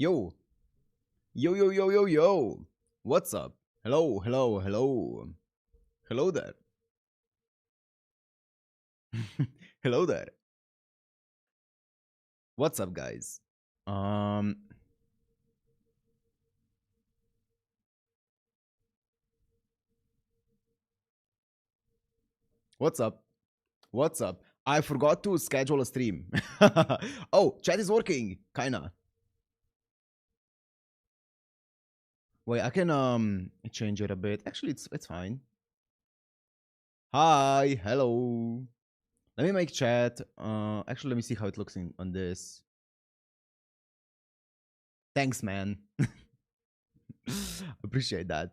Yo, yo. What's up? Hello. Hello there. Hello there. What's up, guys? Um, what's up? What's up? I forgot to schedule a stream. Oh, chat is working, kinda. Wait, I can change it a bit. Actually, it's fine. Hi, hello. Let me make chat. Actually, let me see how it looks on this. Thanks, man. Appreciate that.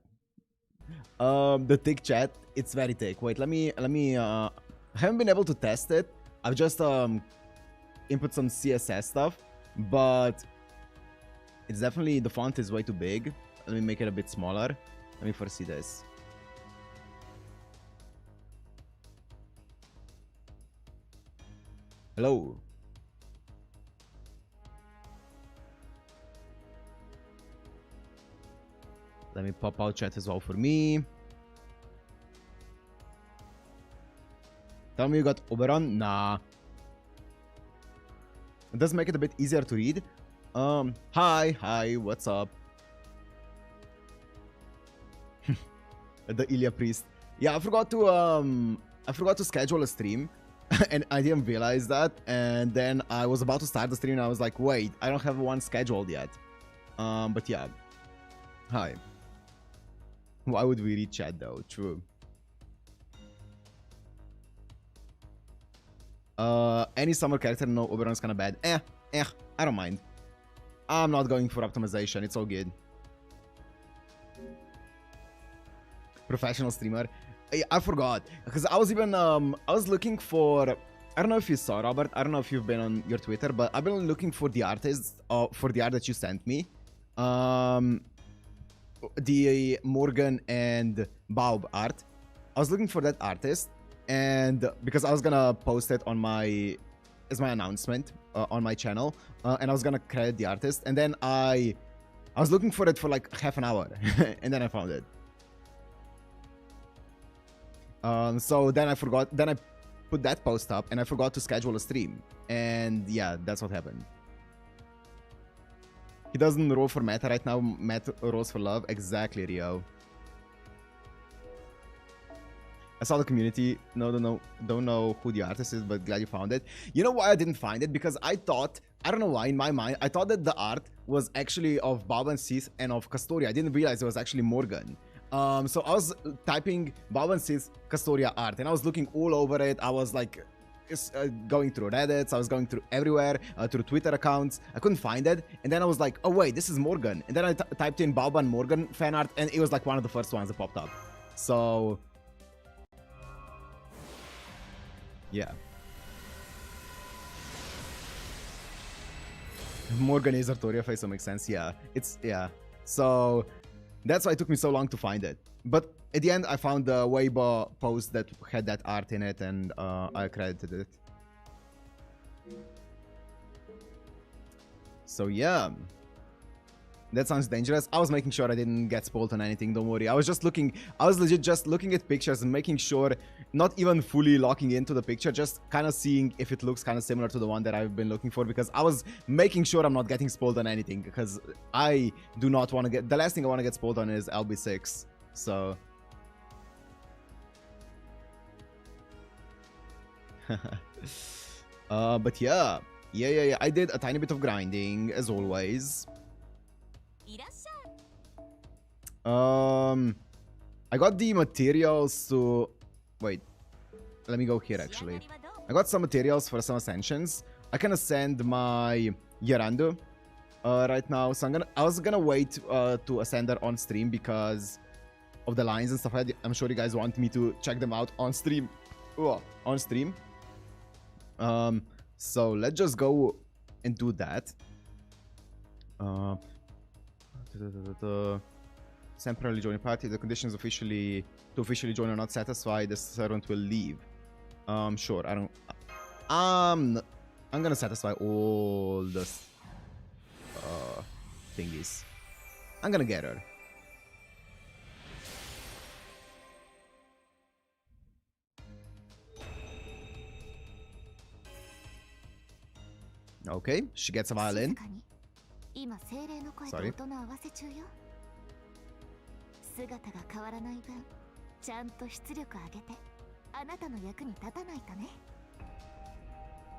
The thick chat, it's very thick. Wait, let me I haven't been able to test it. I've just input some CSS stuff, but it's definitely, the font is way too big. Let me make it a bit smaller. Let me first see this. Hello. Let me pop out chat as well for me. Tell me you got Oberon? Nah. It does make it a bit easier to read. Hi, what's up? The Ilya priest. Yeah, I forgot to schedule a stream and I didn't realize that, and then I was about to start the stream and I was like, wait, I don't have one scheduled yet. But yeah. Hi. Why would we read chat though? True. Any summer character, no, Oberon's kinda bad. I don't mind. I'm not going for optimization, it's all good. Professional streamer. I forgot, because I was even, I was looking for, I don't know if you saw, Robert, I don't know if you've been on your Twitter, but I've been looking for the artists, for the art that you sent me. The Morgan and Baob art. I was looking for that artist, and because I was gonna post it on my, as my announcement on my channel, and I was gonna credit the artist, and then I was looking for it for like half an hour, and then I found it. So then I forgot, then I put that post up, and I forgot to schedule a stream, and yeah, that's what happened. He doesn't roll for meta right now. Matt rolls for love. Exactly, Rio. I saw the community. No, don't know who the artist is, but glad you found it. You know why I didn't find it? Because I thought, I don't know why, in my mind, I thought that the art was actually of Baob and Sis and of Castoria. I didn't realize it was actually Morgan. So I was typing Baob and Sis Castoria art, and I was looking all over it. I was like, going through Reddit, I was going through everywhere, through Twitter accounts. I couldn't find it, and then I was like, oh wait, this is Morgan. And then I typed in Baob and Morgan fan art, and it was like one of the first ones that popped up. So yeah, Morgan is Artoria face, so makes sense. Yeah, it's, yeah. So that's why it took me so long to find it. But at the end, I found the Weibo post that had that art in it, and I credited it. So yeah, that sounds dangerous. I was making sure I didn't get spoiled on anything, don't worry. I was just looking, I was legit just looking at pictures and making sure, not even fully locking into the picture, just kind of seeing if it looks kind of similar to the one that I've been looking for, because I was making sure I'm not getting spoiled on anything, because I do not want to get, the last thing I want to get spoiled on is LB6, so... But yeah, I did a tiny bit of grinding, as always. I got the materials to... Wait, let me go here, actually. I got some materials for some ascensions. I can ascend my Yarandu right now, so I was gonna wait to ascend her on stream because of the lines and stuff. I'm sure you guys want me to check them out on stream. On stream. So let's just go and do that. Temporarily join party. The conditions to officially join are not satisfied. The servant will leave. Sure. I'm gonna satisfy all this. thingies. I'm gonna get her. Okay, she gets a violin. Sorry.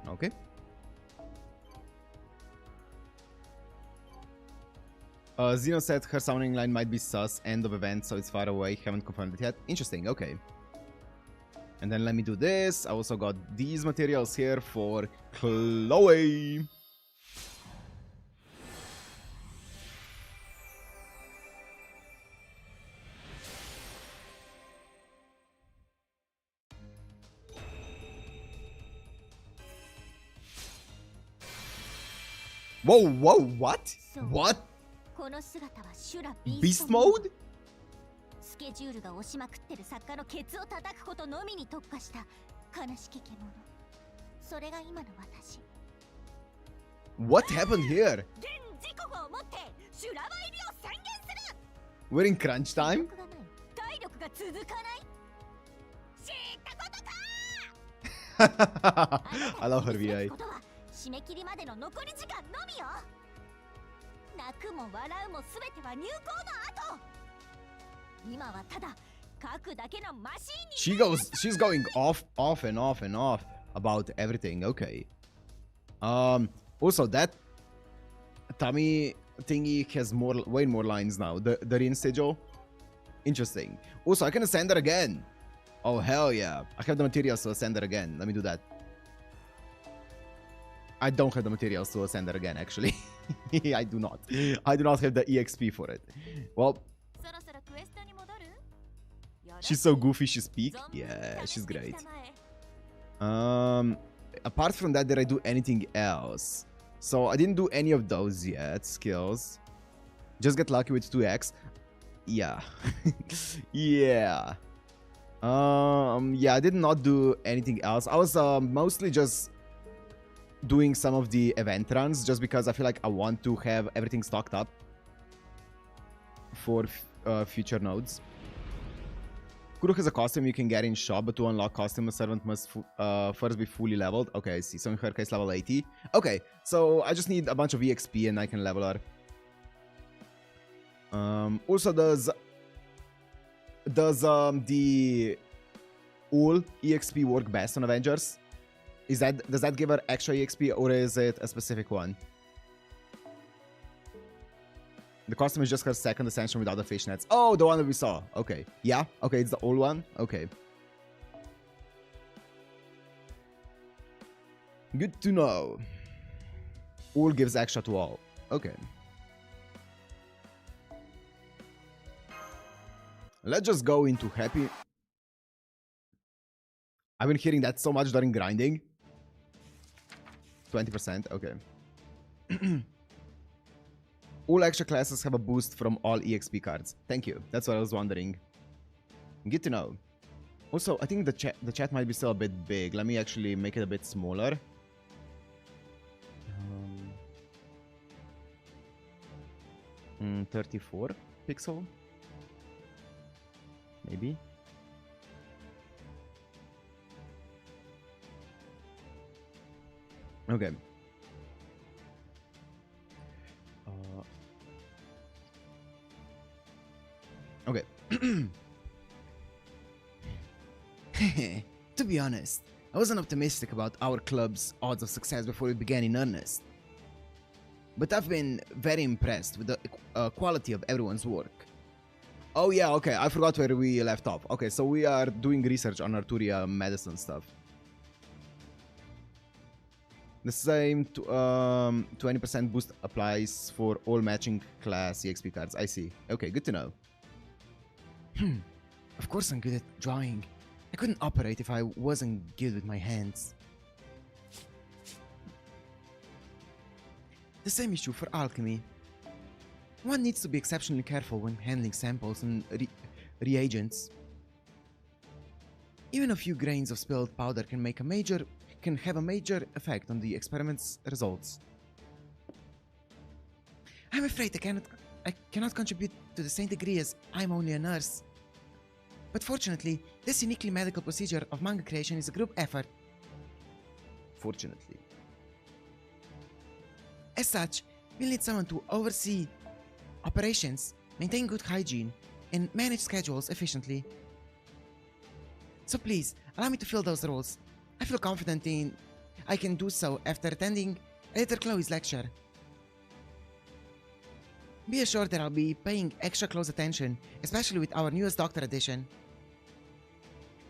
Okay. Xeno said her summoning line might be sus, end of event, so it's far away. Haven't confirmed it yet. Interesting, okay. And then let me do this. I also got these materials here for Chloe. Whoa, whoa, what? What? Beast mode? スケジュールが押しまくってる作家のケツを叩くことのみに特化した悲しき獣。それが今の私。What happened here? 現時刻をもって修羅場入りを宣言する。We're in crunch time? 体力が続かない。知ったことか。I love her VI. 締め切りまでの残り時間のみよ。泣くも笑うもすべては入校の後。今はただ書くだけのマシンに。She's going off and off and off about everything. Okay. Also that Tommy thingy has way more lines now. The Rinsejo. Interesting. Also, I can ascend her again. Oh hell yeah! I have the materials to ascend her again. Let me do that. I don't have the materials to ascend her again, actually. I do not. I do not have the EXP for it. Well, she's so goofy, she's peak. Yeah, she's great. Apart from that, did I do anything else? So I didn't do any of those yet. Skills. Just get lucky with 2x. Yeah. Yeah. Yeah, I did not do anything else. I was mostly just doing some of the event runs just because I feel like I want to have everything stocked up for future nodes. Kuro has a costume you can get in shop, but to unlock costume, a servant must first be fully leveled. Okay, I see. So in her case, level 80. Okay, so I just need a bunch of EXP and I can level her. Also, does the all EXP work best on Avengers? Does that give her extra EXP or is it a specific one? The costume is just her second ascension without the fishnets. Oh, the one that we saw. Okay. Yeah? Okay, it's the old one? Okay. Good to know. All gives extra to all. Okay. Let's just go into happy. I've been hearing that so much during grinding. 20%, okay. All extra classes have a boost from all EXP cards. Thank you. That's what I was wondering. Good to know. Also, I think the chat might be still a bit big. Let me actually make it a bit smaller. 34 pixel? Maybe? Okay. Okay. To be honest, I wasn't optimistic about our club's odds of success before we began in earnest. But I've been very impressed with the quality of everyone's work. Oh yeah, okay, I forgot where we left off. Okay, so we are doing research on Arturia medicine stuff. The same 20% boost applies for all matching class EXP cards. I see. Okay, good to know. Of course I'm good at drawing. I couldn't operate if I wasn't good with my hands. The same is true for alchemy. One needs to be exceptionally careful when handling samples and reagents. Even a few grains of spilled powder can have a major effect on the experiment's results. I'm afraid I cannot contribute to the same degree as I'm only a nurse. But fortunately, this uniquely medical procedure of manga creation is a group effort. Fortunately. As such, we'll need someone to oversee operations, maintain good hygiene, and manage schedules efficiently. So please, allow me to fill those roles. I feel confident I can do so after attending Editor Chloe's lecture. Be assured that I'll be paying extra close attention, especially with our newest Doctor edition.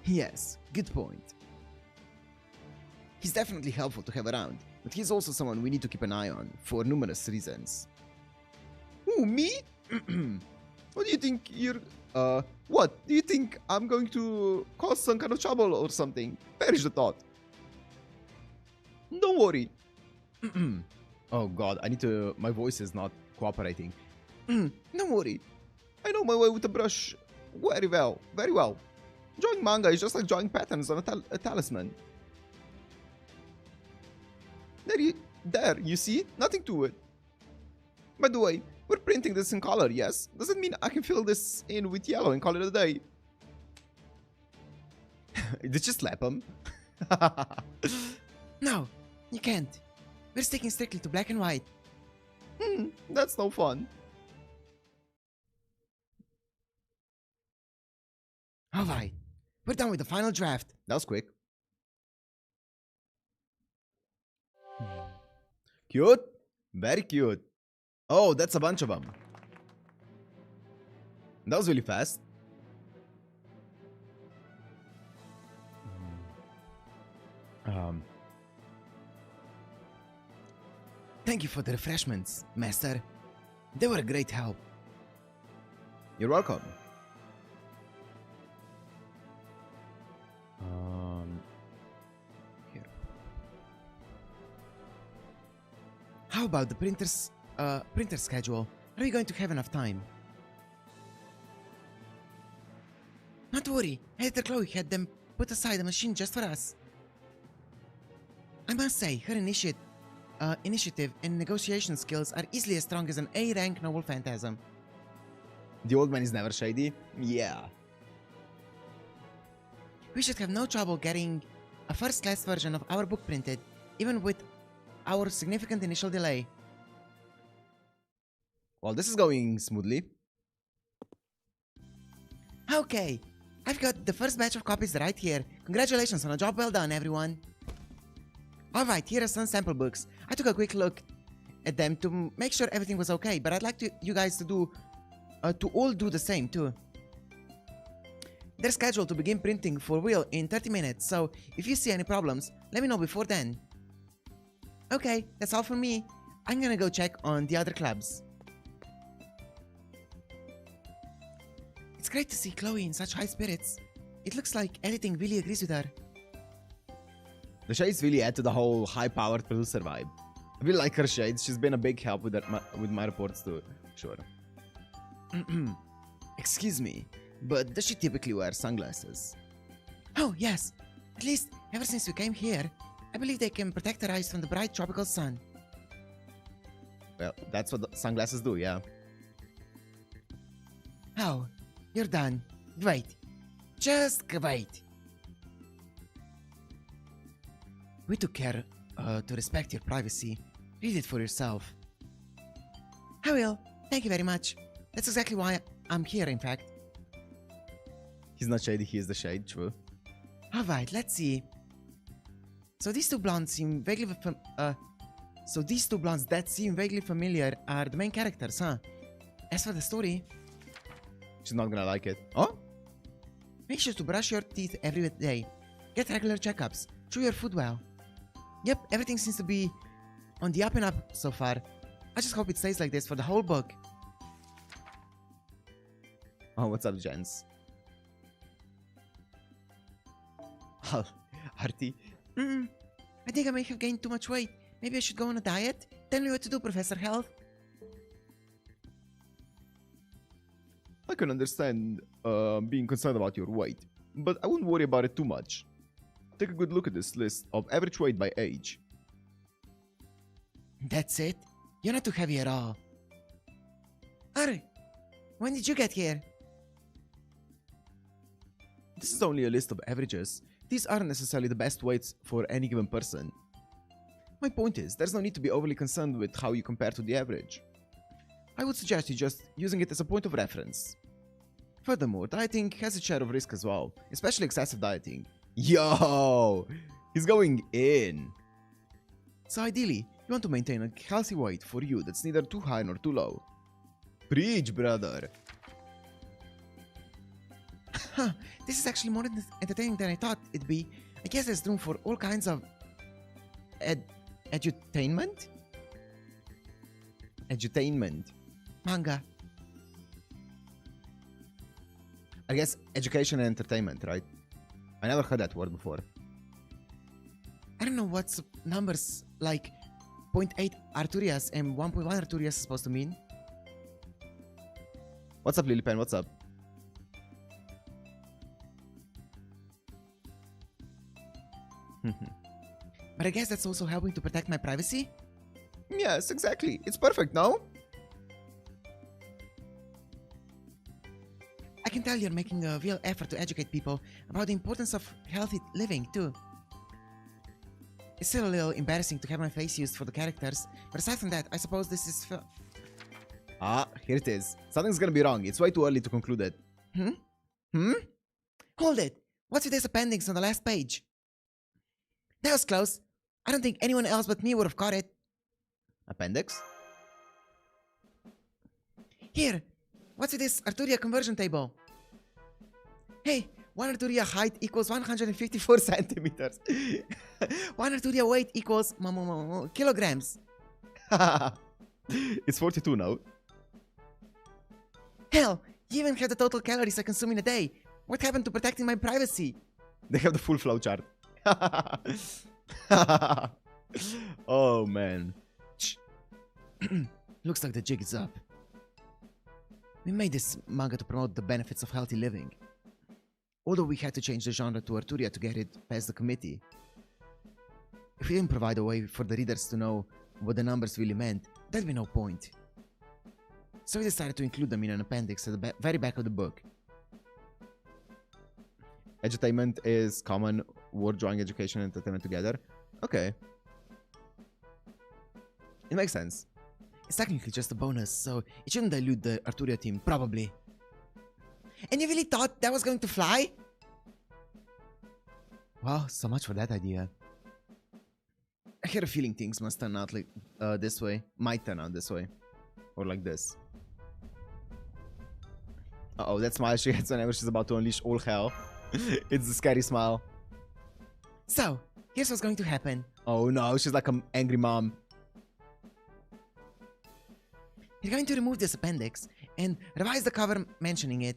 Yes, good point. He's definitely helpful to have around, but he's also someone we need to keep an eye on, for numerous reasons. Ooh, me? What do you think you're... what? Do you think I'm going to cause some kind of trouble or something? Perish the thought. Don't worry. Oh god, I need to... My voice is not cooperating. Don't worry. I know my way with a brush very well. Very well. Drawing manga is just like drawing patterns on a talisman. There, you see? Nothing to it. By the way, we're printing this in color, yes? Does it mean I can fill this in with yellow and call it a day? Did you slap him? No, you can't. We're sticking strictly to black and white. That's no fun. Alright, we're done with the final draft. That was quick. Cute? Very cute. Oh, that's a bunch of them. That was really fast. Thank you for the refreshments, Master. They were a great help. You're welcome. Here. How about the printer schedule? Are we going to have enough time? Not worry, Editor Chloe had them put aside a machine just for us. I must say, her initiative and negotiation skills are easily as strong as an A-rank noble phantasm. The old man is never shady? Yeah. We should have no trouble getting a first-class version of our book printed, even with our significant initial delay. Well, this is going smoothly. Okay, I've got the first batch of copies right here. Congratulations on a job well done, everyone. Alright, here are some sample books. I took a quick look at them to make sure everything was okay, but I'd like you guys to all do the same too. They're scheduled to begin printing for real in 30 minutes, so if you see any problems, let me know before then. Okay, that's all from me. I'm gonna go check on the other clubs. It's great to see Chloe in such high spirits. It looks like editing really agrees with her. The shades really add to the whole high-powered producer vibe. I really like her shades. She's been a big help with my reports too. Sure. Excuse me, but does she typically wear sunglasses? Oh, yes. At least, ever since we came here, I believe they can protect her eyes from the bright tropical sun. Well, that's what the sunglasses do, yeah. Oh, you're done. Wait. Just wait. We took care to respect your privacy. Read it for yourself. I will. Thank you very much. That's exactly why I'm here, in fact. He's not shady, he is the shade, true. Alright, let's see. So these two blondes seem vaguely that seem vaguely familiar are the main characters, huh? As for the story... She's not gonna like it. Oh? Make sure to brush your teeth every day. Get regular checkups. Chew your food well. Yep, everything seems to be on the up and up so far. I just hope it stays like this for the whole book. Oh, what's up, gents? Oh, Artie. I think I may have gained too much weight. Maybe I should go on a diet? Tell me what to do, Professor Health. I can understand being concerned about your weight, but I wouldn't worry about it too much. Take a good look at this list of average weight by age. That's it? You're not too heavy at all. Ari, when did you get here? This is only a list of averages. These aren't necessarily the best weights for any given person. My point is, there's no need to be overly concerned with how you compare to the average. I would suggest you just using it as a point of reference. Furthermore, dieting has its share of risk as well, especially excessive dieting. Yo! He's going in. So ideally, you want to maintain a healthy weight for you that's neither too high nor too low. Preach, brother. Huh, this is actually more entertaining than I thought it'd be. I guess there's room for all kinds of edutainment? Edutainment. Manga. I guess education and entertainment, right? I never heard that word before. I don't know what's numbers like 0.8 Arturias and 1.1 Arturias is supposed to mean. What's up, Lilypen? What's up? But I guess that's also helping to protect my privacy? Yes, exactly. It's perfect, no? I can tell you're making a real effort to educate people about the importance of healthy living, too. It's still a little embarrassing to have my face used for the characters, but aside from that, I suppose this is here it is. Something's gonna be wrong. It's way too early to conclude it. Hold it! What's with this appendix on the last page? That was close. I don't think anyone else but me would have caught it. Appendix? Here! What's with this Arturia conversion table? Hey, 1 Arturia height equals 154 centimeters. 1 Arturia weight equals kilograms. It's 42 now. Hell, you even have the total calories I consume in a day. What happened to protecting my privacy? They have the full flowchart. Oh man. Looks like the jig is up. We made this manga to promote the benefits of healthy living. Although we had to change the genre to Arturia to get it past the committee. If we didn't provide a way for the readers to know what the numbers really meant, there'd be no point. So we decided to include them in an appendix at the very back of the book. Edutainment is common word drawing education and entertainment together. Okay. It makes sense. It's technically just a bonus, so it shouldn't dilute the Arturia team, probably. And you really thought that was going to fly? Well, so much for that idea. I had a feeling things must turn out like this way. Might turn out this way. Or like this. Uh-oh, that smile she gets whenever she's about to unleash all hell. It's the scary smile. So, here's what's going to happen. Oh no, she's like an angry mom. You're going to remove this appendix and revise the cover mentioning it.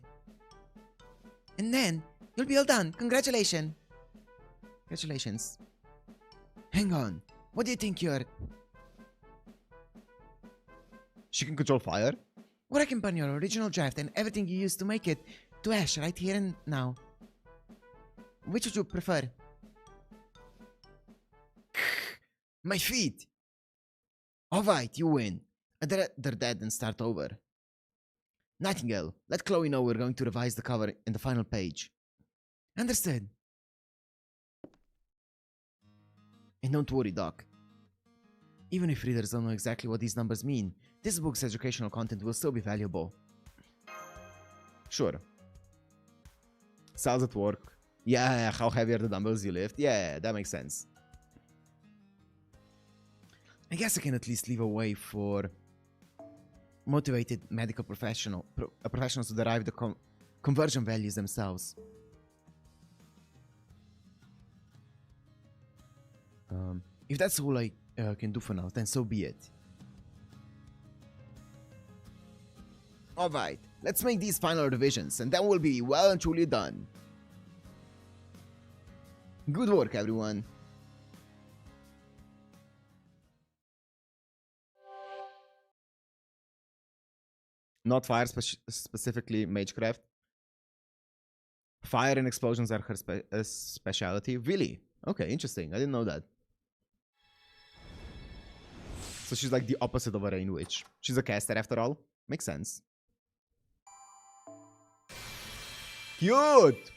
And then, you'll be all done. Congratulations. Congratulations. Hang on. What do you think you're... She can control fire? Or I can burn your original draft and everything you used to make it to ash right here and now. Which would you prefer? My feet! Alright, you win. I'd rather that than start over. Nightingale, let Chloe know we're going to revise the cover in the final page. Understood. And don't worry, Doc. Even if readers don't know exactly what these numbers mean, this book's educational content will still be valuable. Sure. Cells at work. Yeah, how heavy are the dumbbells you lift? Yeah, that makes sense. I guess I can at least leave a way for motivated medical professionals to derive the conversion values themselves. If that's all I can do for now, then so be it. Alright, let's make these final revisions, and then we'll be well and truly done. Good work, everyone. Not fire specifically magecraft. Fire and explosions are her specialty. Really? Okay, interesting. I didn't know that. So she's like the opposite of a rain witch. She's a caster after all. Makes sense. Cute!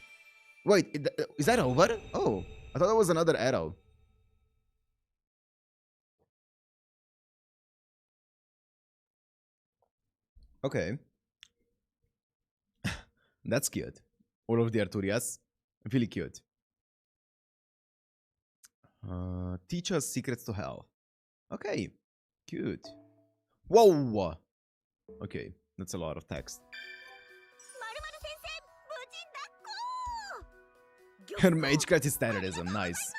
Wait, is that over? Oh, I thought that was another arrow. Okay. That's cute. All of the Arturias. Really cute. Teach us secrets to hell. Okay. Cute. Whoa! Okay, that's a lot of text. Her mage craft is terrorism. Nice.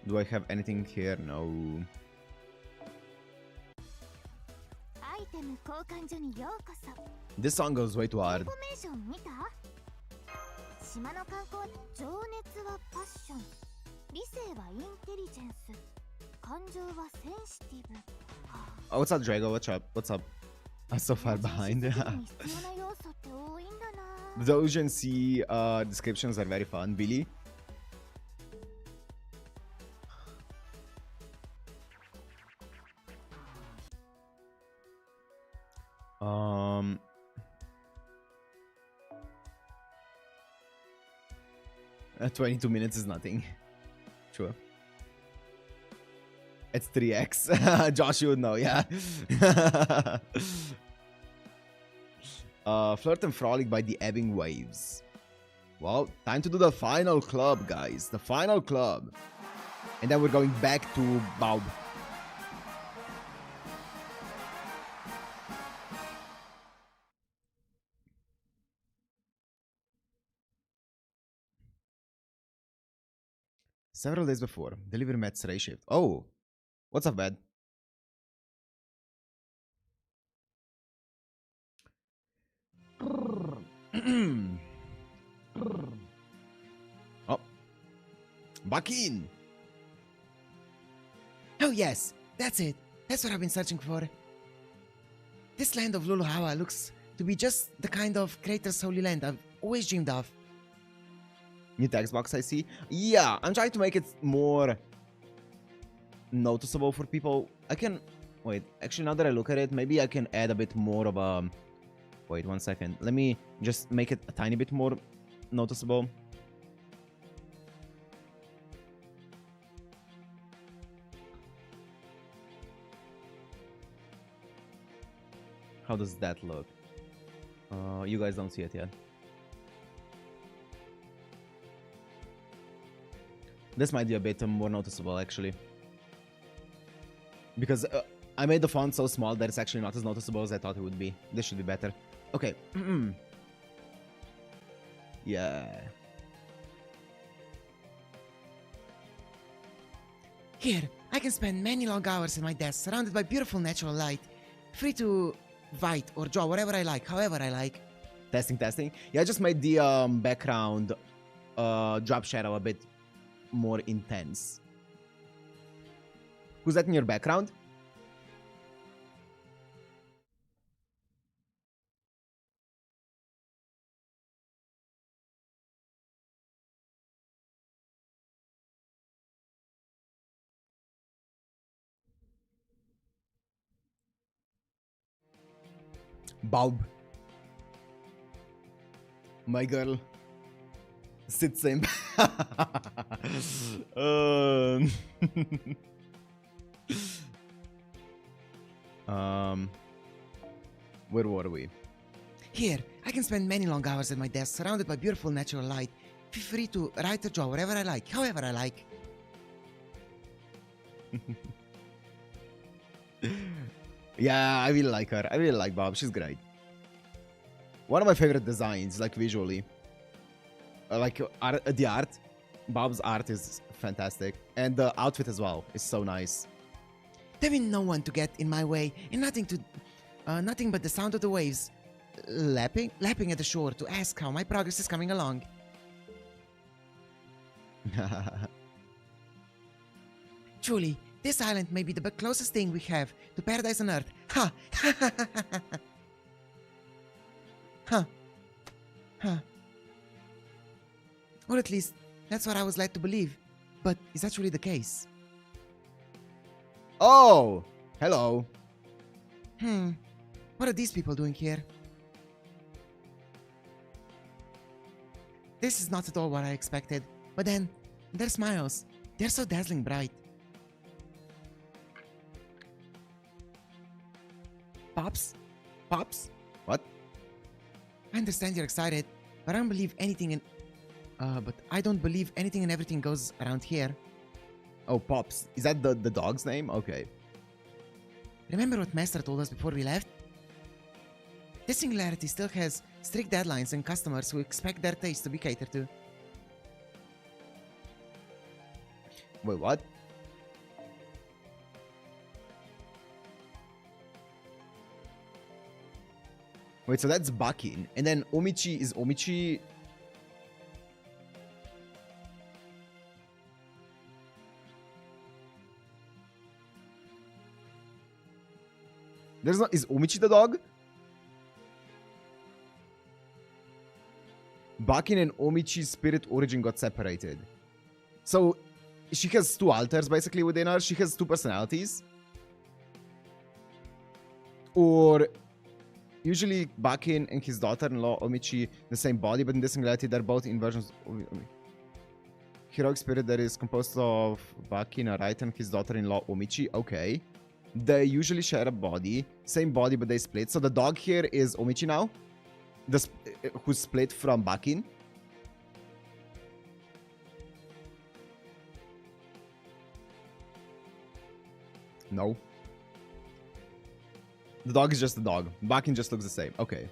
Do I have anything here? No. This song goes way too hard. Oh, what's up, Drago? What's up? What's up? I'm so far behind. The agency descriptions are very fun. Billy? Um... 22 minutes is nothing. Sure. It's 3x. Josh, you would know, yeah. Flirt and Frolic by the Ebbing Waves. Well, time to do the final club, guys. The final club. And then we're going back to Baob. Several days before, delivery met Ray shift. Oh, what's up, bad? Oh, back in. Oh yes, that's it. That's what I've been searching for. This land of Luluhawa looks to be just the kind of Crater's holy land I've always dreamed of. New text box, I see. Yeah, I'm trying to make it more noticeable for people. I can... Wait, actually, now that I look at it, maybe I can add a bit more of a... Wait, 1 second. Let me just make it a tiny bit more noticeable. How does that look? You guys don't see it yet. This might be a bit more noticeable, actually. Because I made the font so small that it's actually not as noticeable as I thought it would be. This should be better. Okay. Yeah. Here, I can spend many long hours at my desk, surrounded by beautiful natural light. Free to write or draw whatever I like, however I like. Testing, testing. Yeah, I just made the background drop shadow a bit more intense. Who's that in your background? Baob. My girl. Sit same. Where were we? Here, I can spend many long hours at my desk, surrounded by beautiful natural light. Feel free to write or draw whatever I like, however I like. Yeah, I really like her. I really like Baob. She's great. One of my favorite designs, like visually. Like the art. Baob's art is fantastic. And the outfit as well is so nice. There been no one to get in my way, and nothing but the sound of the waves lapping at the shore to ask how my progress is coming along. Truly, this island may be the closest thing we have to paradise on Earth. Ha! Huh. Huh. Or at least, that's what I was led to believe. But is that really the case? Oh! Hello. What are these people doing here? This is not at all what I expected. But then, their smiles. They're so dazzling bright. Pops? Pops? What? I understand you're excited, but I don't believe anything and everything goes around here. Oh, Pops. Is that the dog's name? Okay. Remember what Master told us before we left? This singularity still has strict deadlines and customers who expect their taste to be catered to. Wait, what? Wait, so that's Bakin. And then Omichi is Omichi. There's not. Is Omichi the dog? Bakin and Omichi's spirit origin got separated. So she has two alters basically within her. She has two personalities. Or usually Bakin and his daughter-in-law Omichi, the same body, but in this singularity they're both inversions of heroic spirit that is composed of Bakin, a right, and his daughter-in-law Omichi. Okay. They usually share a body. Same body, but they split. So the dog here is Omichi now. Who's split from Bakin. No. The dog is just the dog. Bakin just looks the same. Okay.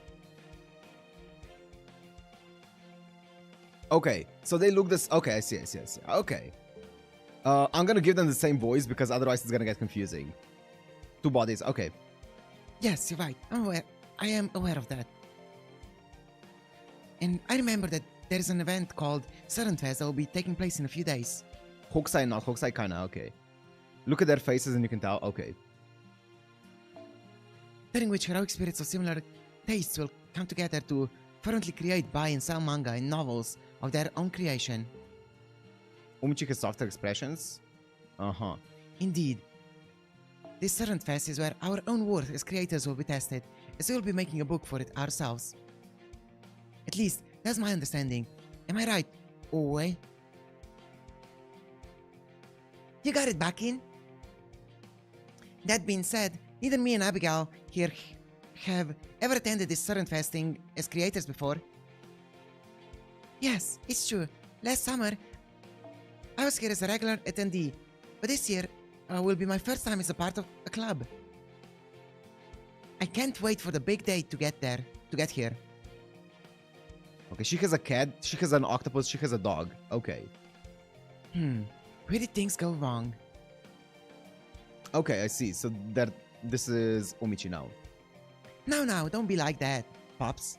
Okay. So they look this. Okay, I see. Okay. I'm gonna give them the same voice because otherwise it's gonna get confusing. Two bodies. Okay. Yes, you're right. I am aware of that. And I remember that there is an event called Sudden Fest that will be taking place in a few days. Hokusai, not Hokusai, kinda. Okay. Look at their faces and you can tell. Okay. During which heroic spirits of similar tastes will come together to fervently create, buy, and sell manga and novels of their own creation. Omichi has softer expressions. Uh-huh. Indeed. This Sudden Fest is where our own worth as creators will be tested, as we will be making a book for it ourselves. At least, that's my understanding. Am I right, Owe? You got it, Bakin. That being said, neither me and Abigail here have ever attended this Sudden Festing as creators before. Yes, it's true. Last summer, I was here as a regular attendee, but this year will be my first time as a part of a club. I can't wait for the big day to get here. Okay, she has a cat, she has an octopus, she has a dog. Okay. Where did things go wrong? Okay, I see. So this is Omichi now. No, don't be like that, Pops.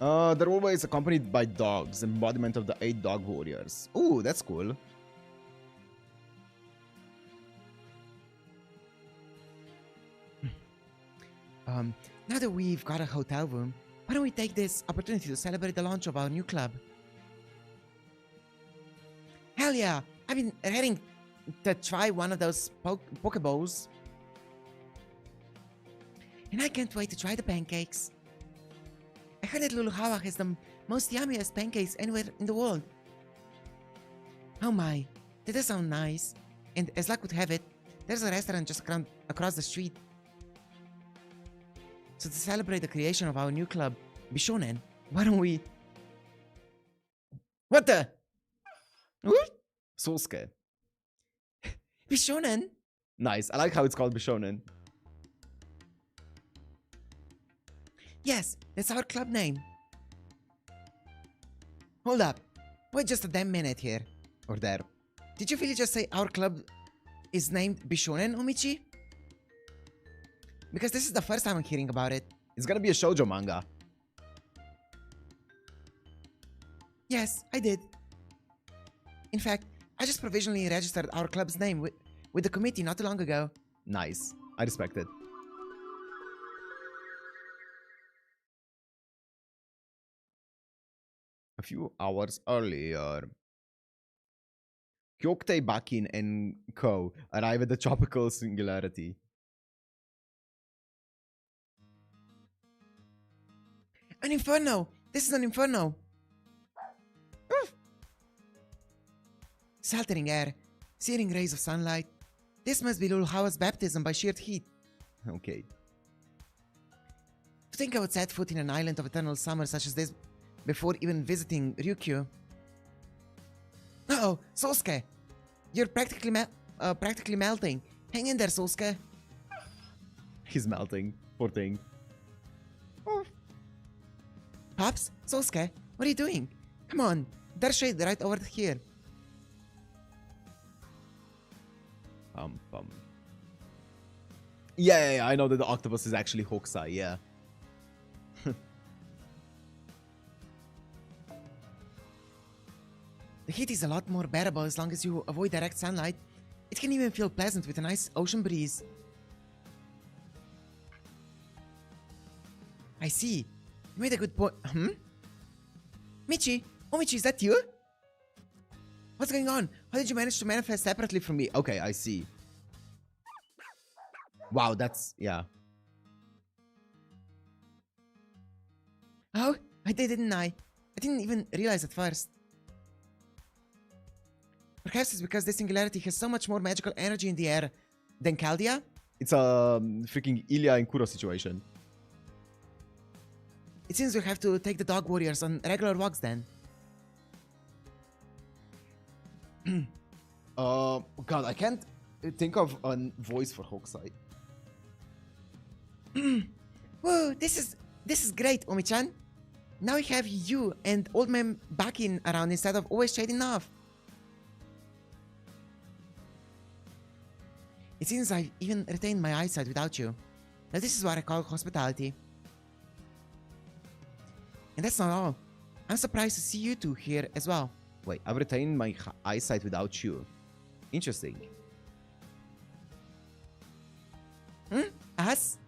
They're always accompanied by dogs, embodiment of the 8 dog warriors. Ooh, that's cool. Now that we've got a hotel room, why don't we take this opportunity to celebrate the launch of our new club? Hell yeah! I've been heading to try one of those Pokeballs. And I can't wait to try the pancakes. I heard that Luluhawa has the most yummiest pancakes anywhere in the world. Oh my, that does sound nice. And as luck would have it, there's a restaurant just across the street. So to celebrate the creation of our new club, Bishon, why don't we... What the? What? Sosuke. Bishonen? Nice. I like how it's called Bishonen. Yes, that's our club name. Hold up. Wait just a damn minute here. Or there. Did you really just say our club is named Bishonen, Omichi? Because this is the first time I'm hearing about it. It's gonna be a shoujo manga. Yes, I did. In fact, I just provisionally registered our club's name with the committee not too long ago. Nice. I respect it. A few hours earlier, Kyokutei Bakin and Co. arrive at the tropical singularity. An inferno! This is an inferno! Sweltering air, searing rays of sunlight. This must be Lulhawa's baptism by sheer heat. Okay. To think I would set foot in an island of eternal summer such as this before even visiting Ryukyu. Uh-oh, Sosuke! You're practically melting. Hang in there, Sosuke. He's melting. Poor thing. Pops? Sosuke? What are you doing? Come on, there's shade right over here. Yeah, I know that the octopus is actually Hokusai, yeah. The heat is a lot more bearable as long as you avoid direct sunlight. It can even feel pleasant with a nice ocean breeze. I see. You made a good point. Michi? Oh, Michi, is that you? What's going on? How did you manage to manifest separately from me? Okay, I see. Wow, that's... yeah. Oh, I did, didn't I? I didn't even realize at first. Perhaps it's because this singularity has so much more magical energy in the air than Chaldea? It's a freaking Ilya and Kuro situation. It seems we have to take the dog warriors on regular walks then. God, I can't think of a voice for Hokusai. Whoa, this is great, Omi-chan. Now we have you and old man Bakin around instead of always shading off. It seems I've even retained my eyesight without you. Now this is what I call hospitality. And that's not all. I'm surprised to see you two here as well. Wait, I've retained my eyesight without you. Interesting. Us?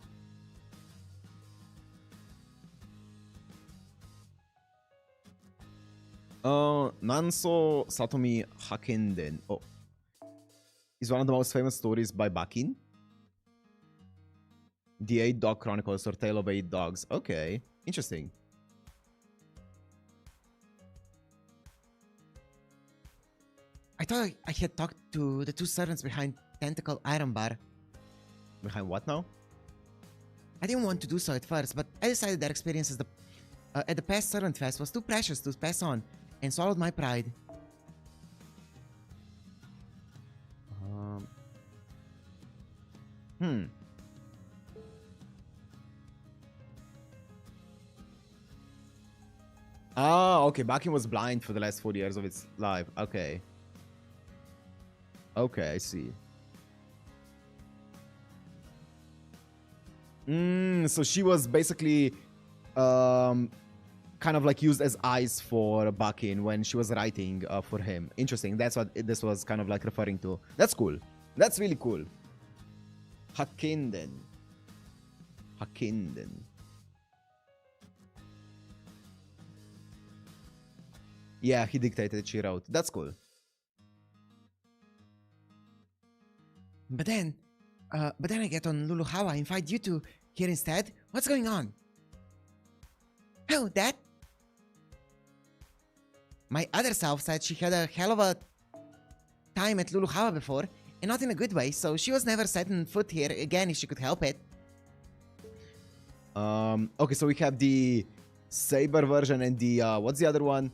Nanso Satomi Hakenden. Oh. Is one of the most famous stories by Bakin. The 8 Dog Chronicles or Tale of 8 Dogs. Okay, interesting. I thought I had talked to the two servants behind Tentacle Iron Bar. Behind what now? I didn't want to do so at first, but I decided their experiences at the past Servant Fest was too precious to pass on, and swallowed my pride. Ah, okay. Bakin was blind for the last 4 years of its life. Okay. Okay, I see. So she was basically kind of like used as eyes for Bakin when she was writing for him. Interesting. That's what this was kind of like referring to. That's cool. That's really cool. Hakinden. Yeah, he dictated, she wrote. That's cool. But then I get on Luluhawa and find you two here instead. What's going on? Oh, that? My other self said she had a hell of a time at Luluhawa before, and not in a good way, so she was never setting foot here again if she could help it. Okay, so we have the Saber version and the, what's the other one?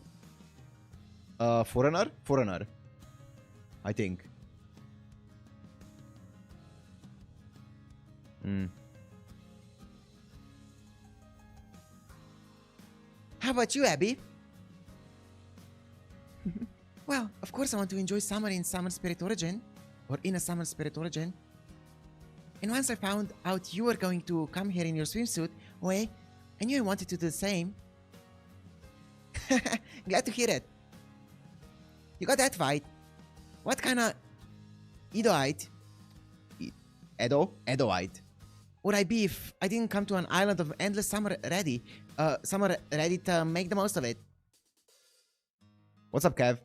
Foreigner? Foreigner. I think. How about you, Abby? Well, of course I want to enjoy summer in Summer Spirit Origin. Or in a Summer Spirit Origin. And once I found out you were going to come here in your swimsuit, I knew I wanted to do the same. Glad to hear it. You got that right. What kind of Edoite? Edoite. Would I be if I didn't come to an island of endless summer ready to make the most of it? What's up, Kev?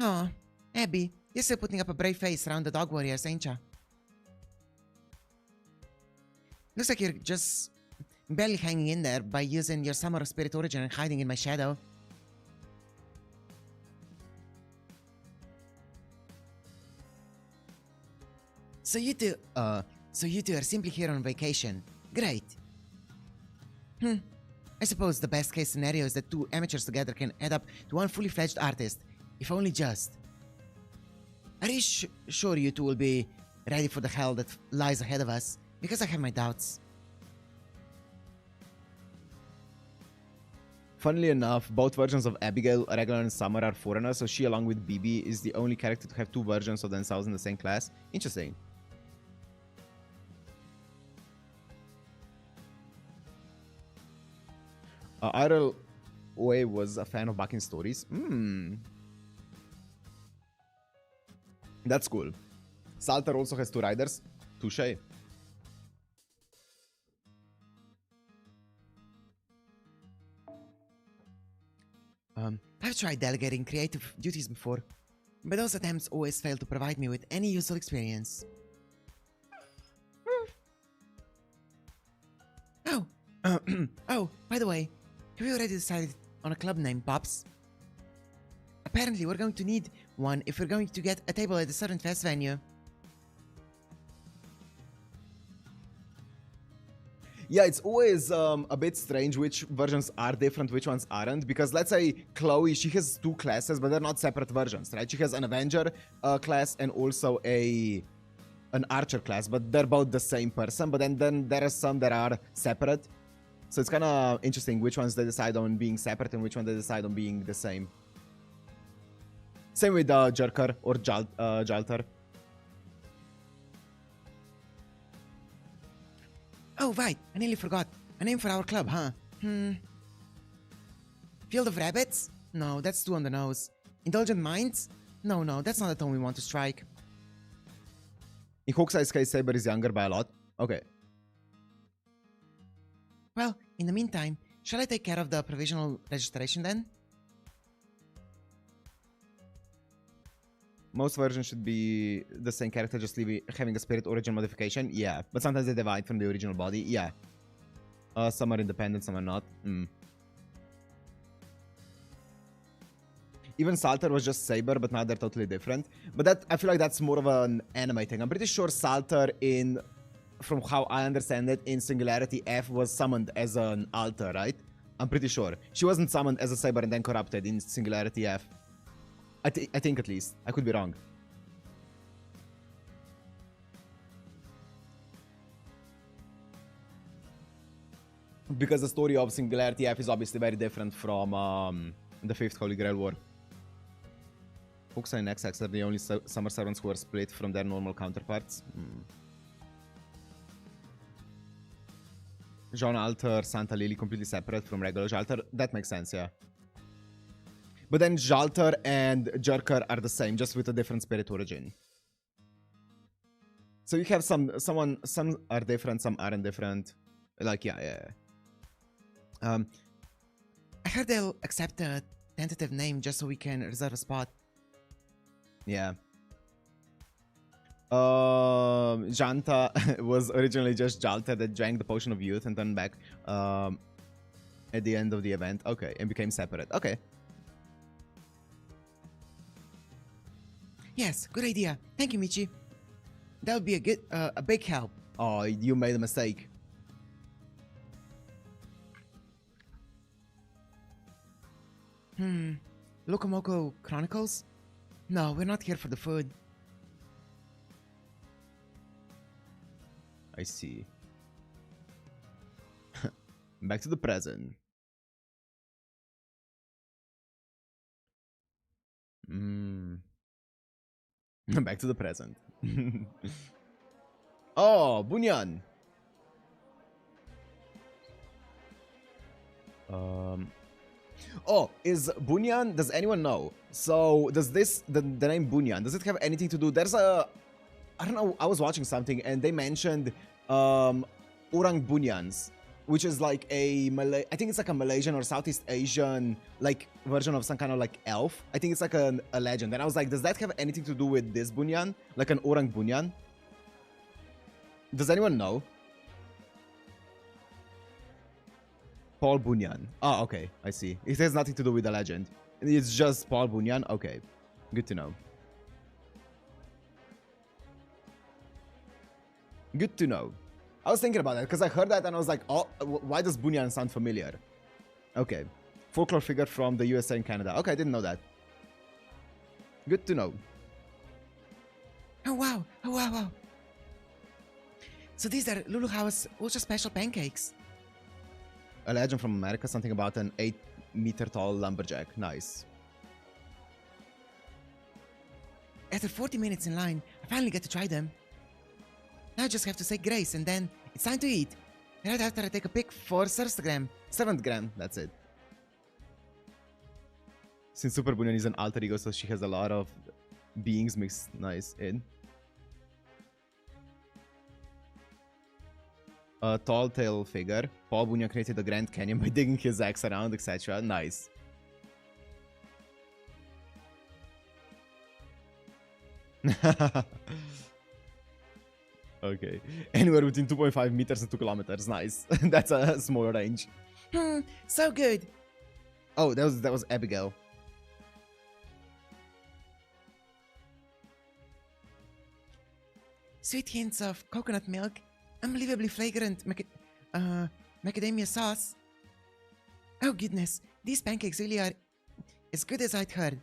Oh, Abby, you're still putting up a brave face around the dog warriors, ain't ya? Looks like you're just barely hanging in there by using your summer spirit origin and hiding in my shadow. So you two are simply here on vacation. Great. I suppose the best case scenario is that two amateurs together can add up to one fully fledged artist. If only just. Are you sure you two will be ready for the hell that lies ahead of us? Because I have my doubts. Funnily enough, both versions of Abigail, Regular and Summer, are foreigners, so she, along with Bibi, is the only character to have two versions of themselves in the same class. Interesting. Idle Way was a fan of backing stories. That's cool. Salter also has two riders. Touche. I've tried delegating creative duties before, but those attempts always fail to provide me with any useful experience. Oh, by the way, have you already decided on a club name, Pops? Apparently, we're going to need one if we're going to get a table at the Southern Fest venue. Yeah, it's always a bit strange which versions are different, which ones aren't. Because let's say Chloe, she has two classes, but they're not separate versions, right? She has an Avenger class and also an Archer class, but they're both the same person. But then there are some that are separate. So it's kind of interesting which ones they decide on being separate and which one they decide on being the same. Same with Jerker or Jalter. Oh, right. I nearly forgot. A name for our club, huh? Field of Rabbits? No, that's too on the nose. Indulgent Minds? No, that's not the tone we want to strike. In Hokusai's case, Saber is younger by a lot. Okay. Well, in the meantime, shall I take care of the provisional registration then? Most versions should be the same character, just having a spirit origin modification. Yeah, but sometimes they divide from the original body. Yeah. Some are independent, some are not. Even Salter was just Saber, but now they're totally different. But that, I feel like that's more of an anime thing. I'm pretty sure Salter from how I understand it, in Singularity F was summoned as an alter, right? I'm pretty sure. She wasn't summoned as a Saber and then corrupted in Singularity F. I think at least. I could be wrong. Because the story of Singularity F is obviously very different from the 5th Holy Grail War. Hokusai and XX are the only summer servants who are split from their normal counterparts. Jean Alter, Santa Lily completely separate from regular Jalter. That makes sense, yeah. But then Jalter and Jerker are the same, just with a different spirit origin. So you have some are different, some aren't different. Like, yeah. I heard they'll accept a tentative name just so we can reserve a spot. Yeah. Janta was originally just Jalter that drank the potion of youth and turned back at the end of the event. Okay, and became separate. Okay. Yes, good idea. Thank you, Michi. That would be a big help. Oh, you made a mistake. Lokomoko Chronicles? No, we're not here for the food. I see. Back to the present. Back to the present. Oh, Bunyan. Oh, is Bunyan? Does anyone know? So, does the name Bunyan, does it have anything to do? There's a, I don't know. I was watching something and they mentioned Orang Bunyans, which is like I think it's like a Malaysian or Southeast Asian like version of some kind of like elf. I think it's like a legend. And I was like, does that have anything to do with this Bunyan? Like an Orang Bunyan? Does anyone know? Paul Bunyan. Ah, okay. I see. It has nothing to do with the legend. It's just Paul Bunyan. Okay. Good to know. Good to know. I was thinking about that because I heard that and I was like, oh, why does Bunyan sound familiar? Okay. Folklore figure from the USA and Canada. Okay, I didn't know that. Good to know. Oh wow, oh wow, wow. So these are Lulu House ultra special pancakes. A legend from America, something about an 8-meter tall lumberjack. Nice. After 40 minutes in line, I finally get to try them. Now I just have to say grace and then it's time to eat. Right after I take a pic for Serstagram. 7th gram, that's it. Since Super Bunyan is an alter ego, so she has a lot of beings mixed nice in. A tall tale figure. Paul Bunyan created the Grand Canyon by digging his axe around, etc. Nice. Okay. Anywhere between 2.5 meters and 2 kilometers. Nice. That's a small range. So good. Oh, that was Abigail. Sweet hints of coconut milk. Unbelievably flagrant macadamia sauce. Oh goodness, these pancakes really are as good as I'd heard.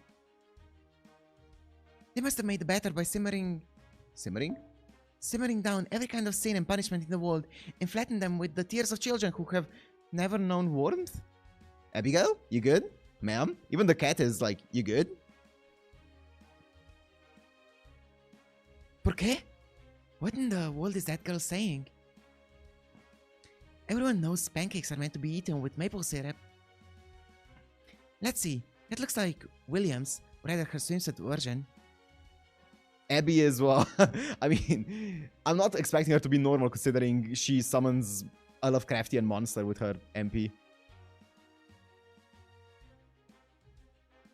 They must have made the batter by simmering down every kind of sin and punishment in the world and flatten them with the tears of children who have never known warmth. Abigail, you good? Ma'am? Even the cat is like, you good? ¿Por qué? What in the world is that girl saying? Everyone knows pancakes are meant to be eaten with maple syrup. Let's see. That looks like Williams, or rather her swimsuit version. Abby as well. I mean, I'm not expecting her to be normal considering she summons a Lovecraftian monster with her MP.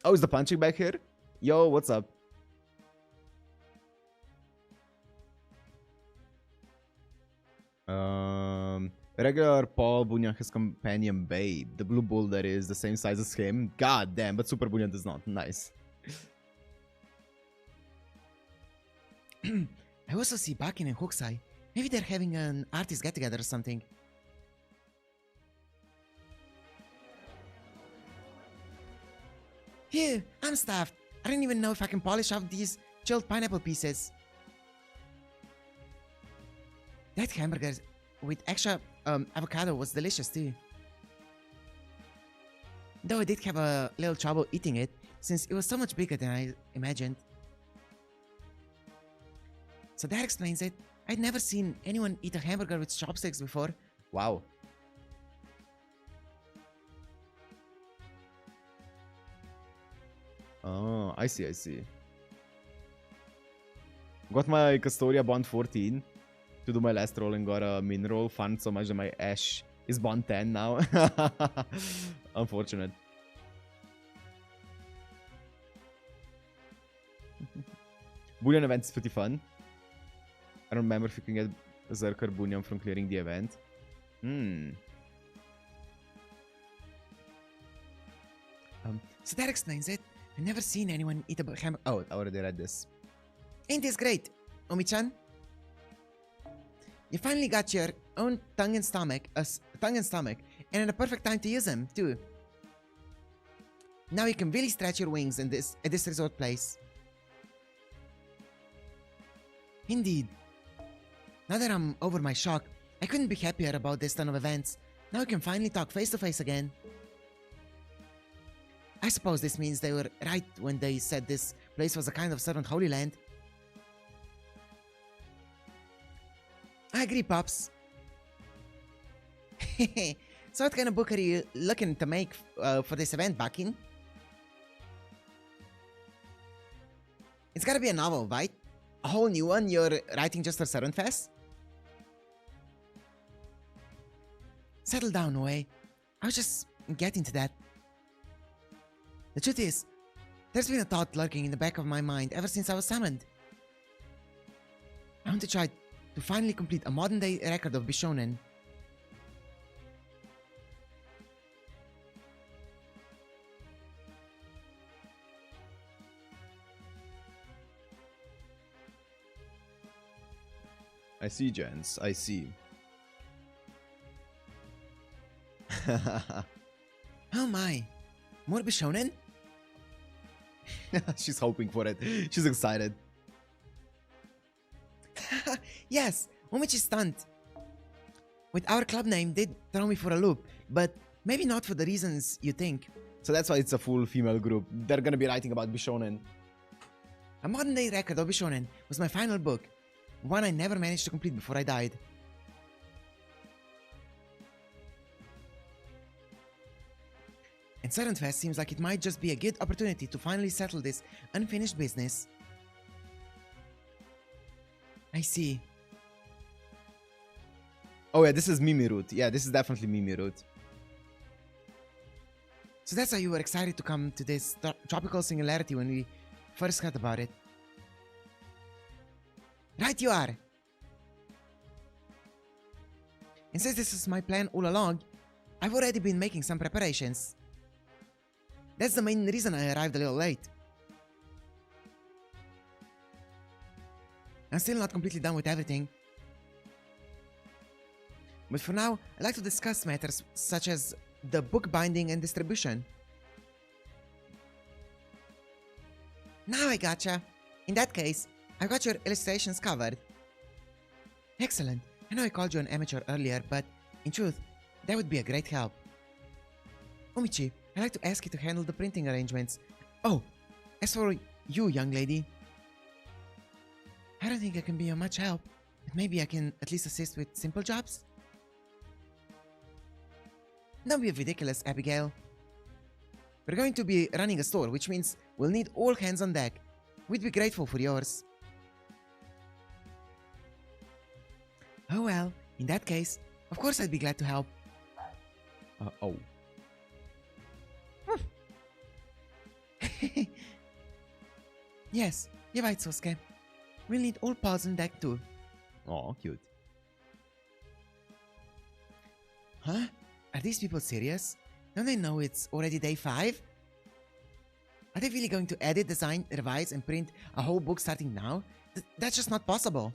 Oh, is the punching back here? Yo, what's up? Regular Paul Bunyan has companion Babe. The blue bull that is the same size as him. God damn, but Super Bunyan does not. Nice. I also see Bakin and Hokusai. Maybe they're having an artist get-together or something. Phew, I'm stuffed. I don't even know if I can polish off these chilled pineapple pieces. That hamburger with extra avocado was delicious too. Though I did have a little trouble eating it, since it was so much bigger than I imagined. So that explains it. I'd never seen anyone eat a hamburger with chopsticks before. Wow. Oh, I see, I see. Got my Custodia Bond 14 to do my last roll and got a min roll. Fun so much that my Ash is Bond 10 now. Unfortunate. Bullion event is pretty fun. I don't remember if you can get Zerker Bunyan from clearing the event. So that explains it. I've never seen anyone eat a hamburger. Oh, I already read this. Ain't this great, Omi-chan? You finally got your own tongue and stomach, and at a perfect time to use them too. Now you can really stretch your wings at this resort place. Indeed. Now that I'm over my shock, I couldn't be happier about this ton of events. Now we can finally talk face to face again. I suppose this means they were right when they said this place was a kind of servant holy land. I agree, Pops. So what kind of book are you looking to make for this event, Bakin? It's gotta be a novel, right? A whole new one you're writing just for Servant Fest? Settle down, Oe. I was just getting to that. The truth is, there's been a thought lurking in the back of my mind ever since I was summoned. I want to try to finally complete a modern-day record of Bishonen. I see, gents. I see. Oh my. More Bishonen? She's hoping for it. She's excited. Yes, Umichi's stunned. With our club name did throw me for a loop, but maybe not for the reasons you think. So that's why it's a full female group. They're gonna be writing about Bishonen. A modern day record of Bishonen was my final book, one I never managed to complete before I died. And Servant Fest seems like it might just be a good opportunity to finally settle this unfinished business. I see. Oh yeah, this is Mimi route. Yeah, this is definitely Mimi route. So that's why you were excited to come to this tropical singularity when we first heard about it. Right you are! And since this is my plan all along, I've already been making some preparations. That's the main reason I arrived a little late. I'm still not completely done with everything. But for now, I'd like to discuss matters such as the book binding and distribution. Now I gotcha. In that case, I've got your illustrations covered. Excellent. I know I called you an amateur earlier, but in truth, that would be a great help. Umichi, I'd like to ask you to handle the printing arrangements. Oh, as for you, young lady, I don't think I can be of much help, but maybe I can at least assist with simple jobs? Don't be ridiculous, Abigail. We're going to be running a store, which means we'll need all hands on deck. We'd be grateful for yours. Oh well, in that case, of course I'd be glad to help. Oh. Yes, you're right, Sosuke. We'll need all paws on deck too. Oh, cute. Huh? Are these people serious? Don't they know it's already day 5? Are they really going to edit, design, revise, and print a whole book starting now? That's just not possible.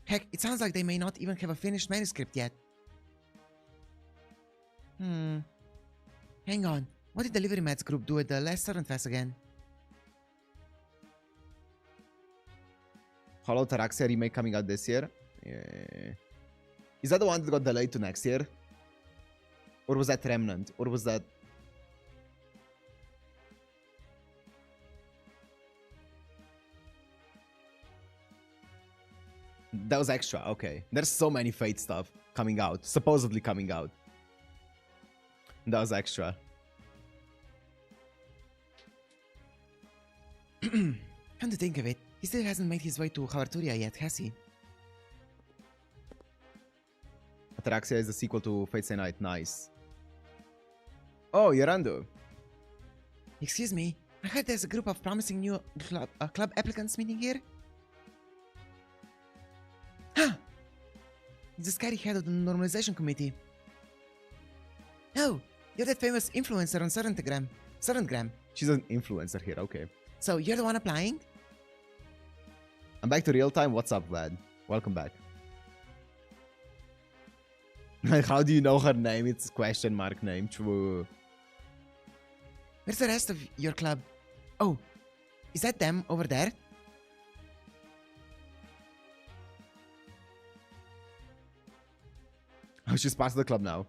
Heck, it sounds like they may not even have a finished manuscript yet. Hang on. What did the Delivery Mats group do at the last Servant Fest again? Hollow Taraxia remake coming out this year. Yeah. Is that the one that got delayed to next year? Or was that Remnant? Or was that... That was extra, okay. There's so many Fate stuff coming out. Supposedly coming out. That was extra. Come to think of it, he still hasn't made his way to Havarturia yet, has he? Ataraxia is the sequel to Fate Stay Night. Nice. Oh, Yorandu. Excuse me, I heard there's a group of promising new club applicants meeting here? Huh! It's the scary head of the normalization committee. Oh, you're that famous influencer on Servantgram. She's an influencer here, okay. So you're the one applying? I'm back to real time. What's up, Vlad? Welcome back. How do you know her name? It's question mark name. True. Where's the rest of your club? Oh, is that them over there? Oh, she's past the club now.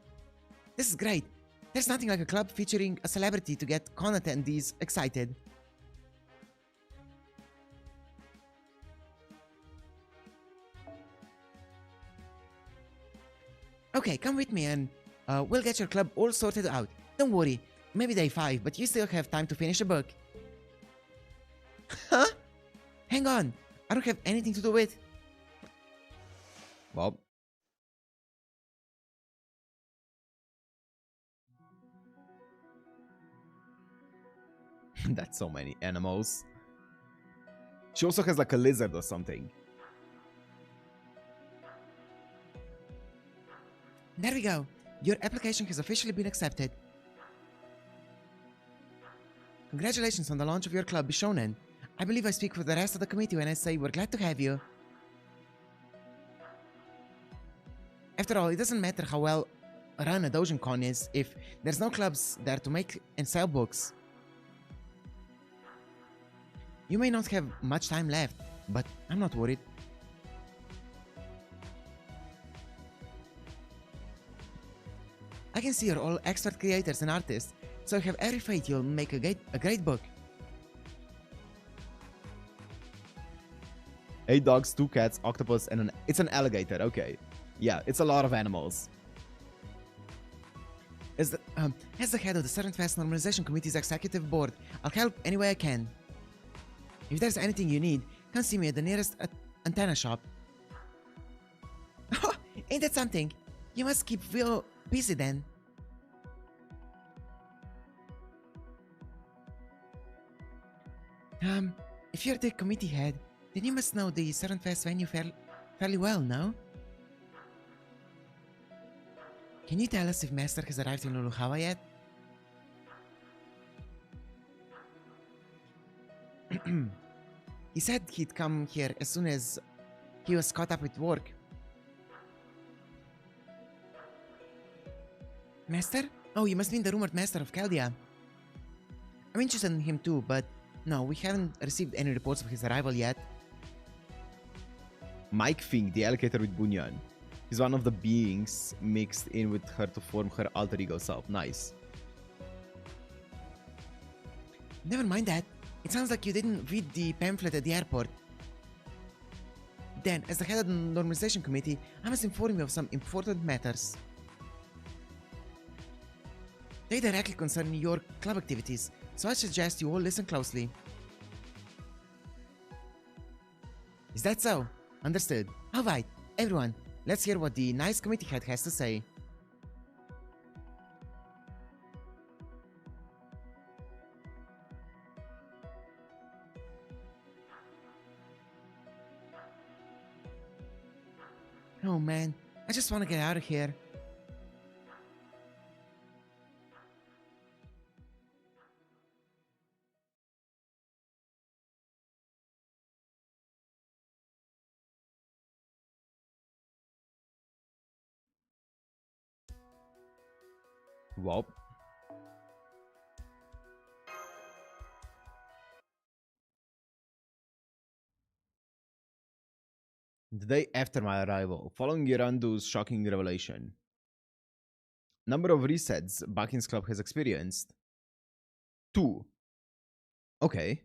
This is great. There's nothing like a club featuring a celebrity to get con attendees excited. Okay, come with me and we'll get your club all sorted out. Don't worry, maybe day 5, but you still have time to finish a book. Huh? Hang on, I don't have anything to do with... Well. That's so many animals. She also has like a lizard or something. There we go. Your application has officially been accepted. Congratulations on the launch of your club, Bishon. I believe I speak for the rest of the committee when I say we're glad to have you. After all, it doesn't matter how well run a Dojin Con is if there's no clubs there to make and sell books. You may not have much time left, but I'm not worried. I can see you're all expert creators and artists, so I have every faith you'll make a great book. 8 dogs, 2 cats, octopus, and it's an alligator. Okay. Yeah, it's a lot of animals. As the head of the Southern Fest Normalization Committee's executive board, I'll help any way I can. If there's anything you need, come see me at the nearest antenna shop. Ain't that something? You must keep real busy then. If you're the committee head, then you must know the Southern Fest venue fairly well, no? Can you tell us if Master has arrived in Luluhawa yet? He said he'd come here as soon as he was caught up with work. Master? Oh, you must mean the rumored Master of Chaldea. I'm interested in him too, but no, we haven't received any reports of his arrival yet. Mike Fink, the alligator with Bunyan. He's one of the beings mixed in with her to form her alter ego self. Nice. Never mind that. It sounds like you didn't read the pamphlet at the airport. Then, as the head of the Normalization Committee, I must inform you of some important matters. They directly concern your club activities, so I suggest you all listen closely. Is that so? Understood. Alright, everyone, let's hear what the nice committee head has to say. Oh man, I just want to get out of here. Wow. The day after my arrival, following Girandu's shocking revelation. Number of resets Bakin's club has experienced. 2. Okay.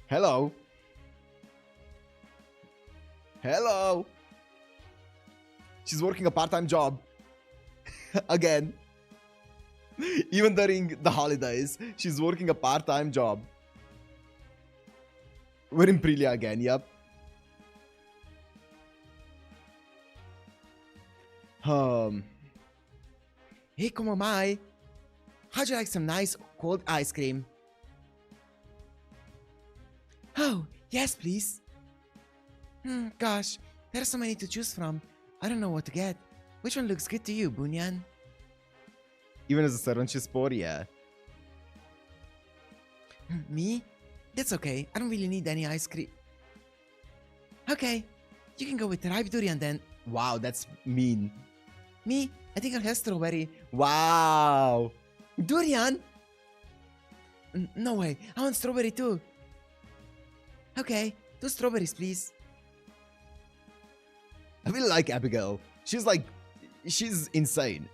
Hello. Hello. She's working a part-time job. Again. Even during the holidays, she's working a part-time job. We're in Prilia again, yep. Hey, Komomai! How'd you like some nice cold ice cream? Oh, yes, please. Gosh, there are so many to choose from. I don't know what to get. Which one looks good to you, Bunyan? Even as a servant, she's poor, yeah. Me? That's okay. I don't really need any ice cream. Okay, you can go with ripe durian then. Wow, that's mean. Me? I think I'll have strawberry. Wow. Durian? No way. I want strawberry too. Okay, 2 strawberries, please. I really like Abigail. She's insane.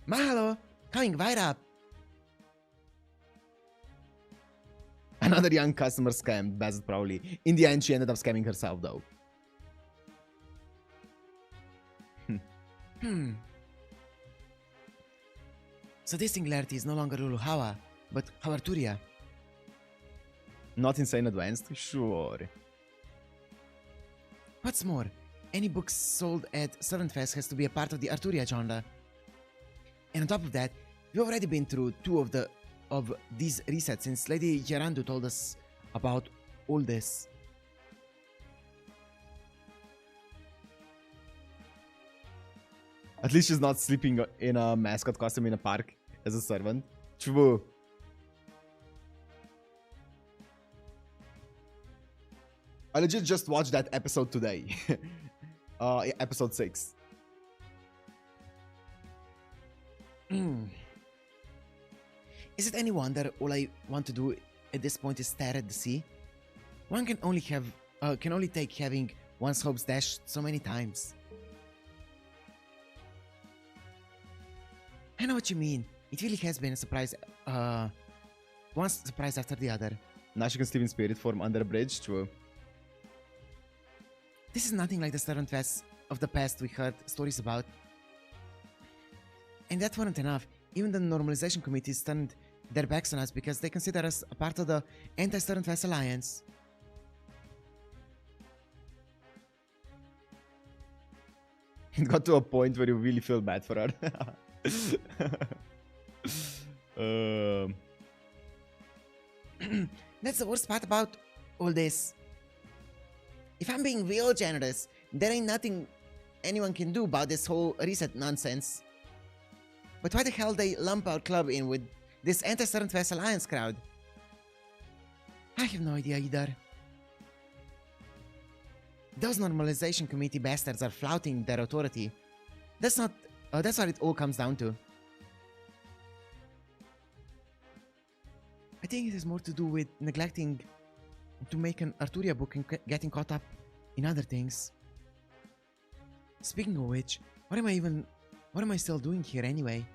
Mahalo, coming right up. Another young customer scammed Bassett Prowley. In the end, she ended up scamming herself, though. So this singularity is no longer Luluhawa, but Hawarturia. Not insane advanced? Sure. What's more, any books sold at Southern Fest has to be a part of the Arturia genre. And on top of that, we've already been through 2 of the of these resets since Lady Yarandu told us about all this. At least she's not sleeping in a mascot costume in a park as a servant. True. I legit just watched that episode today. Episode 6. Is it any wonder all I want to do at this point is stare at the sea? One can only take having one's hopes dashed so many times. I know what you mean. It really has been a surprise, one surprise after the other. Now she can sleep in spirit form under a bridge, true. This is nothing like the stubborn fest of the past we heard stories about. And that weren't enough. Even the normalization committees turned their backs on us because they consider us a part of the anti-stubborn fest alliance. It got to a point where you really feel bad for her. That's the worst part about all this. If I'm being real generous, there ain't nothing anyone can do about this whole reset nonsense. But why the hell they lump our club in with this anti-Stubborn Fest Alliance crowd? I have no idea either. Those normalization committee bastards are flouting their authority. That's what it all comes down to. I think it has more to do with neglecting to make an Arturia book and getting caught up in other things. Speaking of which, what am I still doing here anyway?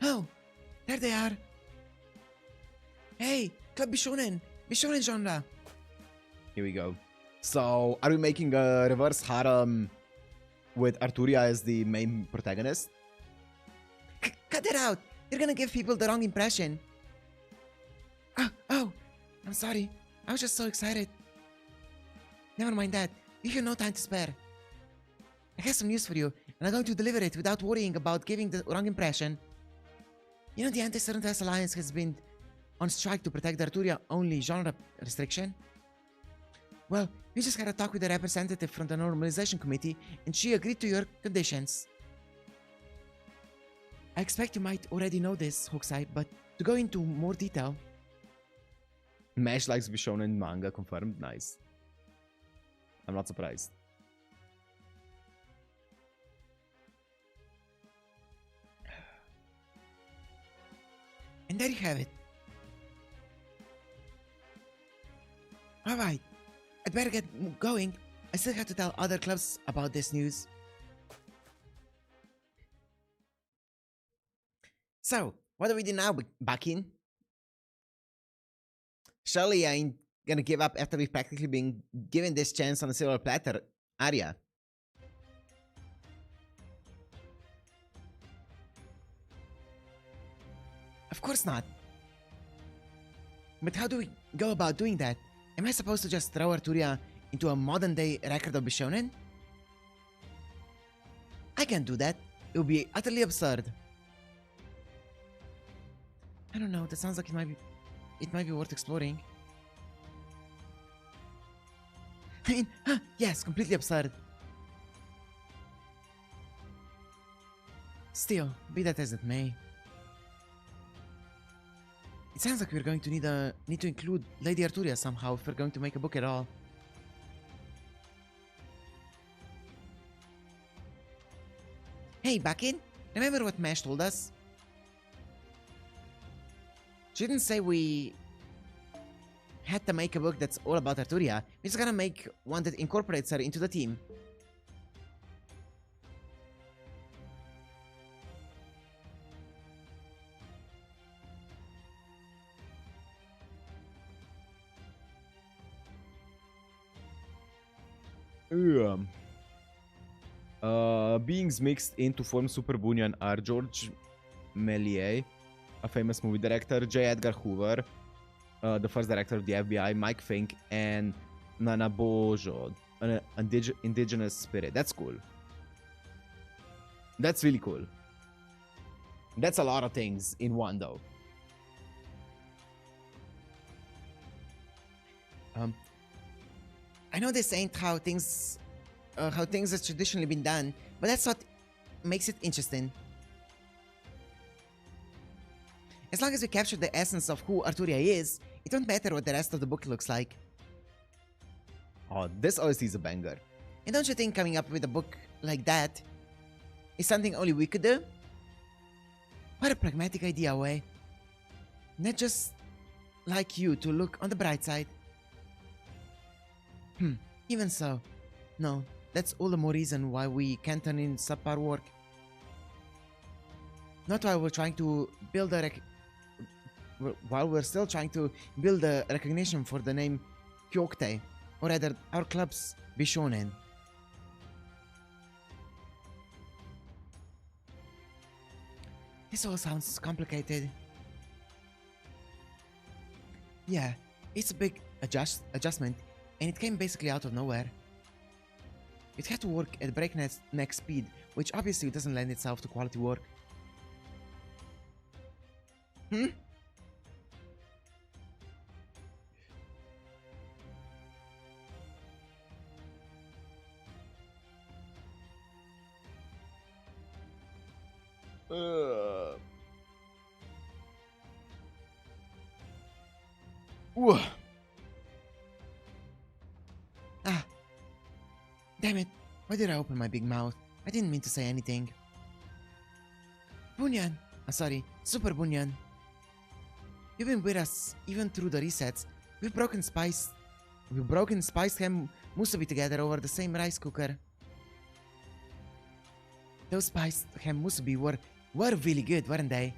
Oh, there they are. Hey, Club Bishonen genre. Here we go. So, are we making a reverse harem with Arturia as the main protagonist? Cut it out! You're gonna give people the wrong impression. Oh, I'm sorry. I was just so excited. Never mind that. You have no time to spare. I have some news for you, and I'm going to deliver it without worrying about giving the wrong impression. You know the Anti-Stubborn Fest Alliance has been on strike to protect the Arturia-only genre restriction? Well, we just had a talk with a representative from the Normalization Committee, and she agreed to your conditions. I expect you might already know this, Hokusai, but to go into more detail... Mesh likes Bishon and Manga, confirmed. Nice. I'm not surprised. And there you have it. Alright, I'd better get going. I still have to tell other clubs about this news. So, what do we do now, Bakin? Surely I ain't gonna give up after we've practically been given this chance on a silver platter, Arya. Of course not. But how do we go about doing that? Am I supposed to just throw Arturia into a modern-day record of Bishonen? I can't do that. It would be utterly absurd. I don't know, that sounds like it might be worth exploring. I mean, yes, completely absurd. Still, be that as it may. It sounds like we're going to need to include Lady Arturia somehow if we're going to make a book at all. Hey, Bakin, remember what Mesh told us? She didn't say we had to make a book that's all about Arturia. We're just gonna make one that incorporates her into the team. Beings mixed in to form Super Bunyan are George Méliès, a famous movie director, J. Edgar Hoover, the first director of the FBI, Mike Fink, and Nana Bojo, an indigenous spirit. That's cool. That's really cool. That's a lot of things in one, though. I know this ain't how things have traditionally been done, but that's what makes it interesting. As long as we capture the essence of who Arturia is, it won't matter what the rest of the book looks like. Oh, this OST is a banger. And don't you think coming up with a book like that is something only we could do? What a pragmatic idea, Wei. Not just like you to look on the bright side. Even so, no, that's all the more reason why we can't turn in subpar work. Not while we're trying to build while we're still trying to build a recognition for the name Kyokte, or rather our club's Bishonen. This all sounds complicated. Yeah, it's a big adjustment, and it came basically out of nowhere. It had to work at breakneck speed, which obviously doesn't lend itself to quality work. Damn it, why did I open my big mouth? I didn't mean to say anything. Bunyan! Sorry, Super Bunyan. You've been with us even through the resets. We've broken spiced ham musubi together over the same rice cooker. Those spiced ham musubi were really good, weren't they?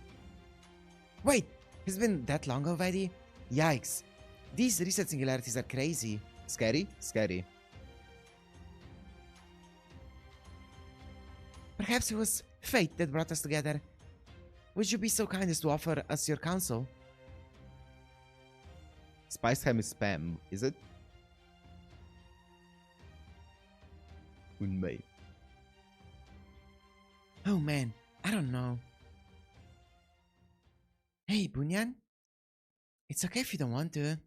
Wait, it's been that long already? Yikes. These reset singularities are crazy. Scary? Scary. Perhaps it was fate that brought us together. Would you be so kind as to offer us your counsel? Spiced ham is spam, is it? Unmei. Oh man, I don't know. Hey, Bunyan? It's okay if you don't want to.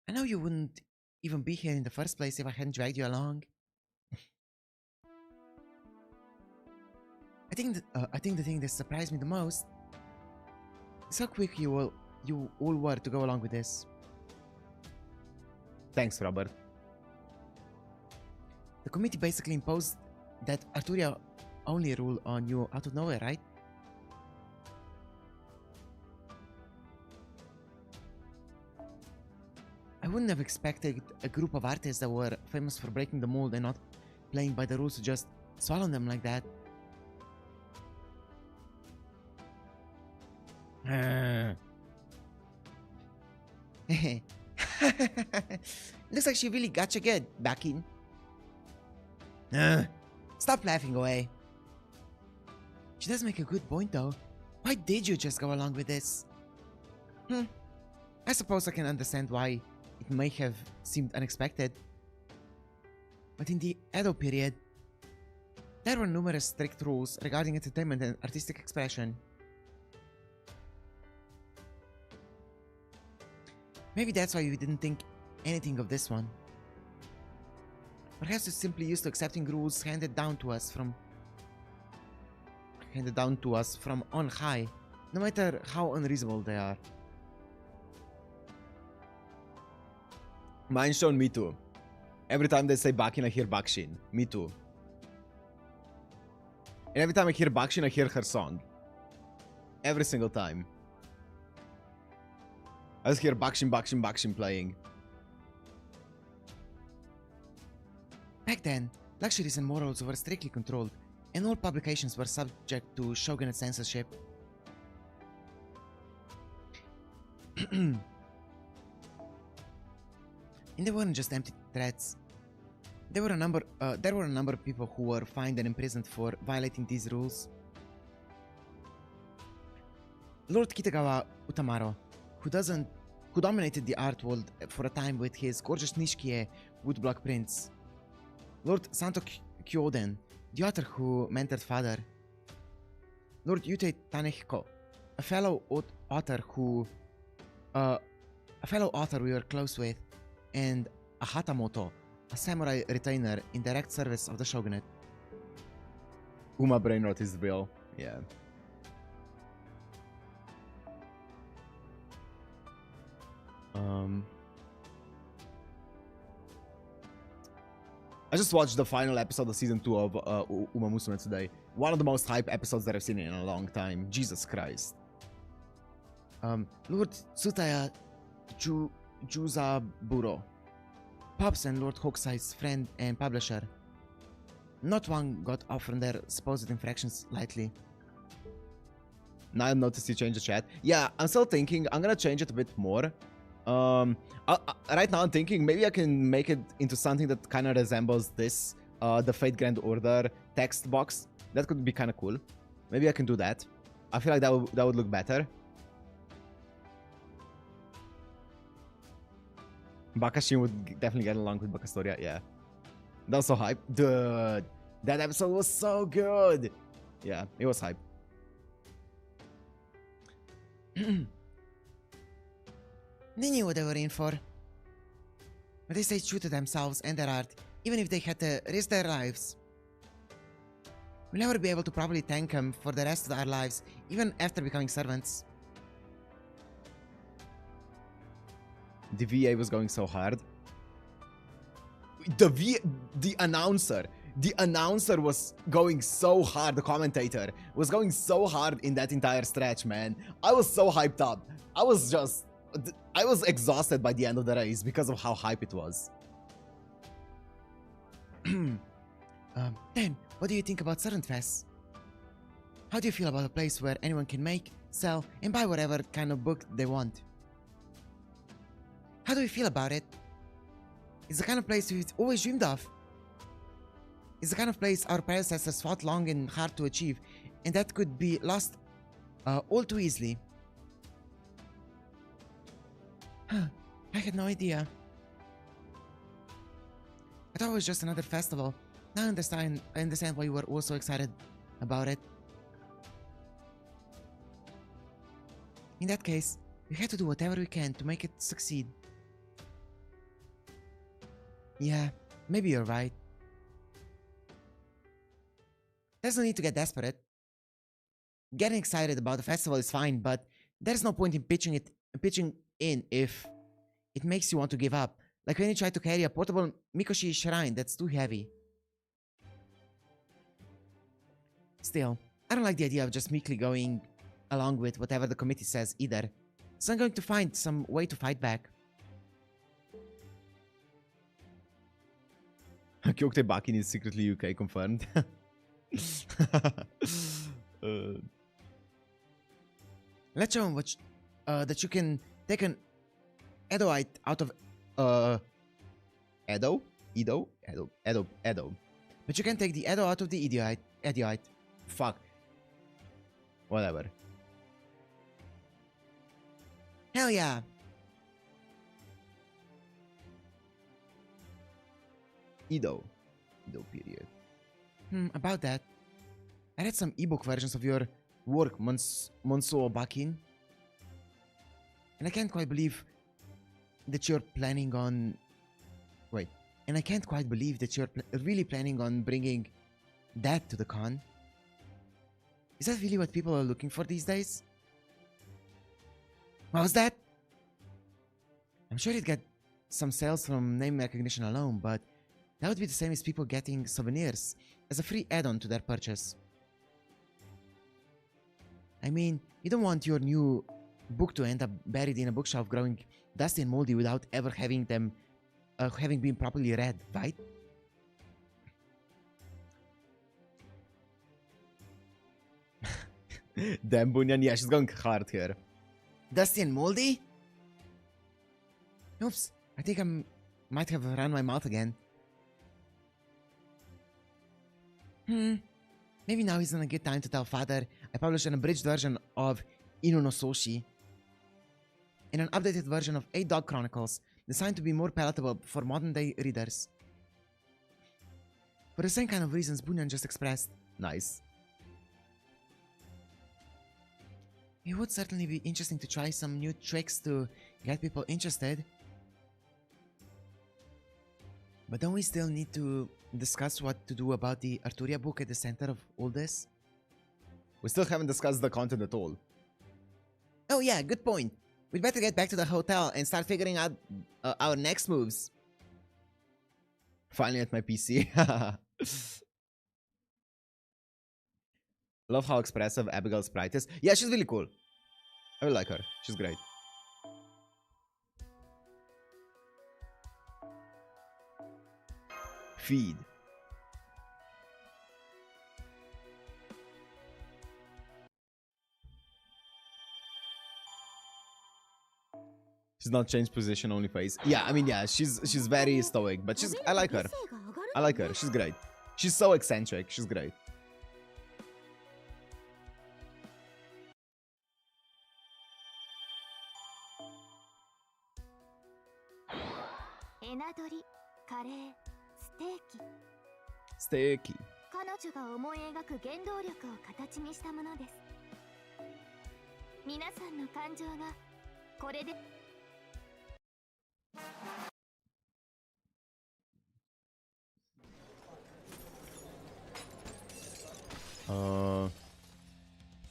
I know you wouldn't even be here in the first place if I hadn't dragged you along. I think the thing that surprised me the most is how quick you all were to go along with this. Thanks, Robert. The committee basically imposed that Arturia only rule on you out of nowhere, right? I wouldn't have expected a group of artists that were famous for breaking the mold and not playing by the rules to just swallow them like that. Looks like she really got you good, Bakin. Stop laughing away. She does make a good point though. Why did you just go along with this? I suppose I can understand why it may have seemed unexpected. But in the Edo period, there were numerous strict rules regarding entertainment and artistic expression. Maybe that's why you didn't think anything of this one. Perhaps you're simply used to accepting rules handed down to us from on high, no matter how unreasonable they are. Mine's shown me too. Every time they say Bakin, I hear Bakshin. Me too. And every time I hear Bakshin, I hear her song. Every single time. I just hear Bakshin, Bakshin, Bakshin playing. Back then, luxuries and morals were strictly controlled, and all publications were subject to shogunate censorship. And they weren't just empty threats. There were a number of people who were fined and imprisoned for violating these rules. Lord Kitagawa Utamaro, who doesn't who dominated the art world for a time with his gorgeous Nishkie woodblock prints. Lord Santo Kyoden, the author who mentored Father. Lord Yutei Tanehiko, a fellow author we were close with, and a Hatamoto, a samurai retainer in direct service of the shogunate. Uma Brainrot is real. Yeah. I just watched the final episode of season 2 of Uma Musume today. One of the most hype episodes that I've seen in a long time. Jesus Christ. Lord Tsutaya Juzaburo, Pops and Lord Hokusai's friend and publisher. Not one got off from their supposed infractions lightly. Now I noticed you changed the chat. Yeah, I'm still thinking. I'm gonna change it a bit more. Right now I'm thinking maybe I can make it into something that kind of resembles this, the Fate Grand Order text box. That could be kind of cool. Maybe I can do that. I feel like that would look better. Bakashin would definitely get along with Bakastoria, yeah. That was so hype. Dude, that episode was so good. Yeah, it was hype. They knew what they were in for. But they stayed true to themselves and their art, even if they had to risk their lives. We'll never be able to properly thank them for the rest of our lives, even after becoming servants. The VA was going so hard. The announcer was going so hard. The commentator was going so hard in that entire stretch, man. I was so hyped up. I was exhausted by the end of the race because of how hype it was. Dan, what do you think about Servant Fest? How do you feel about a place where anyone can make, sell, and buy whatever kind of book they want? How do you feel about it? It's the kind of place we've always dreamed of. It's the kind of place our predecessors fought long and hard to achieve, and that could be lost all too easily. Huh, I had no idea. I thought it was just another festival. Now I understand why you were also excited about it. In that case, we had to do whatever we can to make it succeed. Yeah, maybe you're right. There's no need to get desperate. Getting excited about the festival is fine, but there's no point in pitching in if it makes you want to give up. Like when you try to carry a portable Mikoshi shrine that's too heavy. Still, I don't like the idea of just meekly going along with whatever the committee says either. So I'm going to find some way to fight back. Kyokte Bakin is secretly UK confirmed. Let's show him that you can take an Edoite out of Edo. But you can take the Edo out of the Idiot. Fuck. Whatever. Hell yeah. Edo period. About that. I read some ebook versions of your work, Monsuo Bakin. And I can't quite believe that you're planning on... Wait. And I can't quite believe that you're really planning on bringing that to the con. Is that really what people are looking for these days? What was that? I'm sure you'd get some sales from name recognition alone, but that would be the same as people getting souvenirs as a free add-on to their purchase. I mean, you don't want your new book to end up buried in a bookshelf growing dusty and moldy without ever having been properly read, right? Damn, Bunyan, yeah, she's going hard here. Dusty and moldy? Oops, I think I might have run my mouth again. Maybe now isn't a good time to tell Father I published an abridged version of Inu no Soshi. in an updated version of 8 Dog Chronicles, designed to be more palatable for modern-day readers. For the same kind of reasons Bunyan just expressed. Nice. It would certainly be interesting to try some new tricks to get people interested. But don't we still need to discuss what to do about the Arturia book at the center of all this? We still haven't discussed the content at all. Oh yeah, good point. We'd better get back to the hotel and start figuring out our next moves. Finally at my PC. Love how expressive Abigail's sprite is. Yeah, she's really cool. I really like her. She's great. Feed. She's not changed position, only face. Yeah, I mean, yeah, she's very stoic, but I like her. I like her. She's great. She's so eccentric. She's great. Steaky. 彼女が思い描く原動力を形にしたものです。皆さんの感情がこれで。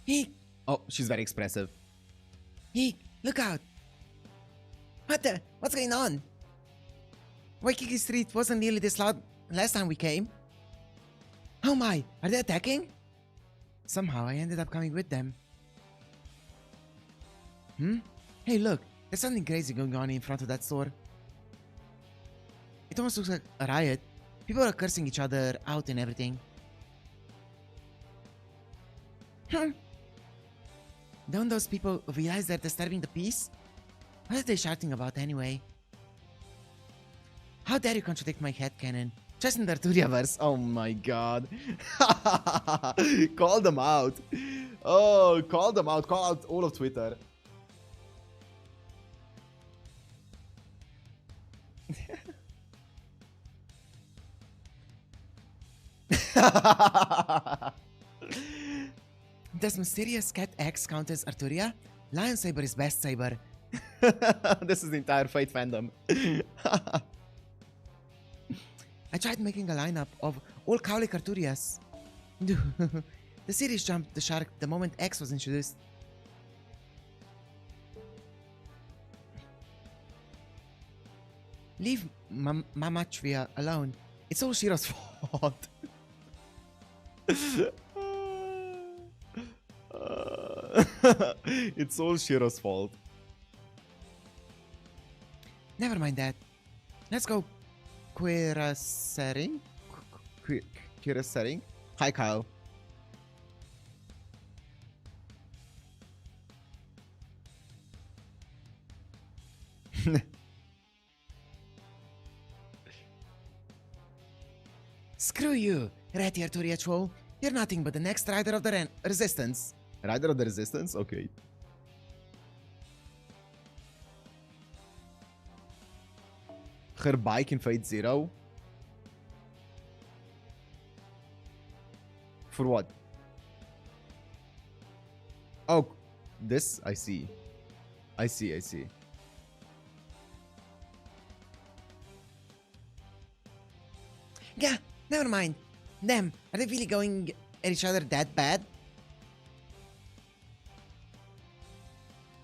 Hey! Oh, she's very expressive. Hey! Look out! What's going on? Waikiki Street wasn't nearly this loud last time we came. Oh my! Are they attacking? Somehow I ended up coming with them. Hey look! There's something crazy going on in front of that store. It almost looks like a riot. People are cursing each other out and everything. Don't those people realize they're disturbing the peace? What are they shouting about anyway? How dare you contradict my headcanon? Just in the Arturiaverse. Oh my god. Call them out. Oh, call them out. Call out all of Twitter. Does Mysterious Cat X count as Arturia? Lion Saber is best saber. This is the entire Fate fandom. I tried making a lineup of all Cowlick Arturias. The series jumped the shark the moment X was introduced. Leave Mamatria alone. It's all Shiro's fault. It's all Shiro's fault. Never mind that. Let's go Quirasering? Quirasering? Hi, Kyle. Screw you, Ratty Arturia troll. You're nothing but the next rider of the resistance. Rider of the Resistance? Okay. Her bike in Fate Zero? For what? Oh, this? I see. I see. Yeah, never mind. Damn, are they really going at each other that bad?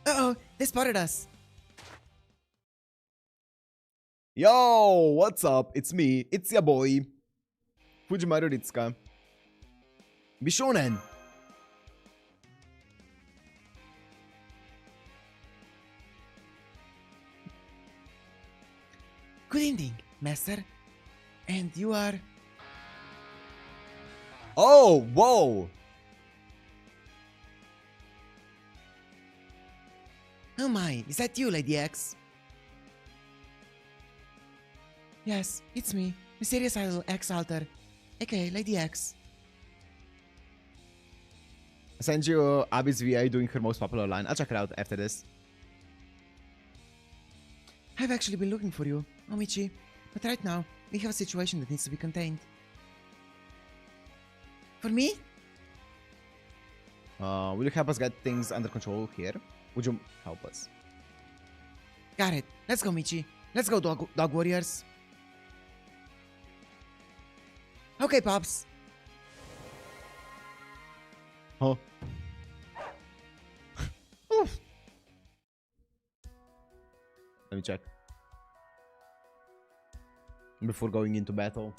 Uh-oh, they spotted us. Yo, what's up? It's me. It's your boy. Fujimaru Ritsuka. Bishonen. Good evening, master. And you are... Oh, whoa. Oh my, is that you, Lady X? Yes, it's me, Mysterious Idol X Alter, aka Lady X. I sent you Abby's VA doing her most popular line. I'll check it out after this. I've actually been looking for you, Omichi. But right now, we have a situation that needs to be contained. For me? Will you help us get things under control here? Would you help us? Got it. Let's go, Michi. Let's go, dog warriors. Okay, Pops. Huh? Oof. Let me check. Before going into battle.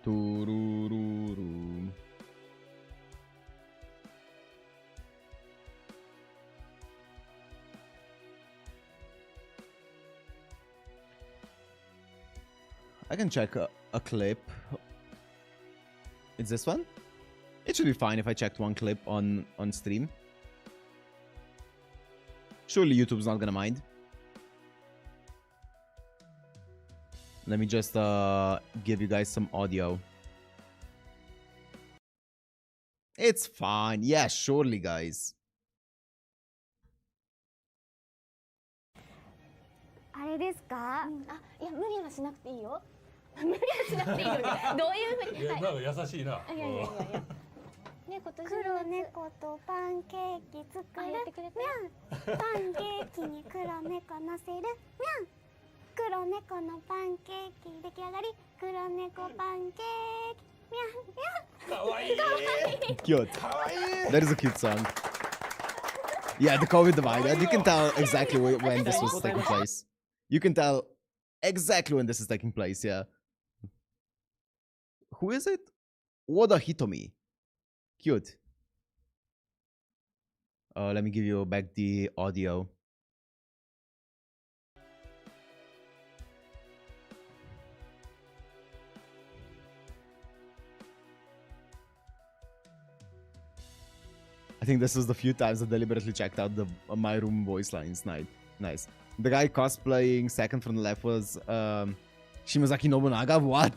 Turururu. I can check a clip. It's this one? It should be fine if I checked one clip on stream. Surely YouTube's not gonna mind. Let me just give you guys some audio. It's fine. Yeah, surely, guys. あれですか？あ、いや無理はしなくていいよ。無理はしなくていいよ。どういうふうに？いや、なんか優しいな。いやいやいやいや。ね、今年黒猫とパンケーキ作る。やってくれた。パンケーキに黒猫乗せる。黒猫のパンケーキ出来上がり。黒猫パンケーキ。かわいい。 Cute. That is a cute song. Yeah, the COVID divide. You can tell exactly when this was taking place. You can tell exactly when this is taking place, yeah. Who is it? Wada Hitomi. Cute. Let me give you back the audio. I think this was the few times I deliberately checked out the my room voice lines. Nice. The guy cosplaying second from the left was Shimazaki Nobunaga. What?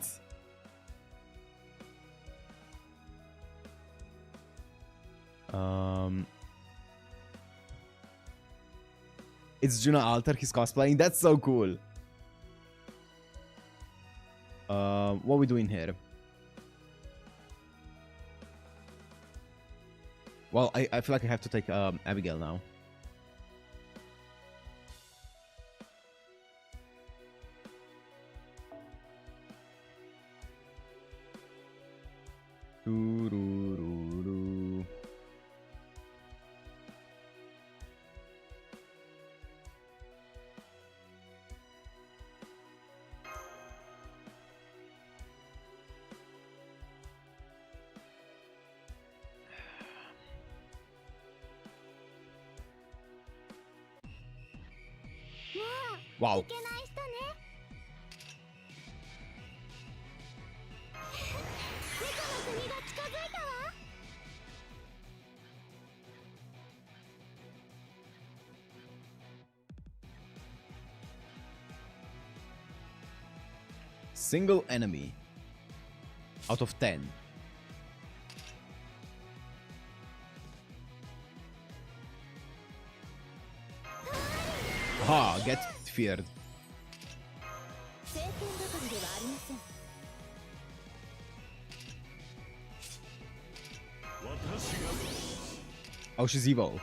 It's Juna Alter. He's cosplaying. That's so cool. What are we doing here? Well, I feel like I have to take Abigail now. Doo-doo-doo-doo. Wow. いけない人ね。猫の国が近づいたわ。Single enemy out of 10. Ha, get feared. 晴天ばかりではありません。 Oh, she's evil.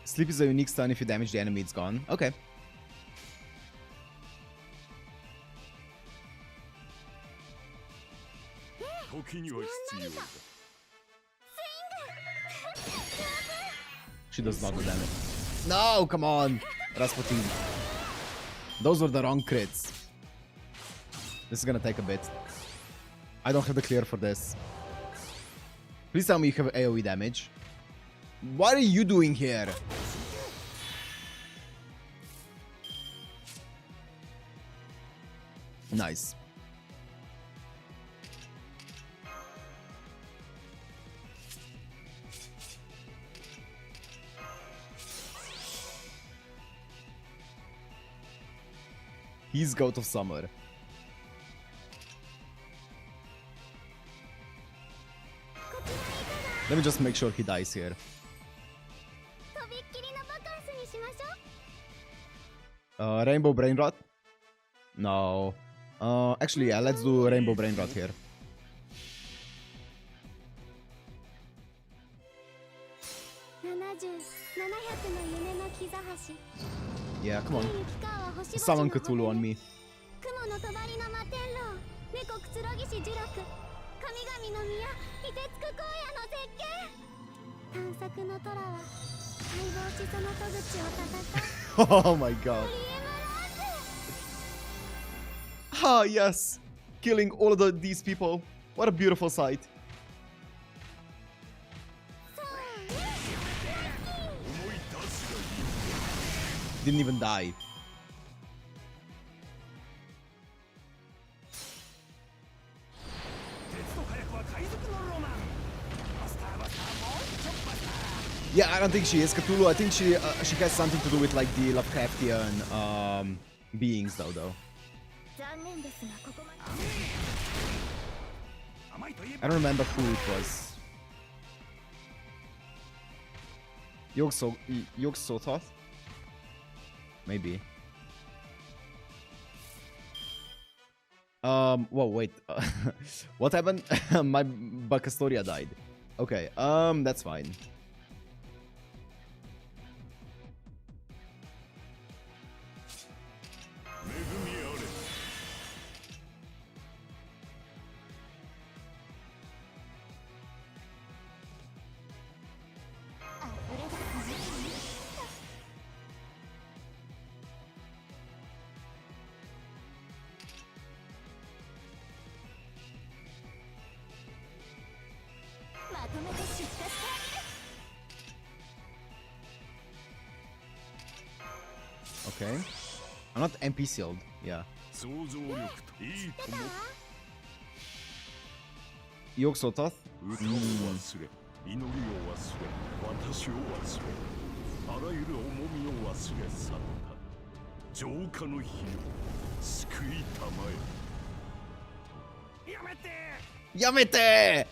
Sleep is a unique stun. If you damage the enemy, it's gone. Okay. She does not do damage. No, come on, Rasputin. Those were the wrong crits. This is gonna take a bit. I don't have the clear for this. Please tell me you have AoE damage. What are you doing here? Nice. He's Goat of Summer. Let me just make sure he dies here. とびっきりのバカンスにしましょう。 Rainbow Brain Rot? No. Actually, yeah, let's do Rainbow Brain Rot here. Yeah, come on. Summon Cthulhu on me. 雲の帳の摩天楼、猫くつろぎし呪力、神々の宮、凍てつく荒野の絶景。探索の虎は解剖しその戸口を戦う。 Oh my god. Ah, yes. Killing all of these people. What a beautiful sight. Didn't even die. Yeah, I don't think she is Cthulhu. I think she has something to do with like the Lovecraftian beings though. I don't remember who it was. Yog-Sothoth? Maybe. Whoa, wait. What happened? My Bacastoria died. Okay, that's fine. Okay. I'm not MP sealed. Yeah. Yog-Sothoth? Yamete!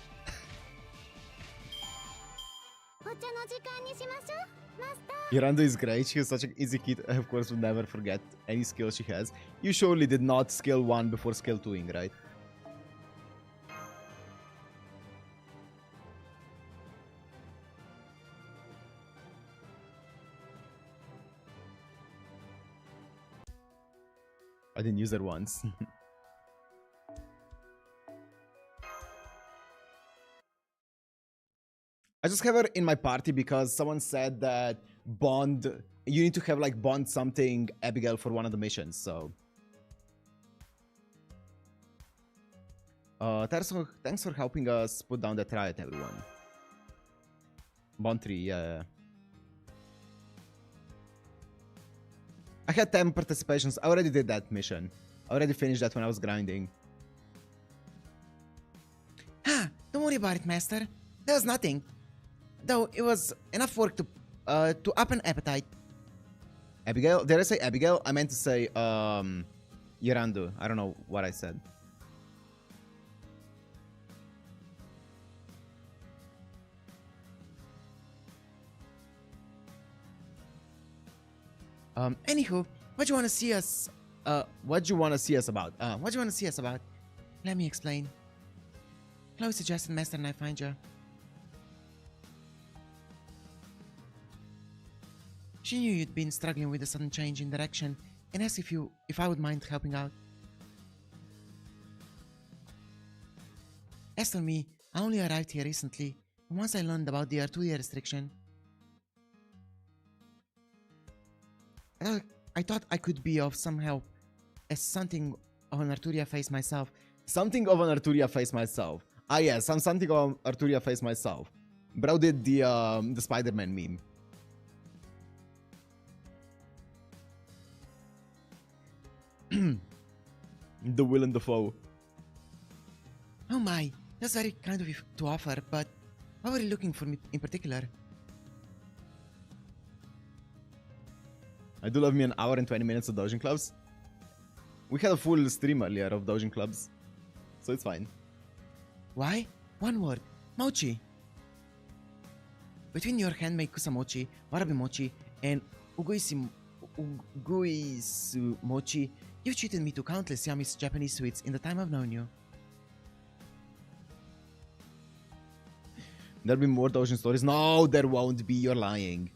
Yurando is great. She is such an easy kid. I, of course, would never forget any skill she has. You surely did not skill 1 before skill 2ing, right? I didn't use it once. I just have her in my party because someone said that Bond, you need to have like Bond something Abigail for one of the missions, so. Thanks for helping us put down that riot, everyone. Bond 3, yeah. I had 10 participations. I already did that mission. I already finished that when I was grinding. Ah, don't worry about it, Master. That was nothing. Though it was enough work to up an appetite. Abigail? Did I say Abigail? I meant to say Yirandu. I don't know what I said. Anywho, what do you want to see us? What do you want to see us about? What do you want to see us about? Let me explain. Chloe suggested Master and I find you. She knew you'd been struggling with a sudden change in direction and asked if I would mind helping out. As for me, I only arrived here recently, and once I learned about the Arturia restriction, I thought I could be of some help, as something of an Arturia face myself. Something of an Arturia face myself. Ah yes, I'm something of an Arturia face myself. Bro did the Spider-Man meme. The will and the foe. Oh my, that's very kind of you to offer, but what were you looking for me in particular? I do love me an hour and 20 minutes of Dojin Clubs. We had a full stream earlier of Dojin Clubs, so it's fine. Why? One word. Mochi. Between your handmade kusamochi, warabi mochi, and uguisu mochi, you've treated me to countless yummy Japanese sweets in the time I've known you. There'll be more Dojin stories. No, there won't be. You're lying.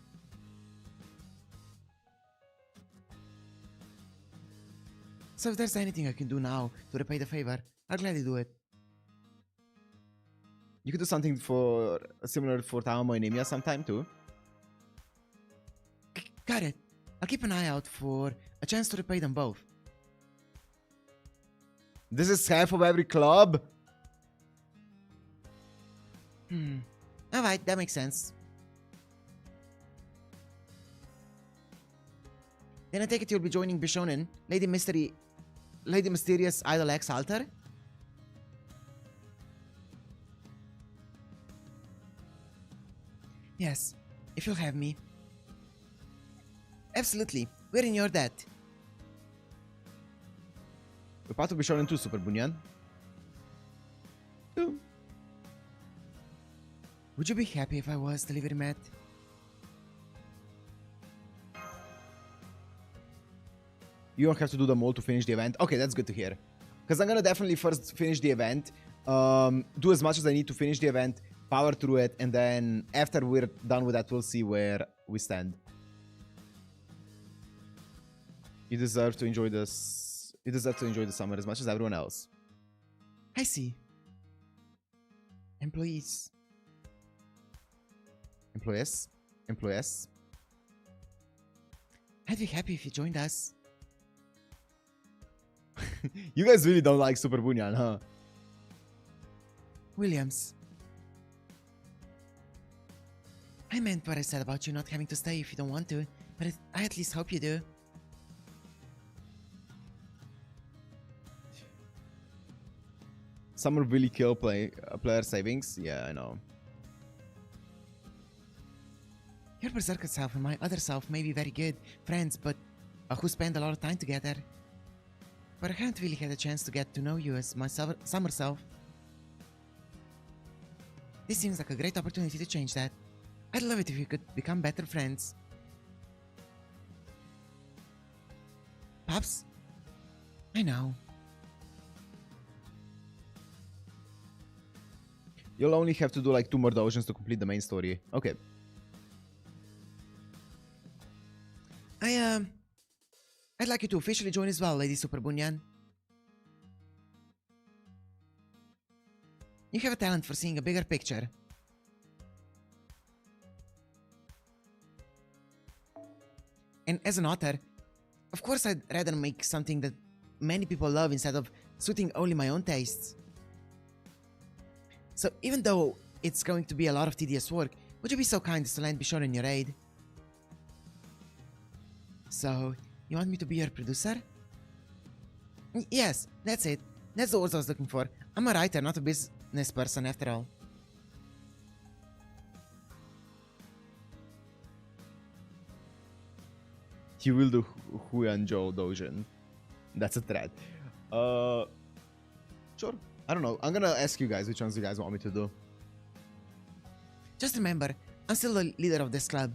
So if there's anything I can do now to repay the favor, I'll gladly do it. You could do something for similar for Tamamo and Emiya sometime too. Got it. I'll keep an eye out for a chance to repay them both. This is half of every club. Alright, that makes sense. Then I take it you'll be joining Bishonen, Lady Mysterious Idol X Alter? Yes, if you'll have me. Absolutely, we're in your debt. We're part of Bishon too, Super Bunyan. Would you be happy if I was delivery mat? You don't have to do them all to finish the event. Okay, that's good to hear. Because I'm gonna definitely first finish the event, do as much as I need to finish the event, power through it, and then after we're done with that, we'll see where we stand. You deserve to enjoy this. You deserve to enjoy the summer as much as everyone else. I see. Employees. Employees? Employees? I'd be happy if you joined us. You guys really don't like Super Bunyan, huh? Williams. I meant what I said about you not having to stay if you don't want to, but I at least hope you do. Summer really kill player savings? Yeah, I know. Your berserker self and my other self may be very good friends, but who spend a lot of time together. But I haven't really had a chance to get to know you as my summer self. This seems like a great opportunity to change that. I'd love it if you could become better friends. Pops? I know. You'll only have to do like 2 more dojins to complete the main story. Okay. I'd like you to officially join as well, Lady Super Bunyan. You have a talent for seeing a bigger picture. And as an author, of course I'd rather make something that many people love instead of suiting only my own tastes. So even though it's going to be a lot of tedious work, would you be so kind as to lend Bishon in your aid? So, you want me to be your producer? Yes, that's it. That's the words I was looking for. I'm a writer, not a business person after all. You will do Huyanzhou Dojin. That's a threat. Sure. I don't know. I'm gonna ask you guys which ones you guys want me to do. Just remember, I'm still the leader of this club.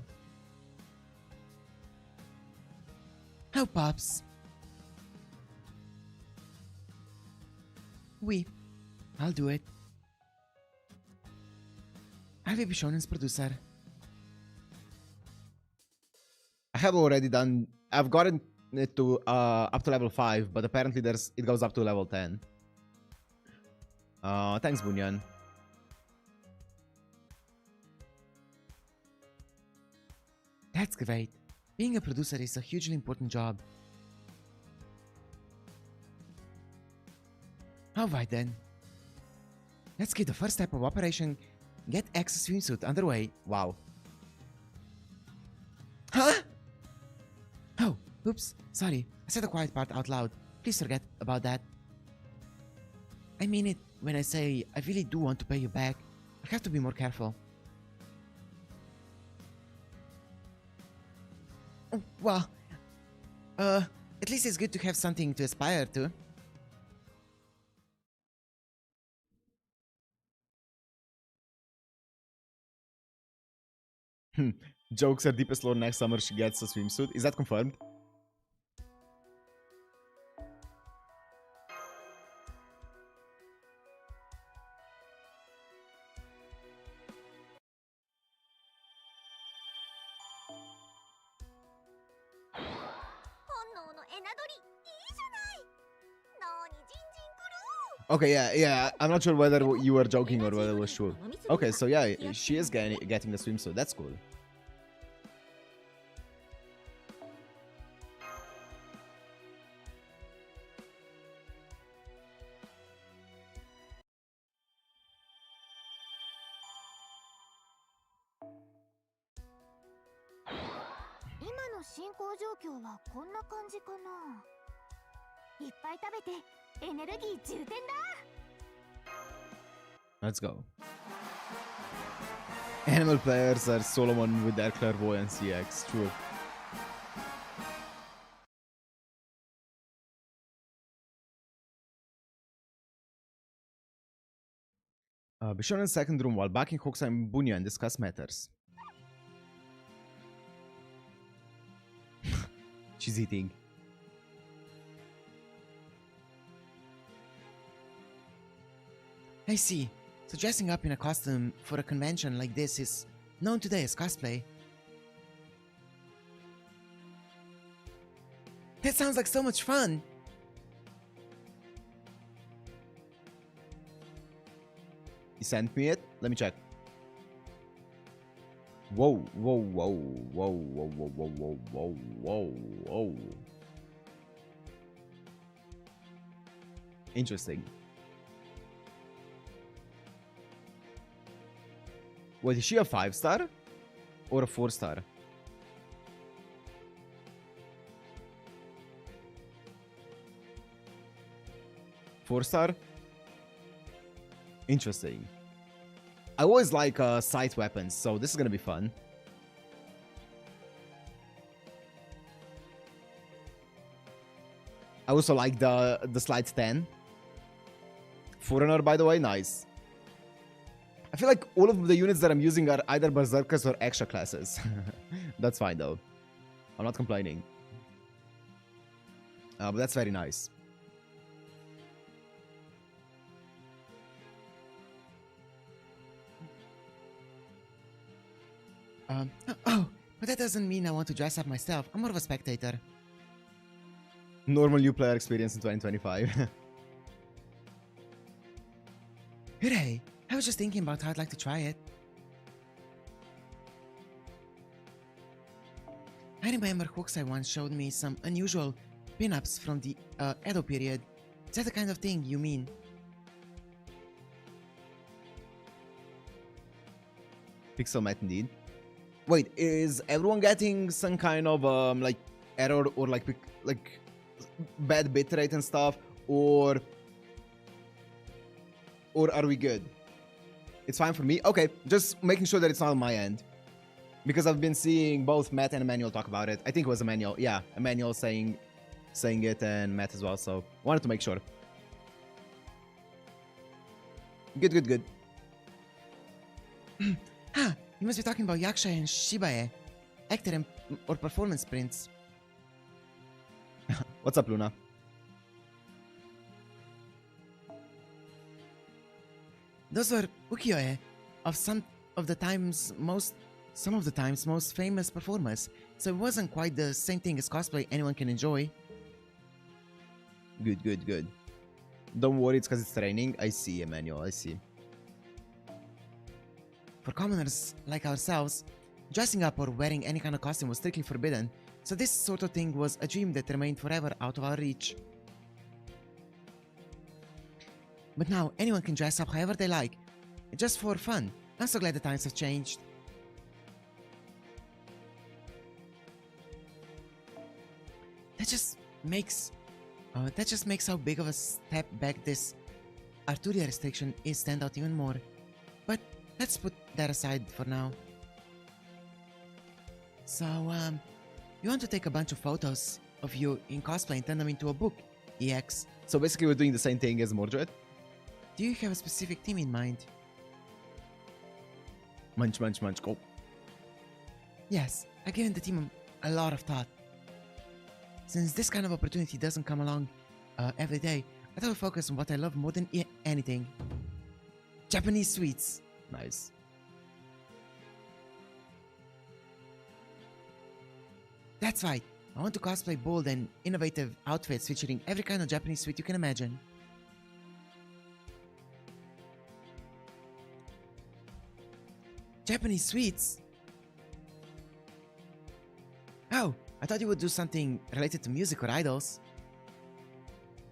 How, Pops? I'll do it. I'll be Bishonen's producer. I have already done. I've gotten it to up to level 5, but apparently it goes up to level 10. Thanks, Bunyan. That's great. Being a producer is a hugely important job. Alright then. Let's get the first step of Operation Get X swimsuit underway. Wow. Huh? Oh, oops. Sorry. I said the quiet part out loud. Please forget about that. I mean it when I say I really do want to pay you back. I have to be more careful. Well, at least it's good to have something to aspire to. Jokes her deepest lore next summer she gets a swimsuit. Is that confirmed? Okay, yeah. I'm not sure whether you were joking or whether it was true. Okay, so yeah, she is getting the swimsuit. That's cool. Let's go. Animal players are Solomon with their clairvoyance EX. True. Bishon in second room while backing Hokusai and Bunya and discuss matters. She's eating. I see. So dressing up in a costume for a convention like this is known today as cosplay. That sounds like so much fun! You sent me it? Let me check. Whoa. Interesting. Wait, is she a 5-star? Or a 4-star? Four-star? Interesting. I always like sight weapons, so this is gonna be fun. I also like the slide 10. Foreigner, by the way, nice. I feel like all of the units that I'm using are either berserkers or extra classes. That's fine though. I'm not complaining. But that's very nice. Oh, but that doesn't mean I want to dress up myself. I'm more of a spectator. Normal new player experience in 2025. Hooray! I was just thinking about how I'd like to try it. I remember Hokusai once showed me some unusual pin-ups from the Edo period. Is that the kind of thing you mean? Pixel Matte indeed. Wait, is everyone getting some kind of like error or like bad bitrate and stuff, or are we good? It's fine for me. Okay, just making sure that it's not on my end, because I've been seeing both Matt and Emmanuel talk about it. I think it was Emmanuel. Yeah, Emmanuel saying it and Matt as well. So wanted to make sure. Good. Huh, you must be talking about Yaksha and Shibae, actor and or performance prints. What's up, Luna? Those were ukiyo-e of some of the time's most famous performers, so it wasn't quite the same thing as cosplay anyone can enjoy. Good. Don't worry, it's because it's raining. I see, Emmanuel, I see. For commoners like ourselves, dressing up or wearing any kind of costume was strictly forbidden, so this sort of thing was a dream that remained forever out of our reach. But now anyone can dress up however they like, just for fun. I'm so glad the times have changed. That just makes how big of a step back this Arturia restriction is stand out even more. But let's put that aside for now. So, you want to take a bunch of photos of you in cosplay and turn them into a book, EX? So basically we're doing the same thing as Mordred. Do you have a specific theme in mind? Munch, go. Yes, I've given the team a lot of thought. Since this kind of opportunity doesn't come along every day, I thought I'd focus on what I love more than anything. Japanese sweets. Nice. That's right. I want to cosplay bold and innovative outfits featuring every kind of Japanese sweet you can imagine. Japanese sweets? Oh, I thought you would do something related to music or idols.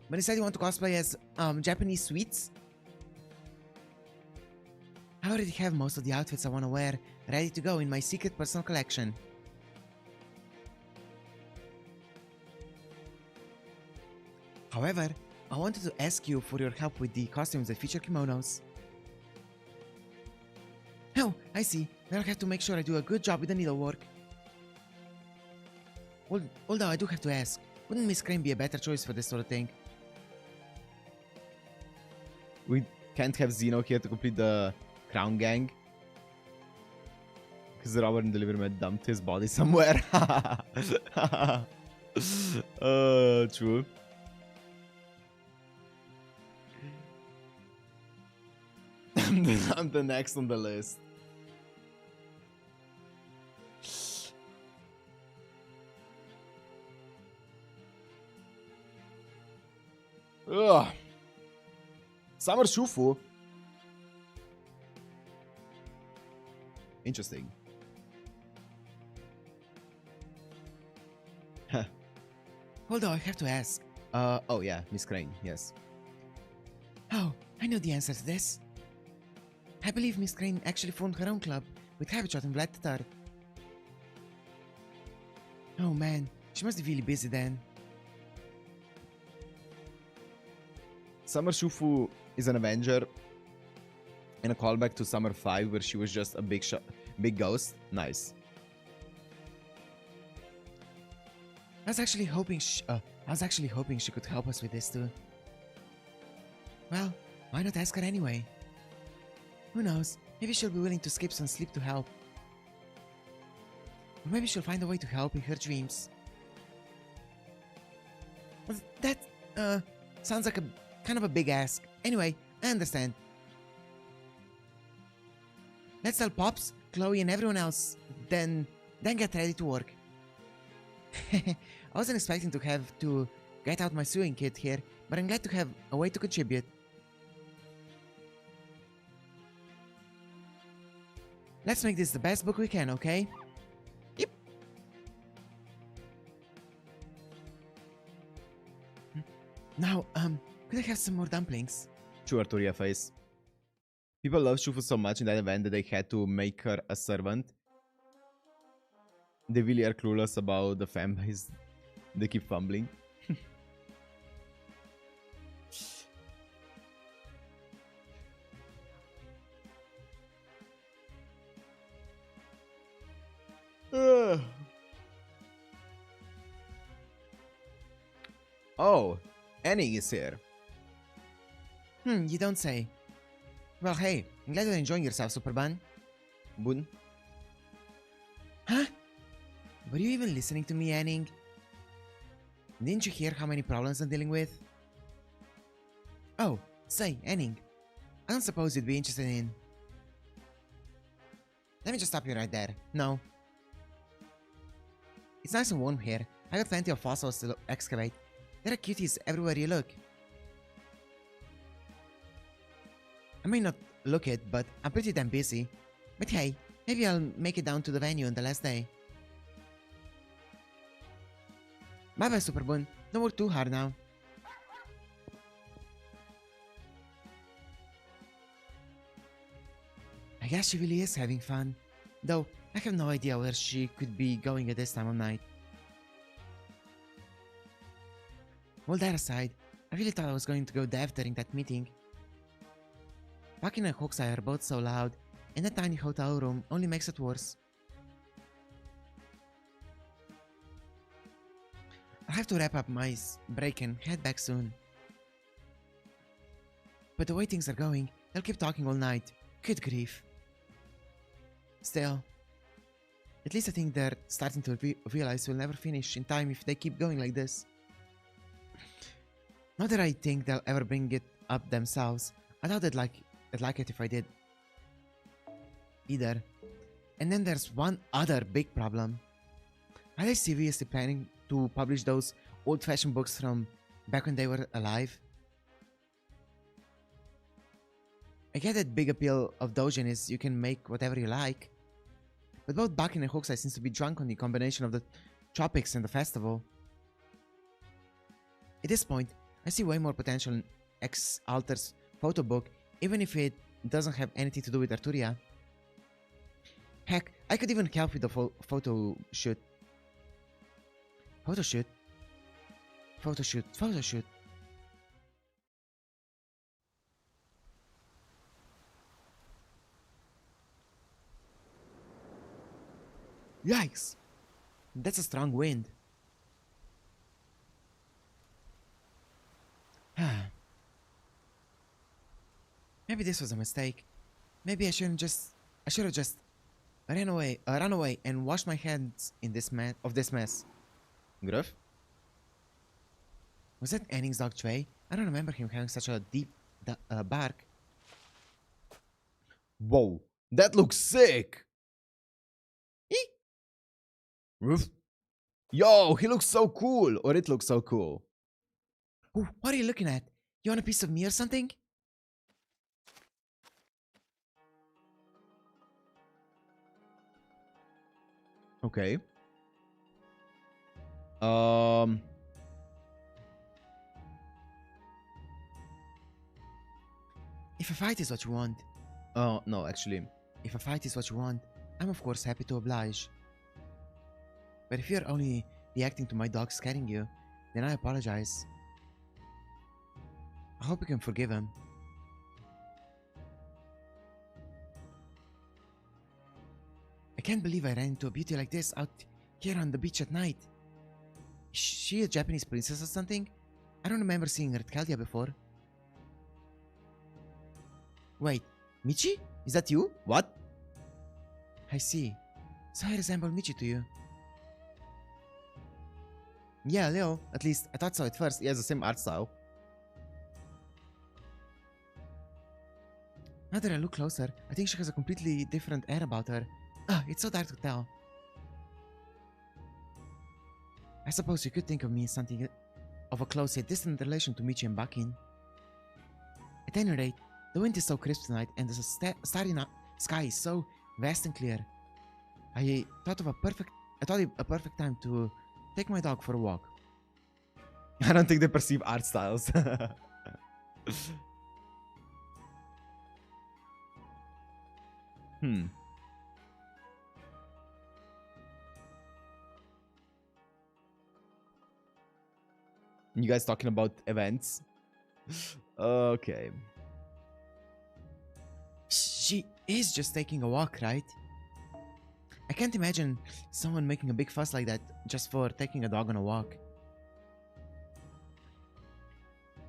But instead you want to cosplay as Japanese sweets? I already have most of the outfits I want to wear ready to go in my secret personal collection. However, I wanted to ask you for your help with the costumes that feature kimonos. Oh, I see. Then I'll have to make sure I do a good job with the needlework. Although I do have to ask, wouldn't Miss Crane be a better choice for this sort of thing? We can't have Zeno here to complete the Crown Gang. Because the robber in the living room dumped his body somewhere. True. I'm the next on the list. Ugh. Summer Shufu. Interesting. Although I have to ask. Oh yeah, Miss Crane, yes. Oh, I know the answer to this. I believe Miss Crane actually formed her own club with Habitat and Vlad the Third. Oh man, she must be really busy then. Summer Shufu is an Avenger and a callback to Summer 5 where she was just a big ghost. Nice. I was actually hoping she could help us with this too. Well, why not ask her anyway? Who knows, maybe she'll be willing to skip some sleep to help. Or maybe she'll find a way to help in her dreams. Well, that, sounds like a kind of a big ask. Anyway, I understand. Let's tell Pops, Chloe, and everyone else, then get ready to work. I wasn't expecting to have to get out my sewing kit here, but I'm glad to have a way to contribute. Let's make this the best book we can, okay? Yep. Now, could I have some more dumplings? Sure, Turia face. People love Shufu so much in that event that they had to make her a servant. They really are clueless about the fanbase. They keep fumbling. Oh, Annie is here. You don't say. Well, hey, I'm glad you're enjoying yourself, Superbun. Bun. Huh? Were you even listening to me, Anning? Didn't you hear how many problems I'm dealing with? Oh, say, Anning, I don't suppose you'd be interested in... Let me just stop you right there. No. It's nice and warm here. I got plenty of fossils to excavate. There are cuties everywhere you look. I may not look it, but I'm pretty damn busy. But hey, maybe I'll make it down to the venue on the last day. Bye bye, Superboon. Don't work too hard now. I guess she really is having fun. Though, I have no idea where she could be going at this time of night. All that aside, I really thought I was going to go deaf during that meeting. Bucky and Hokusai are both so loud, and that tiny hotel room only makes it worse. I'll have to wrap up my break and head back soon. But the way things are going, they'll keep talking all night. Good grief. Still, At least I think they're starting to realize we'll never finish in time if they keep going like this. Not that I think they'll ever bring it up themselves. I doubt they'd like it if I did. Either. And then there's one other big problem. Are they seriously planning to publish those old-fashioned books from back when they were alive? I get that big appeal of Dojin is you can make whatever you like. But both Bakin and Hokusai seems to be drunk on the combination of the tropics and the festival. At this point, I see way more potential in X Alter's photo book, even if it doesn't have anything to do with Arturia. Heck, I could even help with the photo shoot. Photo shoot? Photo shoot, photo shoot. Yikes! That's a strong wind. Maybe this was a mistake. Maybe I should have just ran away and washed my hands in this mess. Gruff? Was that Anning's dog Trey? I don't remember him having such a deep bark. Whoa, that looks sick! Eek. Roof. Yo, he looks so cool, or it looks so cool. Ooh, what are you looking at? You want a piece of me or something? Okay. If a fight is what you want. Oh, no, actually. If a fight is what you want, I'm of course happy to oblige. But if you're only reacting to my dog scaring you, then I apologize. I hope you can forgive him. I can't believe I ran into a beauty like this out here on the beach at night. Is she a Japanese princess or something? I don't remember seeing her at Caldia before. Wait, Michi? Is that you? What? I see. So I resemble Michi to you. Yeah, Leo. At least I thought so at first. He has the same art style. Now that I look closer, I think she has a completely different air about her. It's so dark to tell. I suppose you could think of me as something of a close yet distant relation to Michi and Bakin. At any rate, the wind is so crisp tonight and the starry sky is so vast and clear. I thought it a perfect time to take my dog for a walk. I don't think they perceive art styles. You guys talking about events? Okay. She is just taking a walk, right? I can't imagine someone making a big fuss like that just for taking a dog on a walk.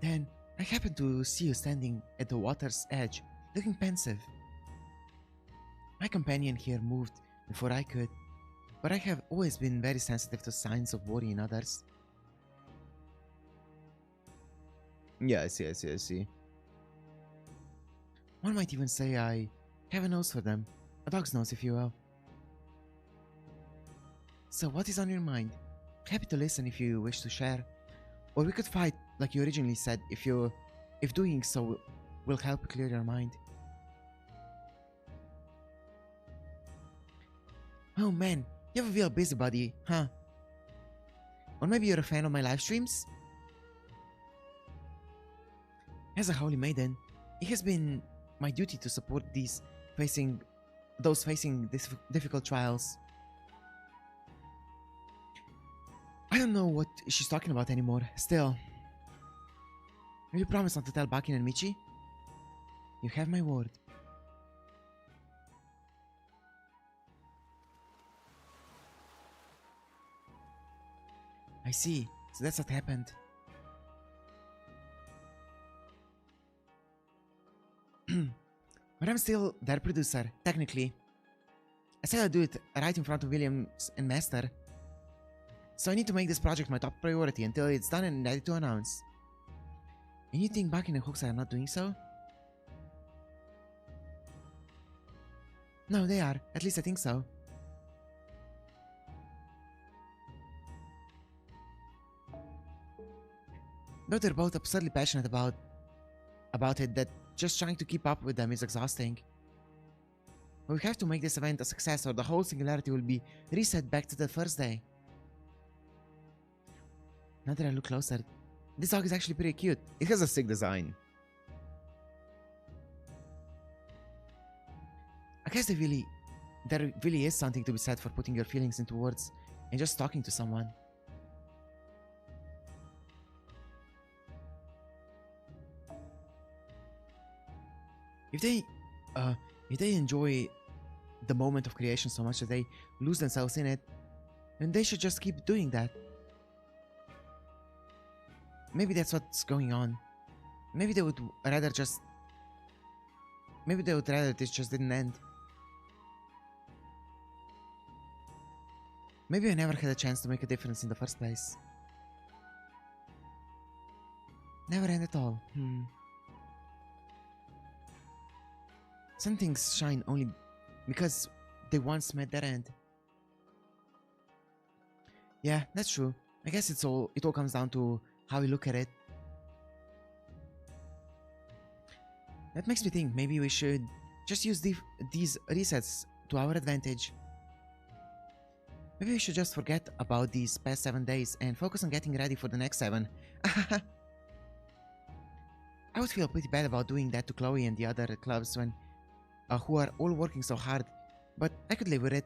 Then, I happened to see you standing at the water's edge, looking pensive. My companion here moved before I could, but I have always been very sensitive to signs of worry in others. Yeah, I see. One might even say I have a nose for them, a dog's nose if you will. So what is on your mind? Happy to listen if you wish to share. Or we could fight like you originally said if doing so will help clear your mind. Oh man, you have a real busybody, huh? Or maybe you're a fan of my live streams? As a holy maiden, it has been my duty to support those facing difficult trials. I don't know what she's talking about anymore. Still, will you promise not to tell Bakin and Michi? You have my word. I see. So that's what happened. But I'm still their producer, technically. I said I'd do it right in front of Williams and Master. So I need to make this project my top priority until it's done and ready to announce. And you think Bakin and Hokusai are not doing so? No, they are. At least I think so. Though they're both absurdly passionate about it, that just trying to keep up with them is exhausting. But we have to make this event a success or the whole Singularity will be reset back to the first day. Now that I look closer, this dog is actually pretty cute. It has a sick design. I guess there really is something to be said for putting your feelings into words and just talking to someone. If they enjoy the moment of creation so much that they lose themselves in it, then they should just keep doing that. Maybe that's what's going on. Maybe they would rather this just didn't end. Maybe I never had a chance to make a difference in the first place. Never end at all. Some things shine only because they once met their end. Yeah, that's true. I guess it all comes down to how we look at it. That makes me think maybe we should just use these resets to our advantage. Maybe we should just forget about these past 7 days and focus on getting ready for the next 7. I would feel pretty bad about doing that to Chloe and the other clubs when who are all working so hard, but I could live with it.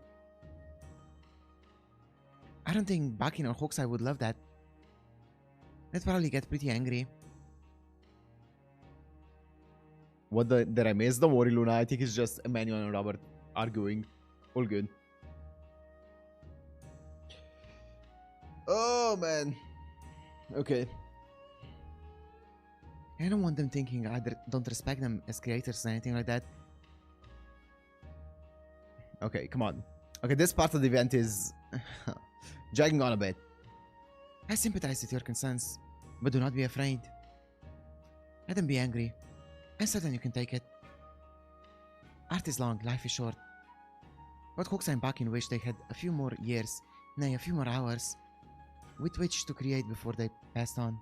I don't think Bakin or Hokusai would love that. They'd probably get pretty angry. What did I miss? Don't worry, Luna. I think it's just Emmanuel and Robert arguing. All good. Oh, man. Okay. I don't want them thinking I don't respect them as creators or anything like that. Okay, come on. Okay, this part of the event is dragging on a bit. I sympathize with your concerns, but do not be afraid. Let them be angry. I'm certain you can take it. Art is long, life is short. But Hokusai and Bakin wish they had a few more years, nay, a few more hours, with which to create before they passed on.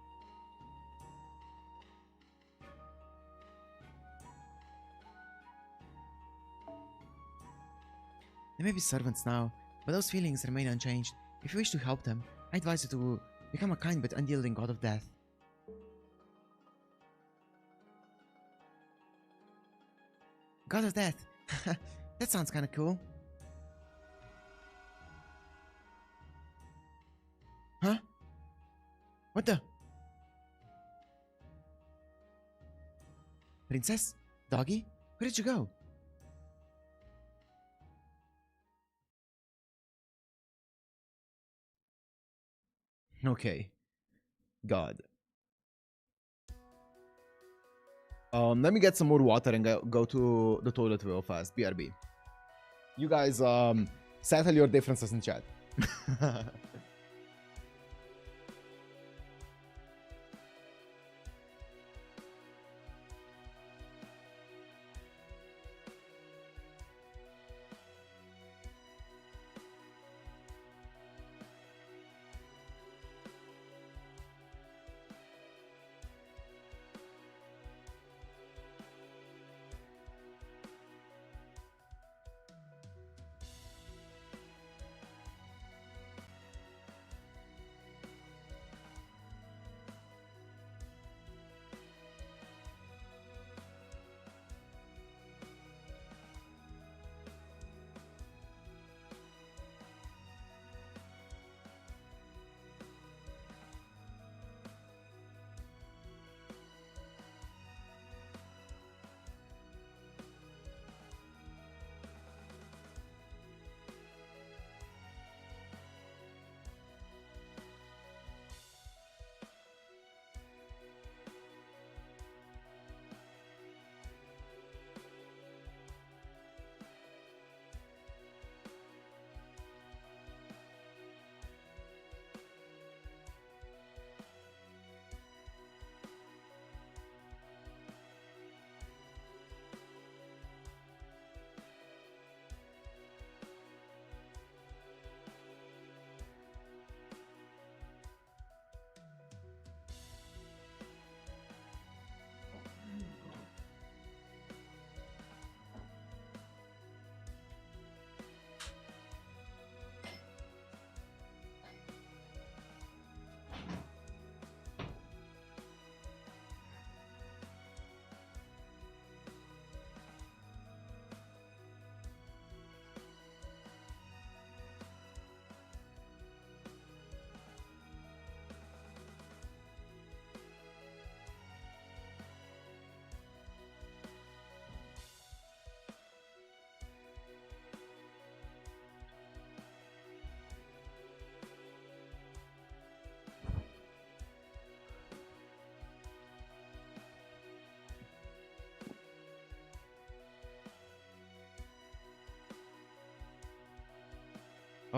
They may be servants now, but those feelings remain unchanged. If you wish to help them, I advise you to become a kind but unyielding god of death. God of death? That sounds kinda cool. Huh? What the? Princess? Doggy? Where did you go? Okay. God. Let me get some more water and go to the toilet real fast. BRB. You guys, settle your differences in chat.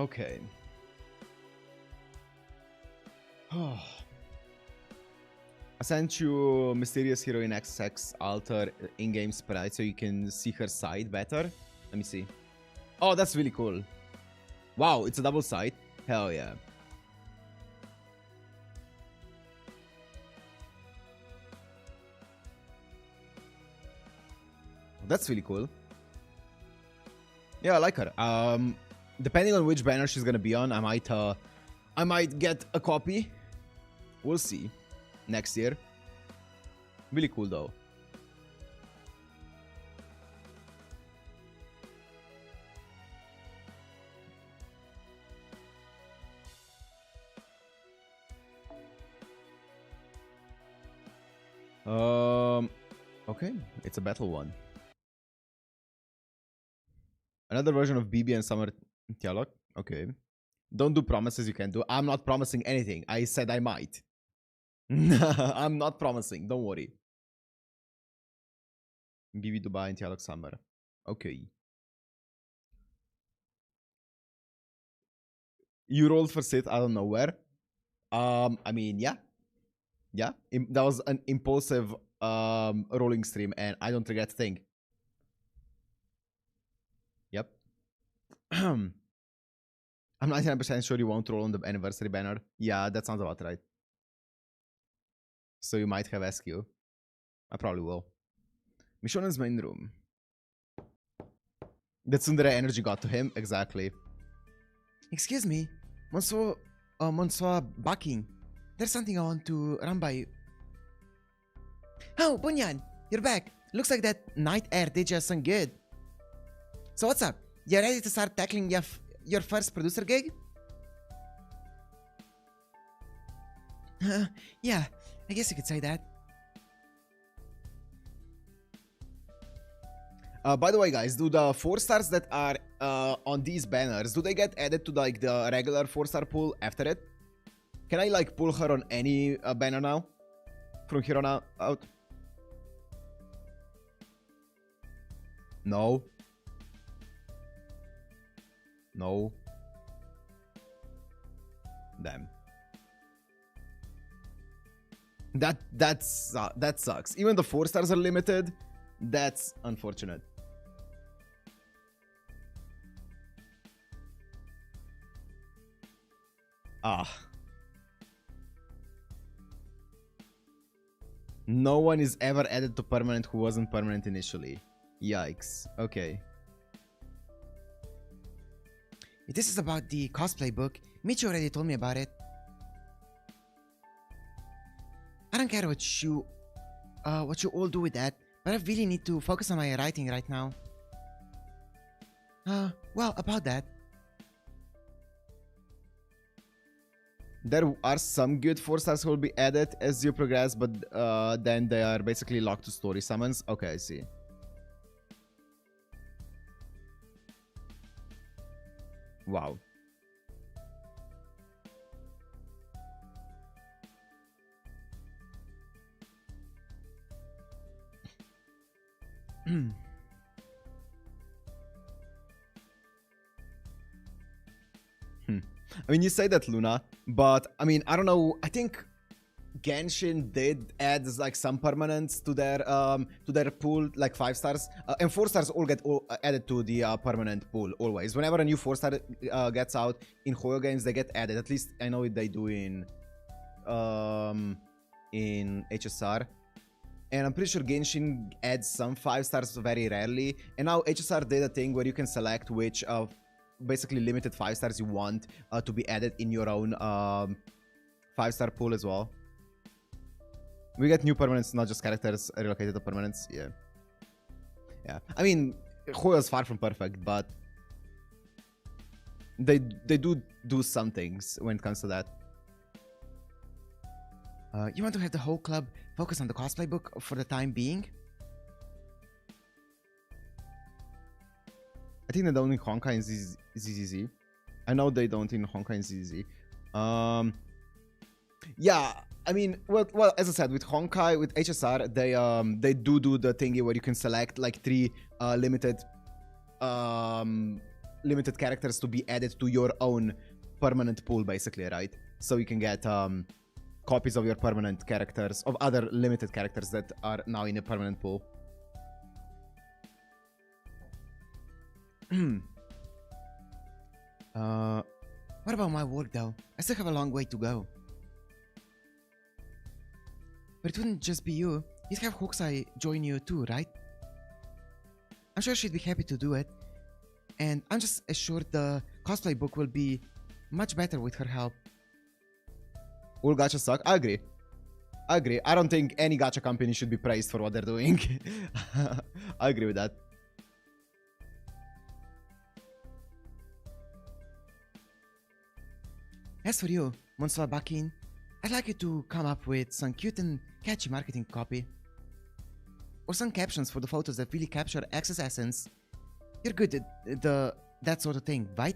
Okay. I sent you Mysterious Heroine XX Alter in-game sprite so you can see her side better. Let me see. Oh, that's really cool. Wow, it's a double side. Hell yeah. That's really cool. Yeah, I like her. Depending on which banner she's gonna be on, I might get a copy. We'll see. Next year. Really cool though. Okay, it's a battle one. Another version of BB and Summer Dialogue. Okay. Don't do promises you can't do. I'm not promising anything. I said I might. I'm not promising. Don't worry. BB Dubai and Dialogue Summer. Okay. You rolled for Sith out of nowhere. I mean, yeah. Yeah. That was an impulsive rolling stream and I don't regret a thing. Yep. I'm 99% sure you won't roll on the anniversary banner. Yeah, that sounds about right. So you might have SQ. I probably will. Bishon's main room. The tsundere energy got to him. Exactly. Excuse me. Monsieur Bucking. There's something I want to run by you. Oh, Bunyan. You're back. Looks like that night air did you some good. So what's up? You ready to start tackling your first producer gig? Yeah, I guess you could say that. By the way, guys, do the 4 stars that are on these banners, do they get added to like the regular 4-star pool after it? Can I like pull her on any banner now? From here on out? No. No. Damn. That sucks. Even the 4 stars are limited. That's unfortunate. Ah. No one is ever added to permanent who wasn't permanent initially. Yikes. Okay. This is about the cosplay book. Michi already told me about it. I don't care what you all do with that, but I really need to focus on my writing right now. Well, about that. There are some good 4 stars who will be added as you progress, but then they are basically locked to story summons. Okay, I see. Wow. I mean, you say that, Luna, but I mean, I don't know. I think Genshin did add like some permanents to their pool, like 5 stars, and 4 stars all get added to the permanent pool always. Whenever a new 4 star gets out in Hoyo games, they get added. At least I know they do in HSR. And I'm pretty sure Genshin adds some 5 stars very rarely. And now HSR did a thing where you can select which basically limited 5 stars you want to be added in your own 5-star pool as well. We get new permanents, not just characters relocated to permanents. Yeah. Yeah. I mean, Hoyo is far from perfect, but they do some things when it comes to that. You want to have the whole club focus on the cosplay book for the time being? I think they don't in Honkai and ZZZ. I know they don't in Honkai and ZZZ. Yeah, I mean, well, as I said, with Honkai, with HSR, they do the thingy where you can select like 3 limited limited characters to be added to your own permanent pool, basically, right? So you can get copies of your permanent characters, of other limited characters that are now in a permanent pool. What about my work though? I still have a long way to go. But it wouldn't just be you. You'd have Hokusai join you too, right? I'm sure she'd be happy to do it. And I'm just assured the cosplay book will be much better with her help. All gacha suck. I agree. I don't think any gacha company should be praised for what they're doing. I agree with that. As for you, Monsieur Bakin, I'd like you to come up with some cute and catchy marketing copy. Or some captions for the photos that really capture X's essence. You're good at that sort of thing, right?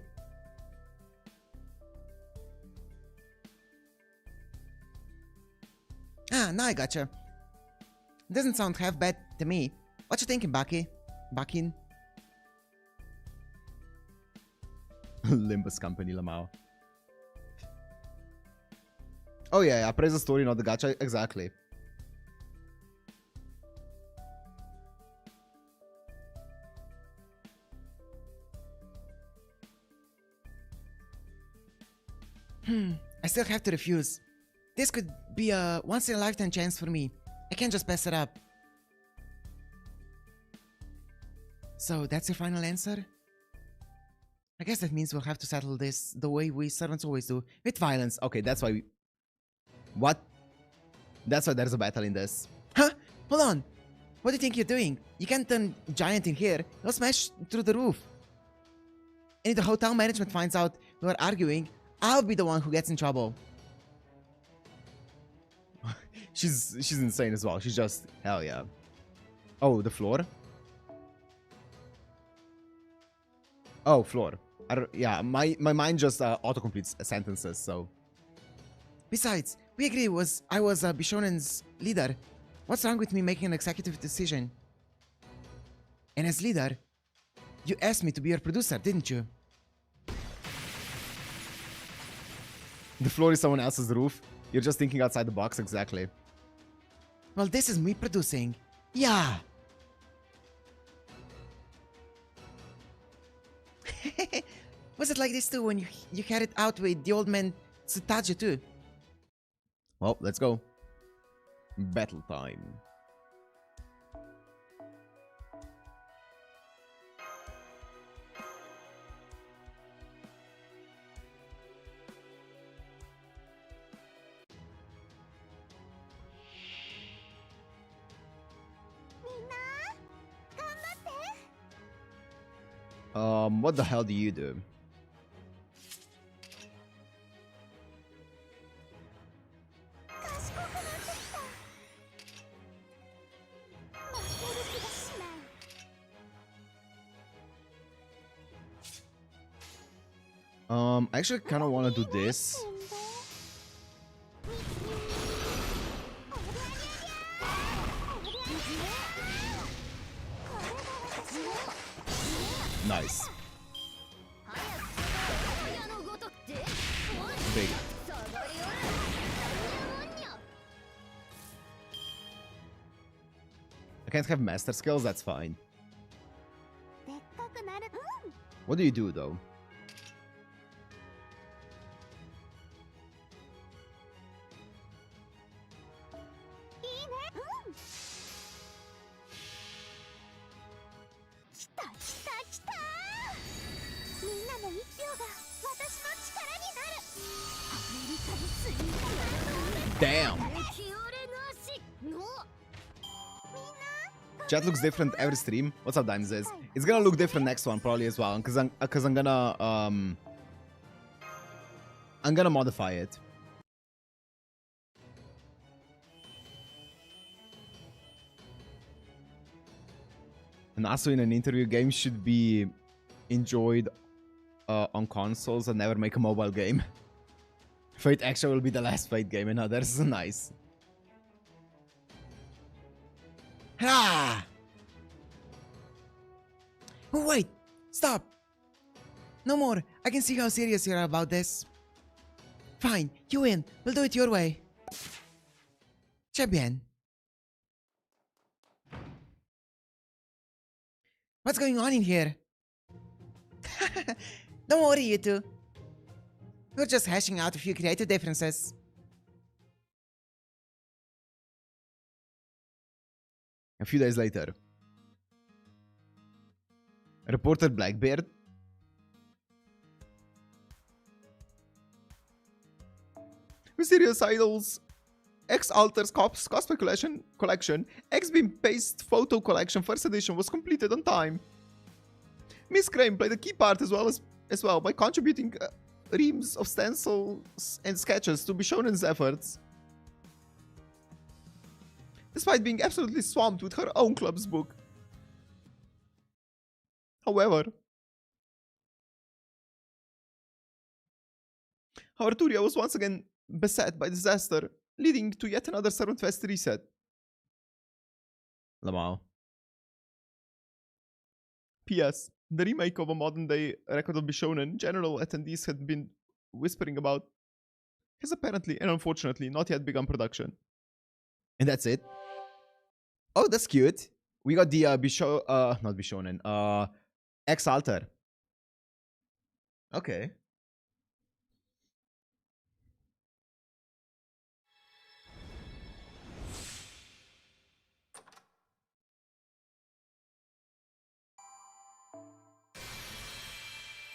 Ah, now I gotcha. Doesn't sound half bad to me. What you thinking, Bakin? Limbus company, Lamau. Oh yeah, praise the story, not the gacha. Exactly. I still have to refuse. This could be a once-in-a-lifetime chance for me. I can't just pass it up. So that's your final answer? I guess that means we'll have to settle this the way we servants always do, with violence. Okay, that's why we... What? That's why there's a battle in this. Huh? Hold on. What do you think you're doing? You can't turn giant in here. You'll smash through the roof. And if the hotel management finds out we are arguing, I'll be the one who gets in trouble. She's insane as well. She's just... Hell yeah. Oh, the floor? Oh, floor. Yeah, my mind just autocompletes sentences, so... Besides, we agree I was Bishonen's leader. What's wrong with me making an executive decision? And as leader, you asked me to be your producer, didn't you? The floor is someone else's roof. You're just thinking outside the box, exactly. Well, this is me producing. Yeah! Was it like this too when you had it out with the old man Tsutaji too? Well, let's go. Battle time. What the hell do you do? I actually kind of want to do this. Nice. Big. I can't have master skills, that's fine. What do you do though? Damn! Chat looks different every stream. What's up, Dimes? It's gonna look different next one probably as well, because I'm gonna modify it. And also in an interview, games should be enjoyed on consoles and never make a mobile game. Fate actually will be the last Fate game, and others. Nice. Ah! Oh, wait! Stop! No more. I can see how serious you are about this. Fine, you win. We'll do it your way. Très bien. What's going on in here? Don't worry, you two. We're just hashing out a few creative differences. A few days later. Reporter Blackbeard. Mysterious Idols. X Alters Cosplay Collection. X Beam Paste Photo Collection First Edition was completed on time. Miss Crane played a key part as well by contributing reams of stencils and sketches to Bishon's efforts. Despite being absolutely swamped with her own club's book. However, Arturia was once again beset by disaster, leading to yet another Servant Fest reset. Lamau. P.S. The remake of a modern-day record of Bishonen general attendees had been whispering about has apparently and unfortunately not yet begun production. And that's it. Oh, that's cute. We got the not Bishonen, X Alter. Okay.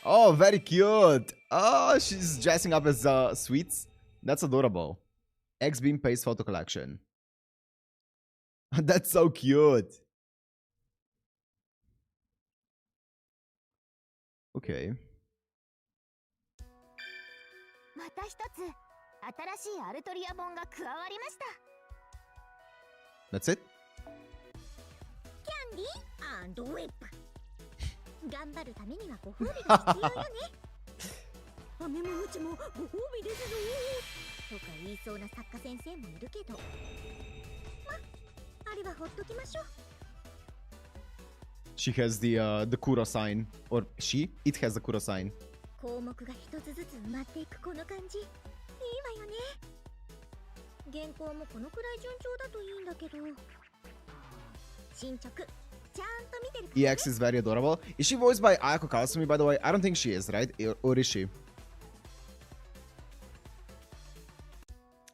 Oh, very cute. Oh, she's dressing up as sweets. That's adorable. X-Beam Paste Photo Collection. That's so cute. Okay. That's it? Candy and whip. 頑張るためにはご褒美が必要よね。飴もムチもご褒美ですぞ。とか言いそうな作家先生もいるけど。ま、あれはほっときましょう。She has the Kuro sign, or it has the Kuro sign. 項目が一つずつ埋まっていくこの感じ、いいわよね。原稿もこのくらい順調だといいんだけど。進捗。EX is very adorable. Is she voiced by Ayako Kawasumi, by the way? I don't think she is, right? Or is she?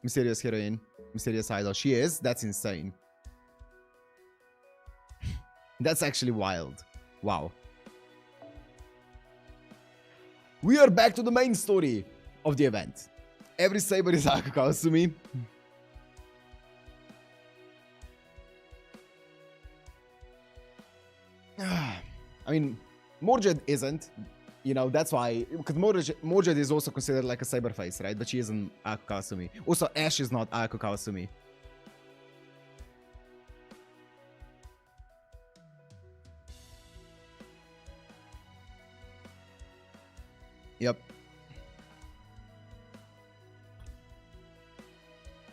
Mysterious heroine. Mysterious idol. She is? That's insane. That's actually wild. Wow. We are back to the main story of the event. Every saber is Ayako Kawasumi. I mean, Morjed isn't, you know, that's why, because Morjed is also considered like a cyber face, right? But she isn't Ayako Kawasumi. Also, Ash is not Ayako Kawasumi. Yep.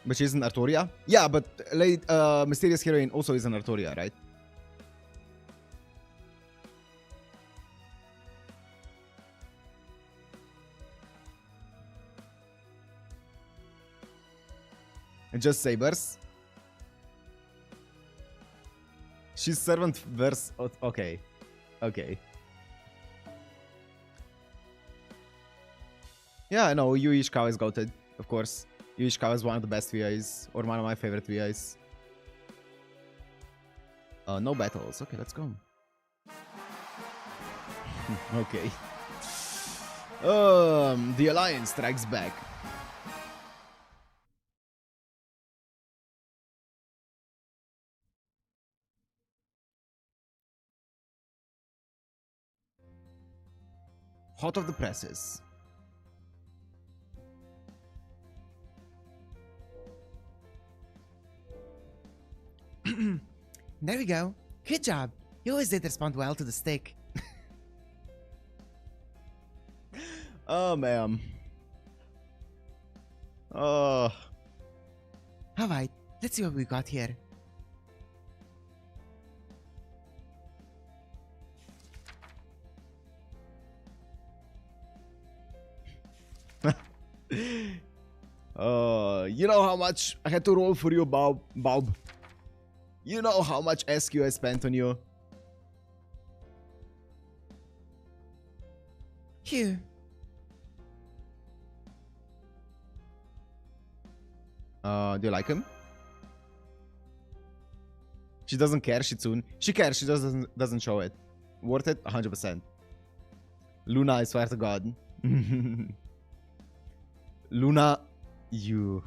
But she's in Artoria? Yeah, but Mysterious Heroine also is in Artoria, right? Just sabers. She's servant verse. Okay. Okay. Yeah, I know. Yui Ishikawa is goated, of course. Yui Ishikawa is one of the best VIs, or one of my favorite VIs. No battles. Okay, let's go. Okay. The Alliance strikes back. Hot of the presses. There we go. Good job. You always did respond well to the stick. Oh, man. Oh. Alright, let's see what we got here. You know how much I had to roll for you, Baob. You know how much SQ I spent on you. Phew. Do you like him? She doesn't care, Shitsune. She cares, she just doesn't show it. Worth it? 100%. Luna, I swear to God. Luna, you...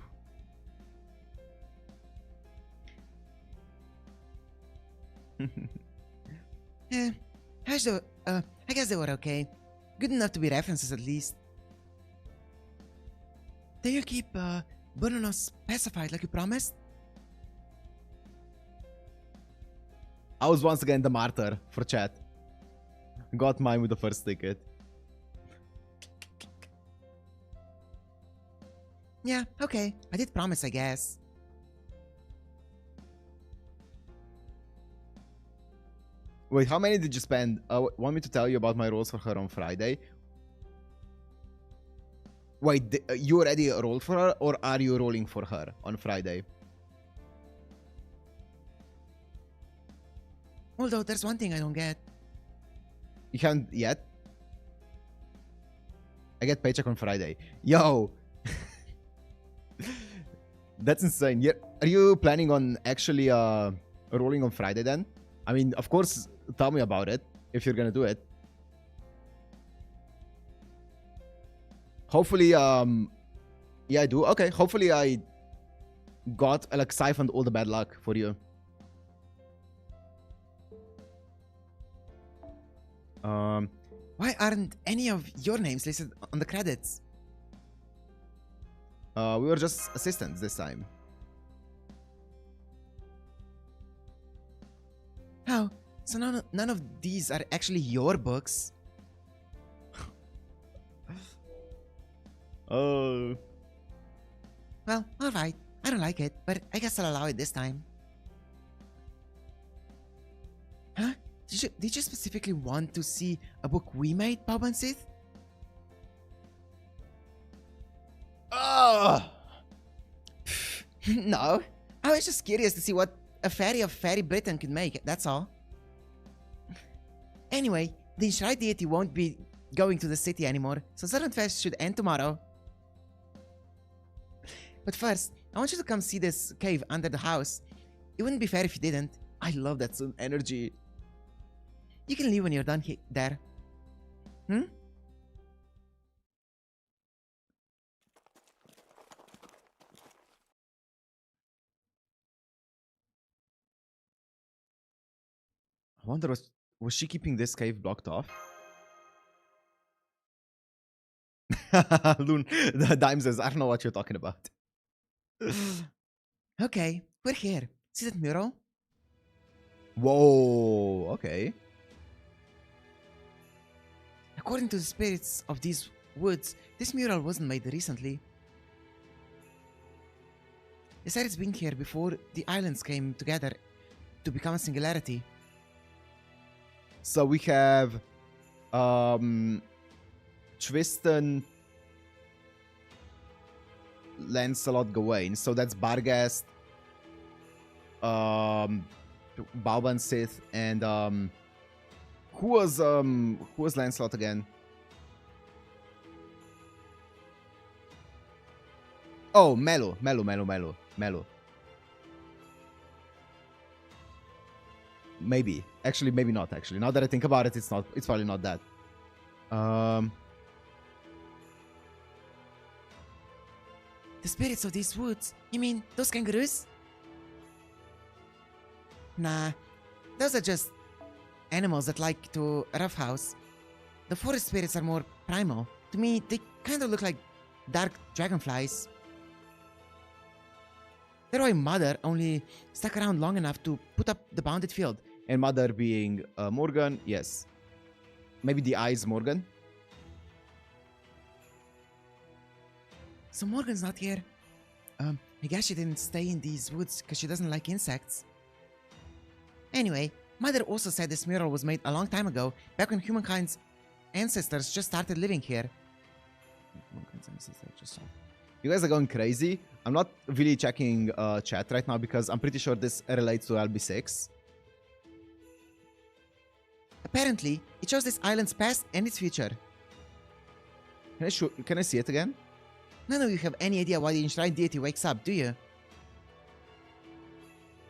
Eh, I guess they were okay. Good enough to be references at least. Then you keep burning us pacified like you promised? I was once again the martyr for chat. Got mine with the first ticket. Yeah, okay. I did promise, I guess. Wait, how many did you spend? Want me to tell you about my rolls for her on Friday? Wait, you already rolled for her, or are you rolling for her on Friday? Although, there's one thing I don't get. You haven't yet? I get paycheck on Friday. Yo! That's insane. Yeah, are you planning on actually rolling on Friday then? I mean, of course, tell me about it if you're gonna do it. Hopefully, yeah, I do. Okay, hopefully I got, like, siphoned all the bad luck for you. Why aren't any of your names listed on the credits? We were just assistants this time. How? So none of these are actually your books? Oh. Well, alright. I don't like it, but I guess I'll allow it this time. Huh? Did you specifically want to see a book we made, Baob and Sith? No. I was just curious to see what a fairy of Fairy Britain could make, that's all. Anyway, the Enshrined Deity won't be going to the city anymore, so Southern Fest should end tomorrow. But first, I want you to come see this cave under the house. It wouldn't be fair if you didn't. I love that Sun energy. You can leave when you're done there. Hmm? I wonder, was she keeping this cave blocked off? Loon, the Dime says, I don't know what you're talking about. Okay, we're here. See that mural? Whoa, okay. According to the spirits of these woods, this mural wasn't made recently. They said it's been here before the islands came together to become a singularity. So we have Tristan, Lancelot, Gawain. So that's Barghest, Baob and Sith, and who was Lancelot again? Oh, Melo. Maybe. Actually, maybe not, actually. Now that I think about it, it's probably not that. The spirits of these woods? You mean those kangaroos? Nah, those are just animals that like to roughhouse. The forest spirits are more primal. To me, they kind of look like dark dragonflies. They're why Mother only stuck around long enough to put up the bounded field. And Mother being Morgan, yes. Maybe the eyes Morgan. So Morgan's not here. I guess she didn't stay in these woods because she doesn't like insects. Anyway, Mother also said this mural was made a long time ago, back when humankind's ancestors just started living here. You guys are going crazy. I'm not really checking chat right now because I'm pretty sure this relates to LB6. Apparently, it shows this island's past and its future. Can I see it again? None of you have any idea why the enshrined deity wakes up, do you?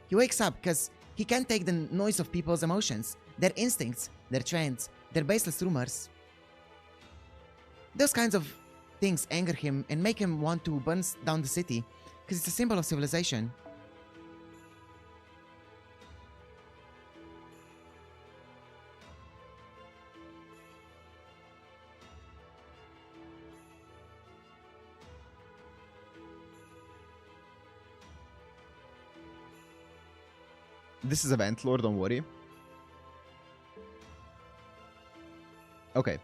He wakes up because he can't take the noise of people's emotions, their instincts, their trends, their baseless rumors. Those kinds of things anger him and make him want to burn down the city, because it's a symbol of civilization. This is event lore, don't worry. Okay.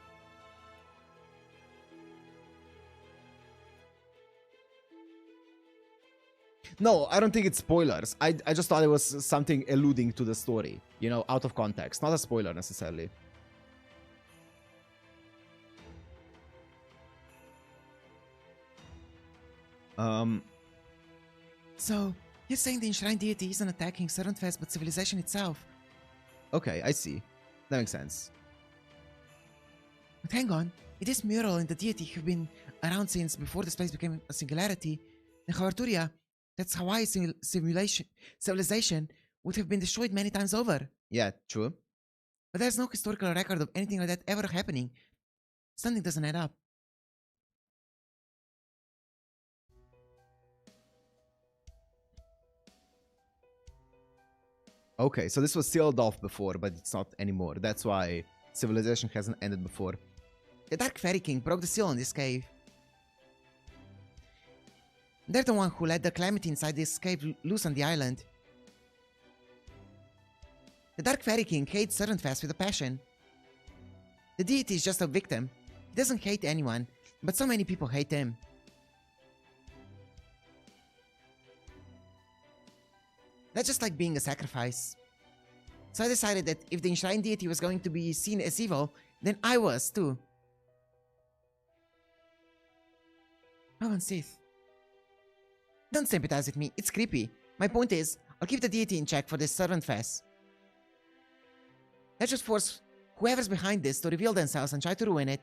No, I don't think it's spoilers. I just thought it was something alluding to the story, you know, out of context. Not a spoiler necessarily. So, you're saying the enshrined deity isn't attacking Servantfest but civilization itself? Okay, I see. That makes sense. But hang on, if this mural and the deity have been around since before this place became a singularity, then Havarturia, that's Hawaii's civilization, would have been destroyed many times over. Yeah, true. But there's no historical record of anything like that ever happening. Something doesn't add up. Okay, so this was sealed off before, but it's not anymore. That's why civilization hasn't ended before. The Dark Fairy King broke the seal on this cave. They're the one who let the Calamity inside this cave loose on the island. The Dark Fairy King hates Servantfest with a passion. The deity is just a victim. He doesn't hate anyone, but so many people hate him. That's just like being a sacrifice. So I decided that if the enshrined deity was going to be seen as evil, then I was too. Oh, and Sith. Don't sympathize with me, it's creepy. My point is, I'll keep the deity in check for this Servantfest. Let's just force whoever's behind this to reveal themselves and try to ruin it.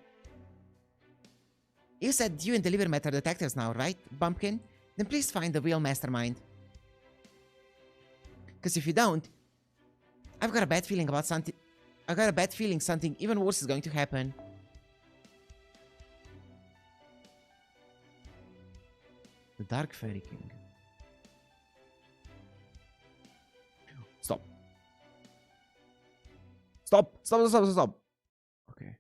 You said you and Delivermet are detectives now, right, Bumpkin? Then please find the real mastermind. Because if you don't, I've got a bad feeling about something. I've got a bad feeling something even worse is going to happen. The Dark Fairy King. Stop. Stop! Stop, stop, stop, stop! Okay.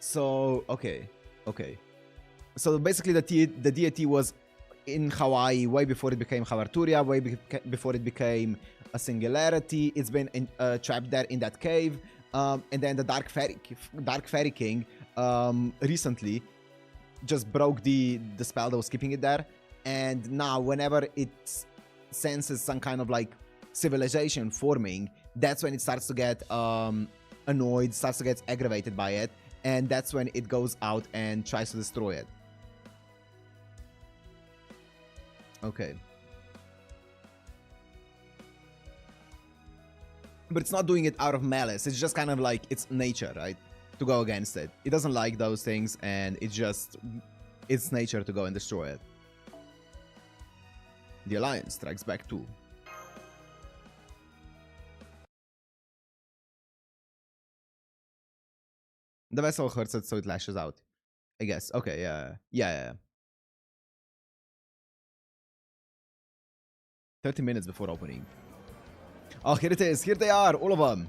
So, okay. So basically the deity was in Hawaii way before it became Havarturia, way before it became a singularity. It's been trapped there in that cave. And then the Dark Fairy King recently just broke the spell that was keeping it there. And now whenever it senses some kind of like civilization forming, that's when it starts to get annoyed, starts to get aggravated by it. And that's when it goes out and tries to destroy it. Okay. But it's not doing it out of malice. It's just kind of like its nature, right? To go against it. It doesn't like those things, and it's just its nature to go and destroy it. The Alliance strikes back too. The vessel hurts it, so it lashes out. I guess. Okay, yeah. 30 minutes before opening. Oh, here it is. Here they are, all of them.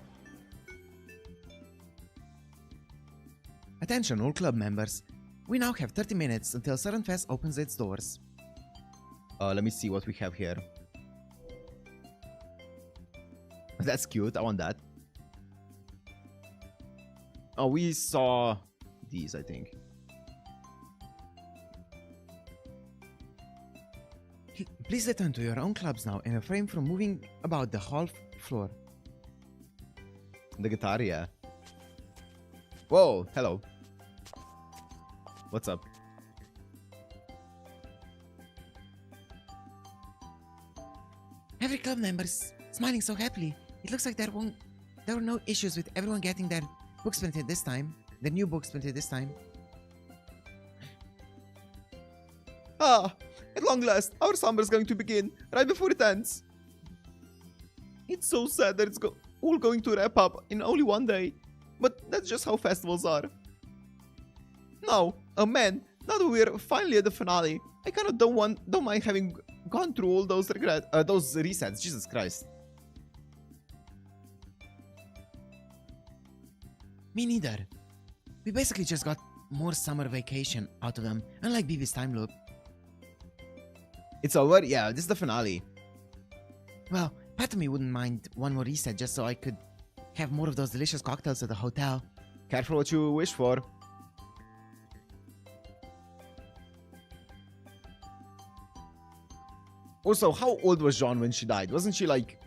Attention, all club members. We now have 30 minutes until Servantfest opens its doors. Let me see what we have here. That's cute. I want that. Oh, we saw these, I think. Please return to your own clubs now and refrain from moving about the hall floor. The guitar, yeah. Whoa, hello. What's up? Every club member's smiling so happily. It looks like there were no issues with everyone getting their books printed this time. Their new books printed this time. Ah, at long last, our summer's going to begin, right before it ends. It's so sad that it's all going to wrap up in only one day. But that's just how festivals are. Now, man, now that we're finally at the finale, I kind of don't mind having gone through all those those resets. Jesus Christ. Me neither. We basically just got more summer vacation out of them, unlike BB's time loop. It's over? Yeah, this is the finale. Well, part of me wouldn't mind one more reset just so I could have more of those delicious cocktails at the hotel. Careful what you wish for. Also, how old was Jean when she died? Wasn't she like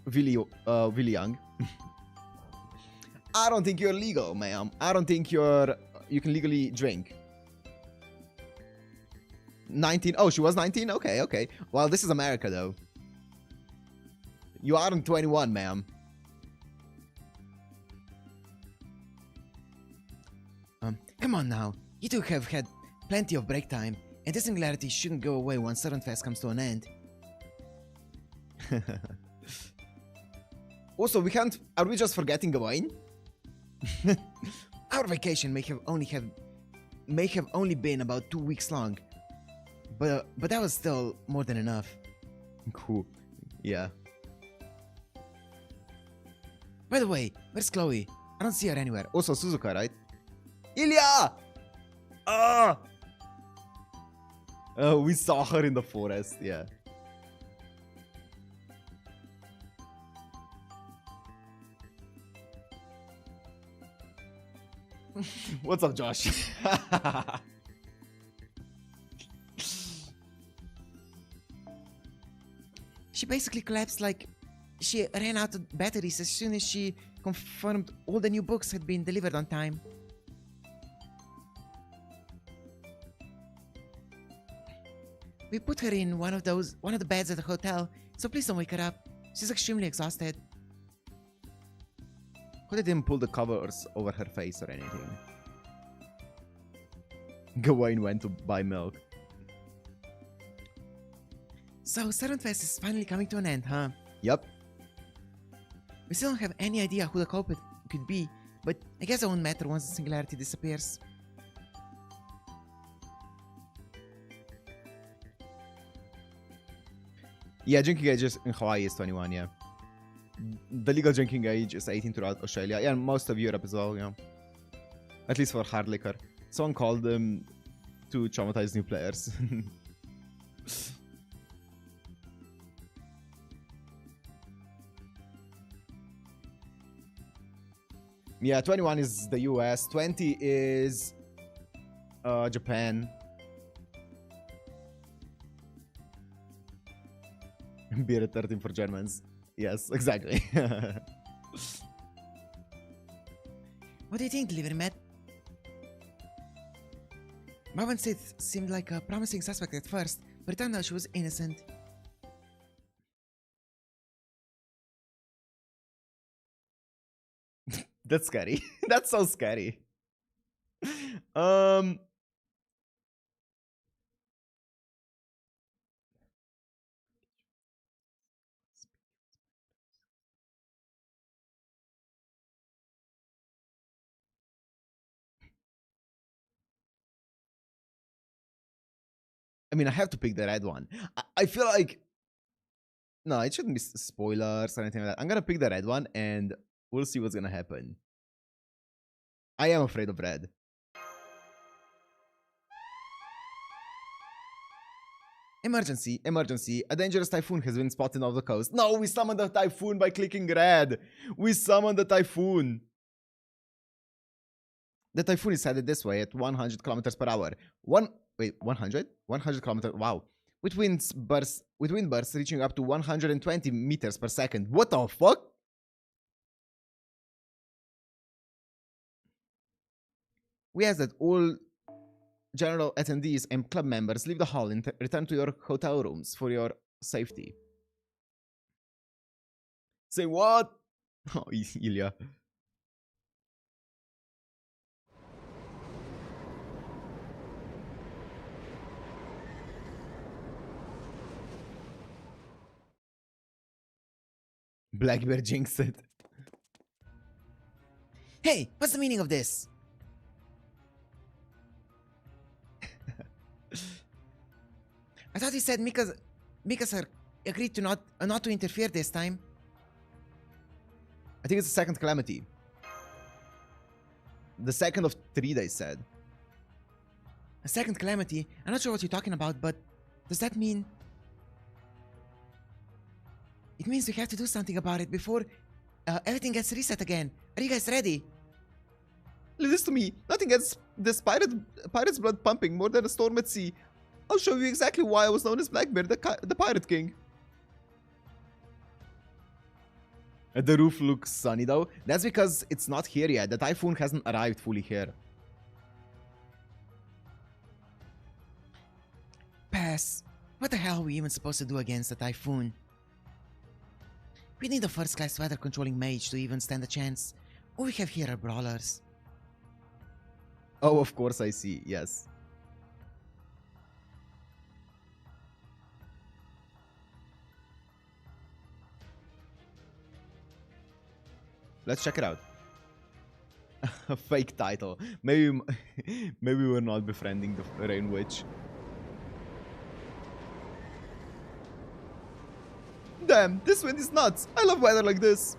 really young? I don't think you're legal, ma'am. I don't think you can legally drink. 19. Oh, she was 19? Okay, okay. Well, this is America, though. You aren't 21, ma'am. Come on now. You two have had plenty of break time, and this singularity shouldn't go away once Southern Fest comes to an end. Also, we can't... Are we just forgetting the wine? Our vacation may have only been about 2 weeks long, but that was still more than enough. Cool. Yeah. By the way, where's Chloe? I don't see her anywhere. Also Suzuka, right? Ilya! Ah! We saw her in the forest, yeah. What's up, Josh? She basically collapsed like she ran out of batteries as soon as she confirmed all the new books had been delivered on time. We put her in one of the beds at the hotel, so please don't wake her up. She's extremely exhausted. Who didn't pull the covers over her face or anything? Gawain went to buy milk. So, Southern Fest is finally coming to an end, huh? Yep. We still don't have any idea who the culprit could be, but I guess it won't matter once the singularity disappears. Yeah, drinking age in Hawaii is 21, yeah. The legal drinking age is 18 throughout Australia. Yeah, and most of Europe as well, yeah. At least for hard liquor. Someone called them to traumatize new players. Yeah, 21 is the US. 20 is Japan. Beer at 13 for Germans. Yes, exactly. What do you think, Delivery Matt? Marvin Sith seemed like a promising suspect at first, but it turned out she was innocent. That's scary. That's so scary. I mean, I have to pick the red one. I feel like... No, it shouldn't be spoilers or anything like that. I'm gonna pick the red one and we'll see what's gonna happen. I am afraid of red. Emergency, emergency. A dangerous typhoon has been spotted off the coast. No, we summoned the typhoon by clicking red. We summoned the typhoon. The typhoon is headed this way at 100 kilometers per hour. Wait, 100? 100 kilometers. Wow. with wind bursts reaching up to 120 meters per second. What the fuck? We ask that all general attendees and club members leave the hall and return to your hotel rooms for your safety. Say what? Oh, Ilya. Blackbear jinxed it. Hey, what's the meaning of this? I thought you said Mika-sir agreed to not to interfere this time. I think it's the second calamity. The second of 3, they said. A second calamity? I'm not sure what you're talking about, but does that mean... It means we have to do something about it before everything gets reset again. Are you guys ready? Listen to me. Nothing gets this pirate's blood pumping more than a storm at sea. I'll show you exactly why I was known as Blackbeard, the Pirate King. The roof looks sunny though. That's because it's not here yet. The typhoon hasn't arrived fully here. Pass. What the hell are we even supposed to do against the typhoon? We need a first-class weather-controlling mage to even stand a chance. All we have here are brawlers. Oh, of course I see. Yes. Let's check it out. A fake title. Maybe we're not befriending the Rain Witch. Damn, this wind is nuts. I love weather like this.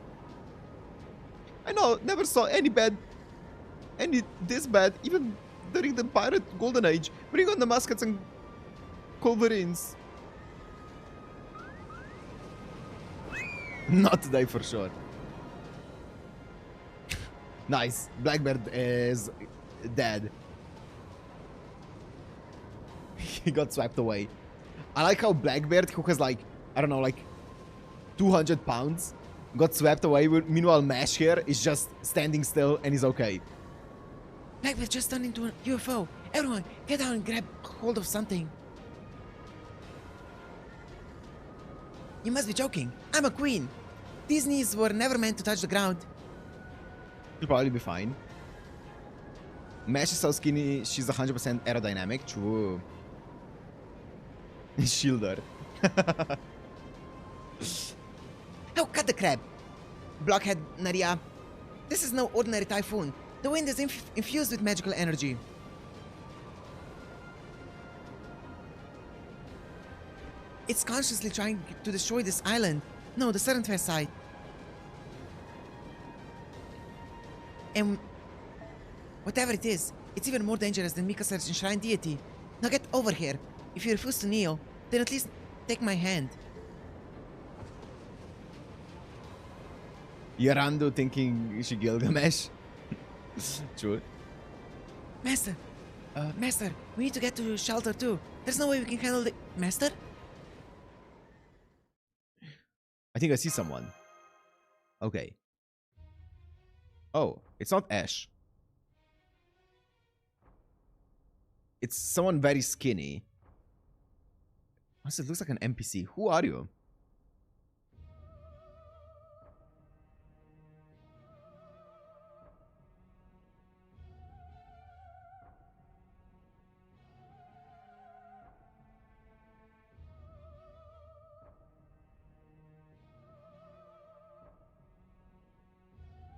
I know, never saw any this bad, even during the pirate golden age. Bring on the muskets and culverines. Not today for sure. Nice. Blackbeard is dead. He got swept away. I like how Blackbeard, who has like, I don't know, like 200 pounds, got swept away. Meanwhile, Mash here is just standing still and is okay. Blackbeard just turned into a UFO. Everyone, get down and grab hold of something. You must be joking. I'm a queen. These knees were never meant to touch the ground. She'll probably be fine. Mash is so skinny, she's 100% aerodynamic. True. Shielder. Oh, cut the crap. Blockhead Naria. This is no ordinary typhoon. The wind is infused with magical energy. It's consciously trying to destroy this island. No, the southern fair side. And whatever it is, it's even more dangerous than Mika-sir's enshrined deity. Now get over here. If you refuse to kneel, then at least take my hand. Yarandu thinking she Gilgamesh. True. Master, Master, we need to get to shelter too. There's no way we can handle the... Master? I think I see someone. Okay. Oh, it's not Ash. It's someone very skinny. Honestly, it looks like an NPC. Who are you?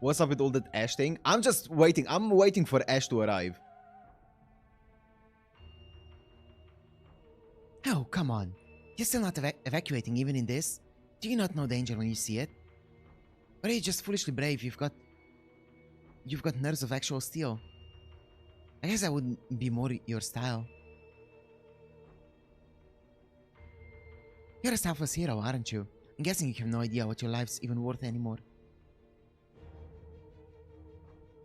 What's up with all that Ash thing? I'm just waiting. I'm waiting for Ash to arrive. Oh, come on. You're still not evacuating even in this? Do you not know danger when you see it? Or are you just foolishly brave? You've got nerves of actual steel. I guess that would be more your style. You're a selfless hero, aren't you? I'm guessing you have no idea what your life's even worth anymore.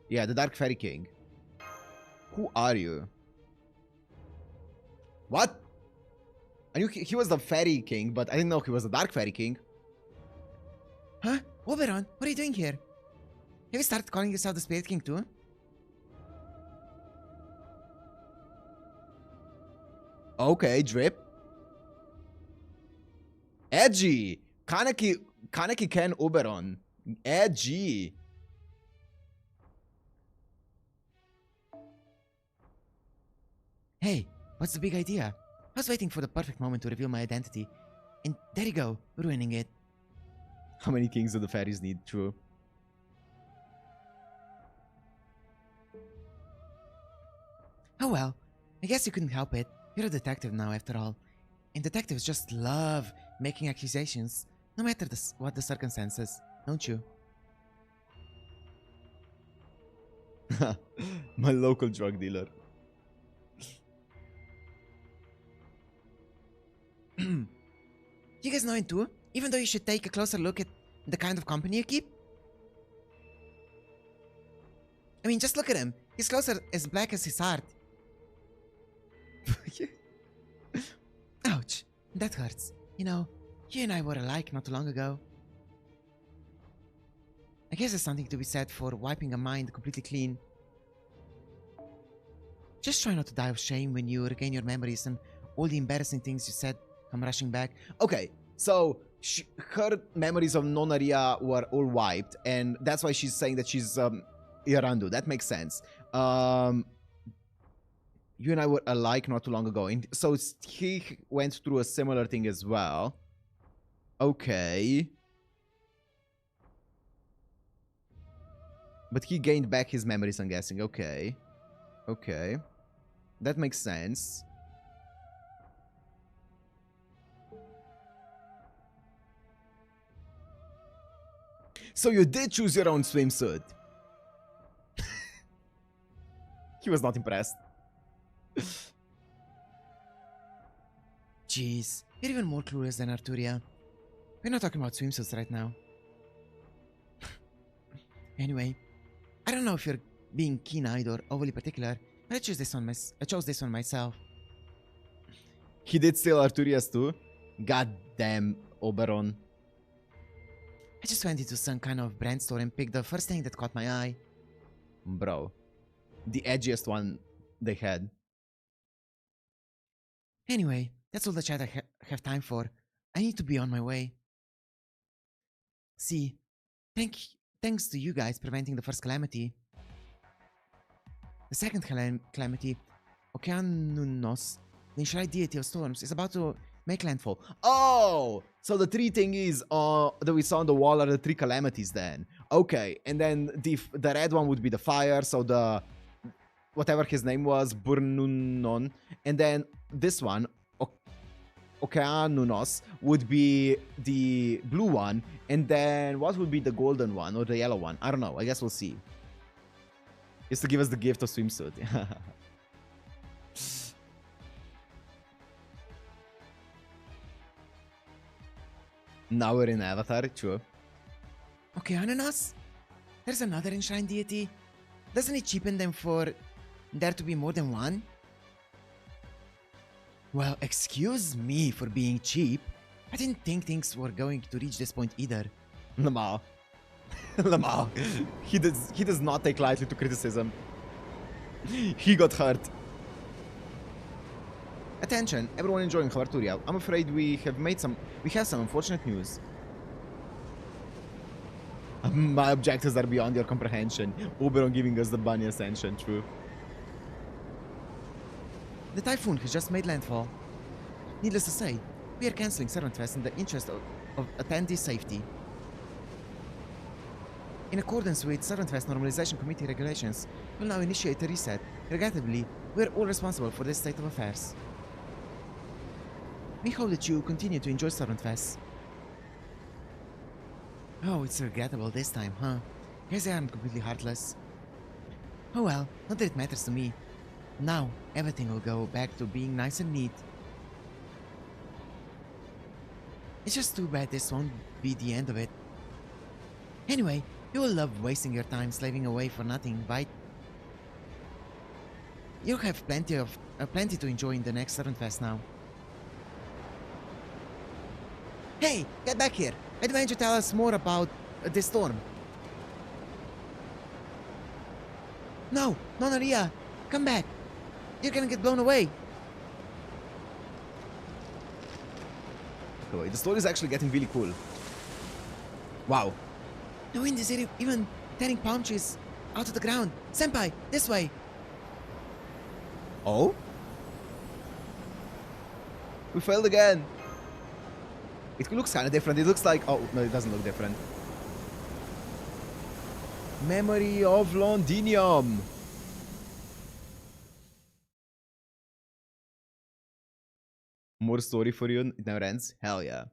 Yeah, the Dark Fairy King. Who are you? What? I knew he was the fairy king, but I didn't know he was the dark fairy king. Huh? Oberon, what are you doing here? Have you started calling yourself the Spirit King too? Okay, drip. Edgy. Kaneki Ken Oberon. Edgy. Hey, what's the big idea? I was waiting for the perfect moment to reveal my identity. And there you go, ruining it. How many kings do the fairies need? True. Oh well, I guess you couldn't help it. You're a detective now, after all. And detectives just love making accusations, no matter what the circumstances, don't you? My local drug dealer. You guys know him too? Even though you should take a closer look at the kind of company you keep? I mean, just look at him. His clothes are as black as his heart. Ouch, that hurts. You know, you and I were alike not too long ago. I guess there's something to be said for wiping a mind completely clean. Just try not to die of shame when you regain your memories and all the embarrassing things you said come rushing back. Okay, so her memories of Nonaria were all wiped, and that's why she's saying that she's Irandu. That makes sense. You and I were alike not too long ago, and so he went through a similar thing as well. Okay. But he gained back his memories, I'm guessing. Okay. Okay. That makes sense. So you did choose your own swimsuit. He was not impressed. Jeez, you're even more clueless than Arturia. We're not talking about swimsuits right now. Anyway, I don't know if you're being keen-eyed or overly particular, but I chose this one myself. He did steal Arturia's too? Goddamn Oberon. I just went into some kind of brand store and picked the first thing that caught my eye. Bro. The edgiest one they had. Anyway, that's all the chat I have time for. I need to be on my way. See, thanks to you guys preventing the first calamity. The second calamity, Okeanunos, the enshrined deity of storms, is about to make landfall. Oh! So the three thingies that we saw on the wall are the three calamities then. Okay, and then the red one would be the fire, so the... whatever his name was, Burnunon. And then this one, Okeanunos, would be the blue one. And then what would be the golden one or the yellow one? I don't know. I guess we'll see. Just to give us the gift of swimsuit. Now we're in Avatar, true. Okeanunos? There's another enshrined deity. Doesn't it cheapen them for there to be more than one? Well, excuse me for being cheap. I didn't think things were going to reach this point either. Lamar. Lamar. He does not take lightly to criticism. He got hurt. Attention, everyone enjoying Havarturia. I'm afraid we have some unfortunate news. My objectives are beyond your comprehension. Oberon giving us the bunny ascension, true. The typhoon has just made landfall. Needless to say, we are cancelling Servant Fest in the interest of attendee safety. In accordance with Servant Fest Normalization Committee regulations, we'll now initiate a reset. Regrettably, we're all responsible for this state of affairs. We hope that you continue to enjoy Servant Fest. Oh, it's regrettable this time, huh? Guess they aren't completely heartless. Oh well, not that it matters to me. Now, everything will go back to being nice and neat. It's just too bad this won't be the end of it. Anyway, you will love wasting your time slaving away for nothing, right? You'll have plenty to enjoy in the next Servant Fest now. Hey, get back here. I demand you tell us more about this storm. No, Nonna Ria, come back. You're gonna get blown away. Okay, wait, the story is actually getting really cool. Wow. The wind is even tearing palm trees out of the ground. Senpai, this way. Oh? We failed again. It looks kind of different. It looks like... Oh, no, it doesn't look different. Memory of Londinium. More story for you. It never ends. Hell yeah.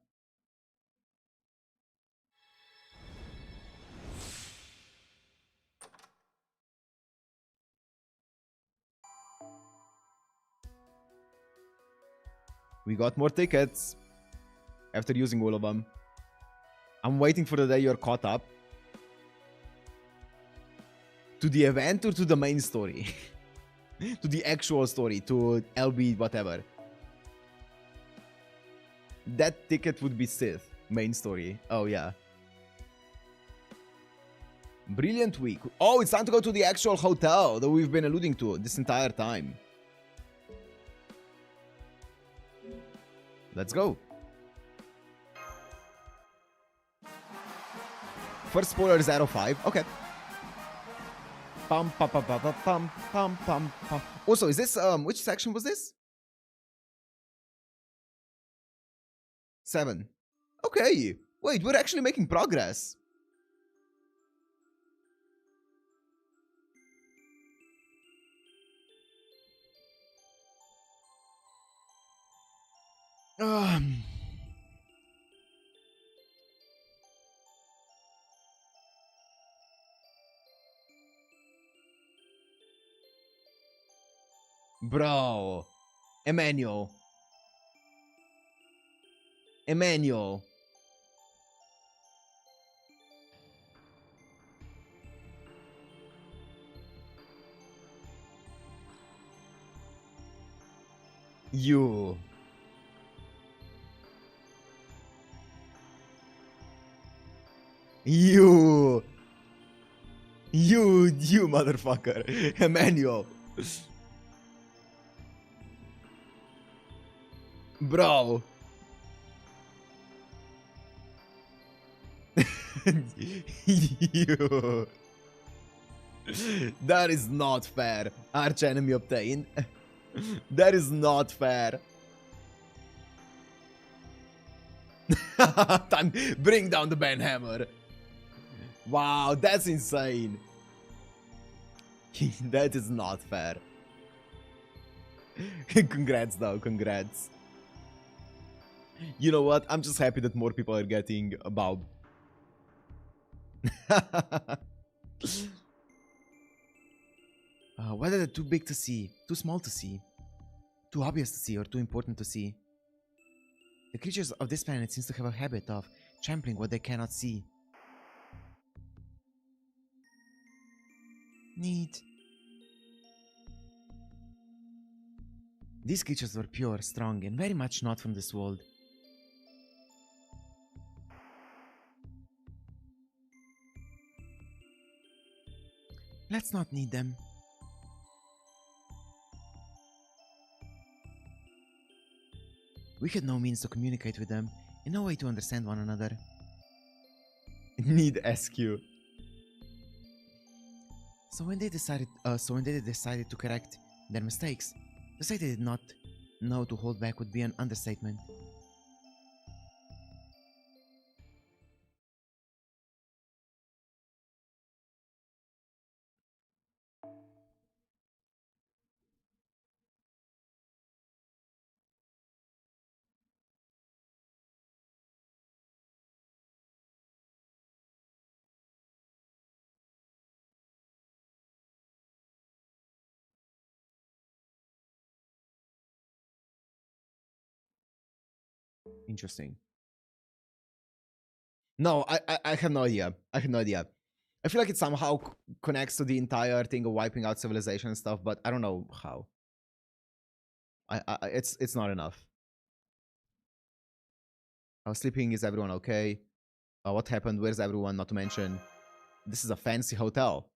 We got more tickets. After using all of them. I'm waiting for the day you're caught up. To the event or to the main story? To the actual story. To LB whatever. That ticket would be Sith. Main story. Oh, yeah. Brilliant week. Oh, it's time to go to the actual hotel that we've been alluding to this entire time. Let's go. First spoiler is 05. Okay. Pum, pum, pum, pum, pum, pum, pum, pum, pum. Also, is this, which section was this? 7. Okay. Wait, we're actually making progress. Bro. Emmanuel. Emmanuel. You. You motherfucker. Emmanuel. Bro. You. That is not fair. Arch enemy obtained. That is not fair. Time, bring down the banhammer. Wow, that's insane. That is not fair. Congrats though, congrats. You know what? I'm just happy that more people are getting a Baob. Whether they're too big to see, too small to see, too obvious to see, or too important to see. The creatures of this planet seems to have a habit of trampling what they cannot see. Neat. These creatures were pure, strong, and very much not from this world. Let's not need them. We had no means to communicate with them, and no way to understand one another. Need SQ. So when they decided to correct their mistakes, to say they did not know to hold back would be an understatement. Interesting. No, I have no idea. I have no idea. I feel like it somehow connects to the entire thing of wiping out civilization and stuff, but I don't know how. It's not enough. How sleeping? Is everyone okay? What happened? Where's everyone? Not to mention, this is a fancy hotel.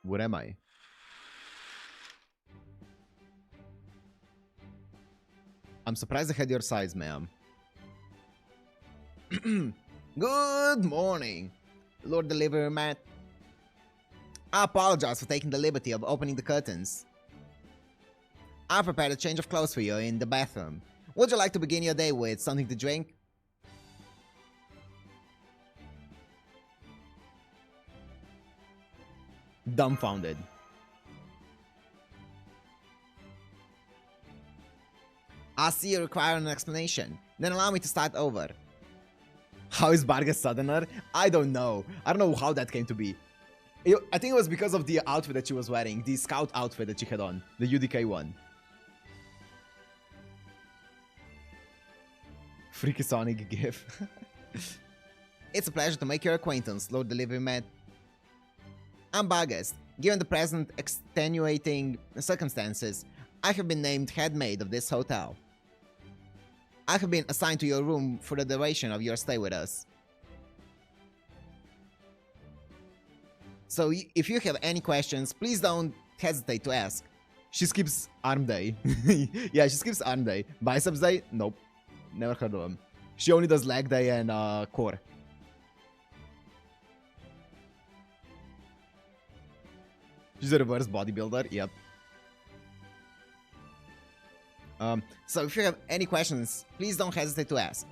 Where am I? I'm surprised I had your size, ma'am. Good morning, Lord Deliverer Matt. I apologize for taking the liberty of opening the curtains. I prepared a change of clothes for you in the bathroom. Would you like to begin your day with something to drink? Dumbfounded. I see you require an explanation. Then allow me to start over. How is Barg a southerner? I don't know. I don't know how that came to be. I think it was because of the outfit that she was wearing. The scout outfit that she had on. The UDK one. Freaky Sonic gif. It's a pleasure to make your acquaintance, Lord Delivery Man. I'm Bargast. Given the present extenuating circumstances, I have been named head maid of this hotel. I have been assigned to your room for the duration of your stay with us. So if you have any questions, please don't hesitate to ask. She skips arm day. Yeah, she skips arm day. Biceps day? Nope. Never heard of him. She only does leg day and core. She's a reverse bodybuilder. Yep. So if you have any questions, please don't hesitate to ask.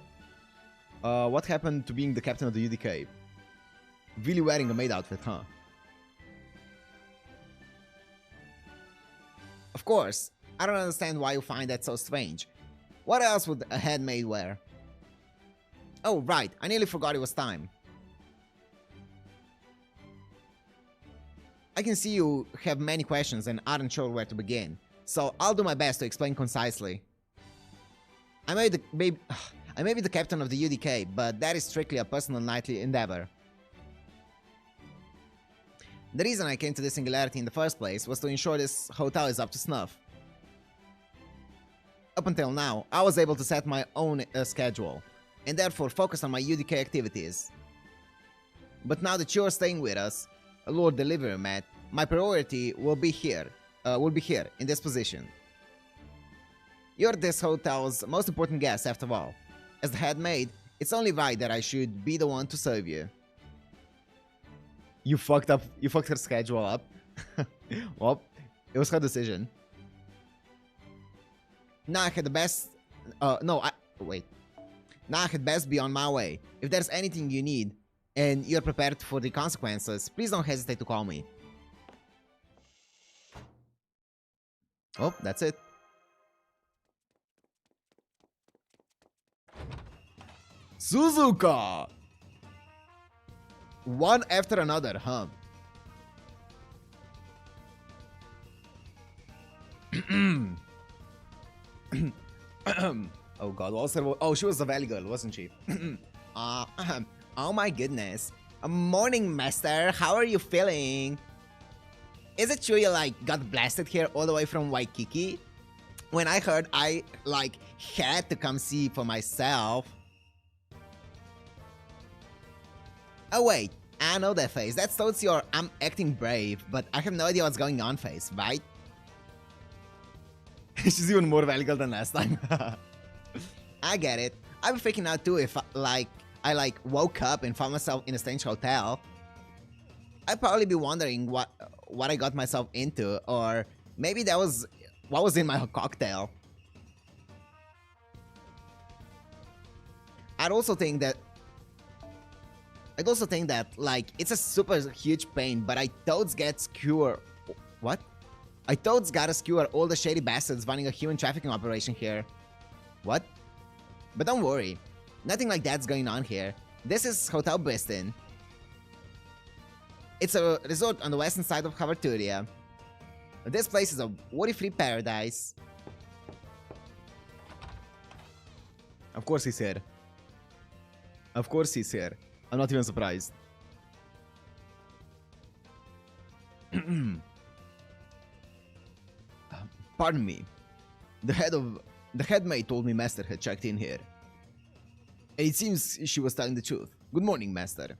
What happened to being the captain of the UDK? Really wearing a maid outfit, huh? Of course. I don't understand why you find that so strange. What else would a head maid wear? Oh, right. I nearly forgot it was time. I can see you have many questions and aren't sure where to begin, so I'll do my best to explain concisely. I may be the captain of the UDK, but that is strictly a personal nightly endeavor. The reason I came to this singularity in the first place was to ensure this hotel is up to snuff. Up until now, I was able to set my own schedule, and therefore focus on my UDK activities. But now that you're staying with us, Lord Deliverer Matt, my priority will be here in this position. You're this hotel's most important guest after all. As the head maid, it's only right that I should be the one to serve you. You fucked her schedule up. Well, it was her decision. Now I had best be on my way. If there's anything you need, and you're prepared for the consequences, please don't hesitate to call me. Oh, that's it. Suzuka! One after another, huh? Oh god, also, oh, she was a valley girl, wasn't she? Oh my goodness. Morning, master. How are you feeling? Is it true you, got blasted here all the way from Waikiki? When I heard, I, had to come see for myself. Oh wait, I know that face. That's towards your I'm acting brave, but I have no idea what's going on face, right? She's even more valuable than last time. I get it. I'd be freaking out too if, I woke up and found myself in a strange hotel. I'd probably be wondering what I got myself into, or maybe that was what was in my cocktail. I'd also think that, it's a super huge pain, but I totes get skewer. What? I totes gotta skewer all the shady bastards running a human trafficking operation here. What? But don't worry. Nothing like that's going on here. This is Hotel Bishon. It's a resort on the western side of Havarturia. This place is a worry-free paradise. Of course he's here. Of course he's here. I'm not even surprised. Pardon me. The head maid told me Master had checked in here. And it seems she was telling the truth. Good morning, Master.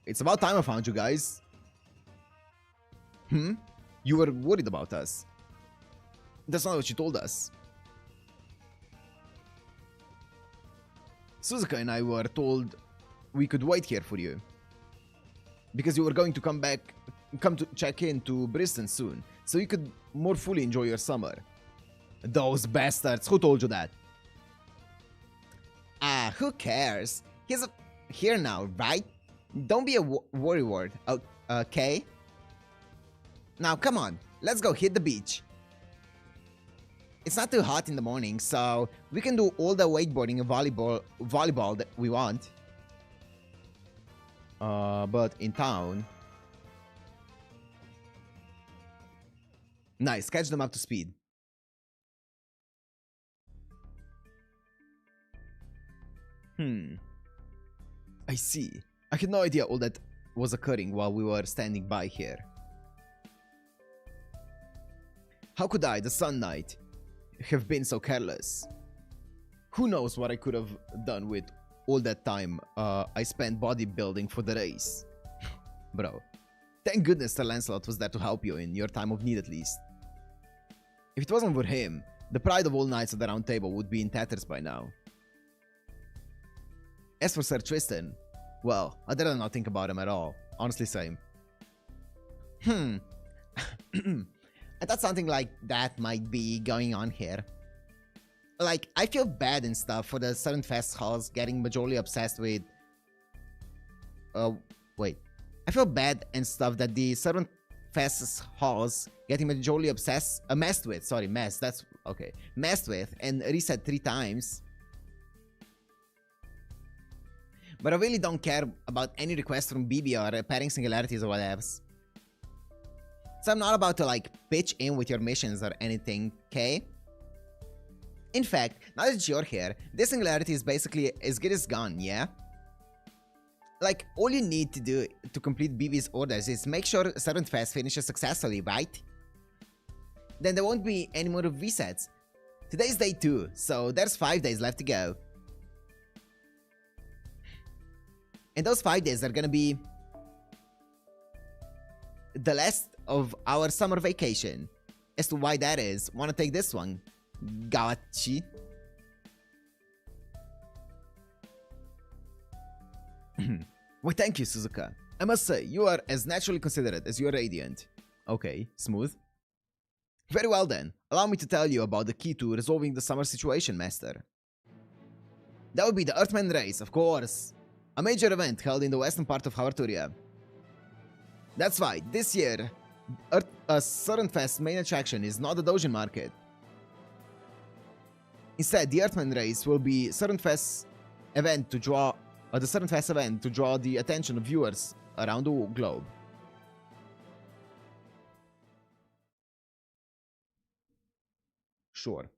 It's about time I found you guys. You were worried about us. That's not what you told us. Suzuka and I were told we could wait here for you. Because you were going to come to check in to Bristol soon, so you could more fully enjoy your summer. Those bastards, who told you that? Who cares? He's here now, right? Don't be a worrywart, okay? Now, come on, let's go hit the beach. It's not too hot in the morning, so we can do all the wakeboarding and volleyball that we want. But in town... Nice, catch them up to speed. I see. I had no idea all that was occurring while we were standing by here. How could I, the Sun Knight, have been so careless? Who knows what I could have done with all that time I spent bodybuilding for the race. Bro, thank goodness Sir Lancelot was there to help you in your time of need at least. If it wasn't for him, the pride of all knights of the Round Table would be in tatters by now. As for Sir Tristan, well, I'd rather not think about him at all. Honestly, same. I thought something like that might be going on here. Like, I feel bad and stuff for the Southern Fest halls getting majorly obsessed with... wait. I feel bad and stuff that the Southern Fest halls getting majorly messed with and reset 3 times. But I really don't care about any requests from BB or pairing singularities or whatever. So I'm not about to like pitch in with your missions or anything, okay? In fact, now that you're here, this singularity is basically as good as gone, yeah? Like, all you need to do to complete BB's orders is make sure Servant Fest finishes successfully, right? Then there won't be any more resets. Today's day 2, so there's 5 days left to go. And those 5 days are gonna be the last of our summer vacation. As to why that is, wanna take this one? Gachi. Well, thank you, Suzuka. I must say, you are as naturally considerate as you are radiant. Okay, smooth. Very well then, allow me to tell you about the key to resolving the summer situation, Master. That would be the Earthman Race, of course. A major event held in the western part of Havarturia. That's right, this year, Southern Fest's main attraction is not the Dojin Market. Instead, the Earthman Race will be Southern Fest's event to draw the attention of viewers around the globe. Sure.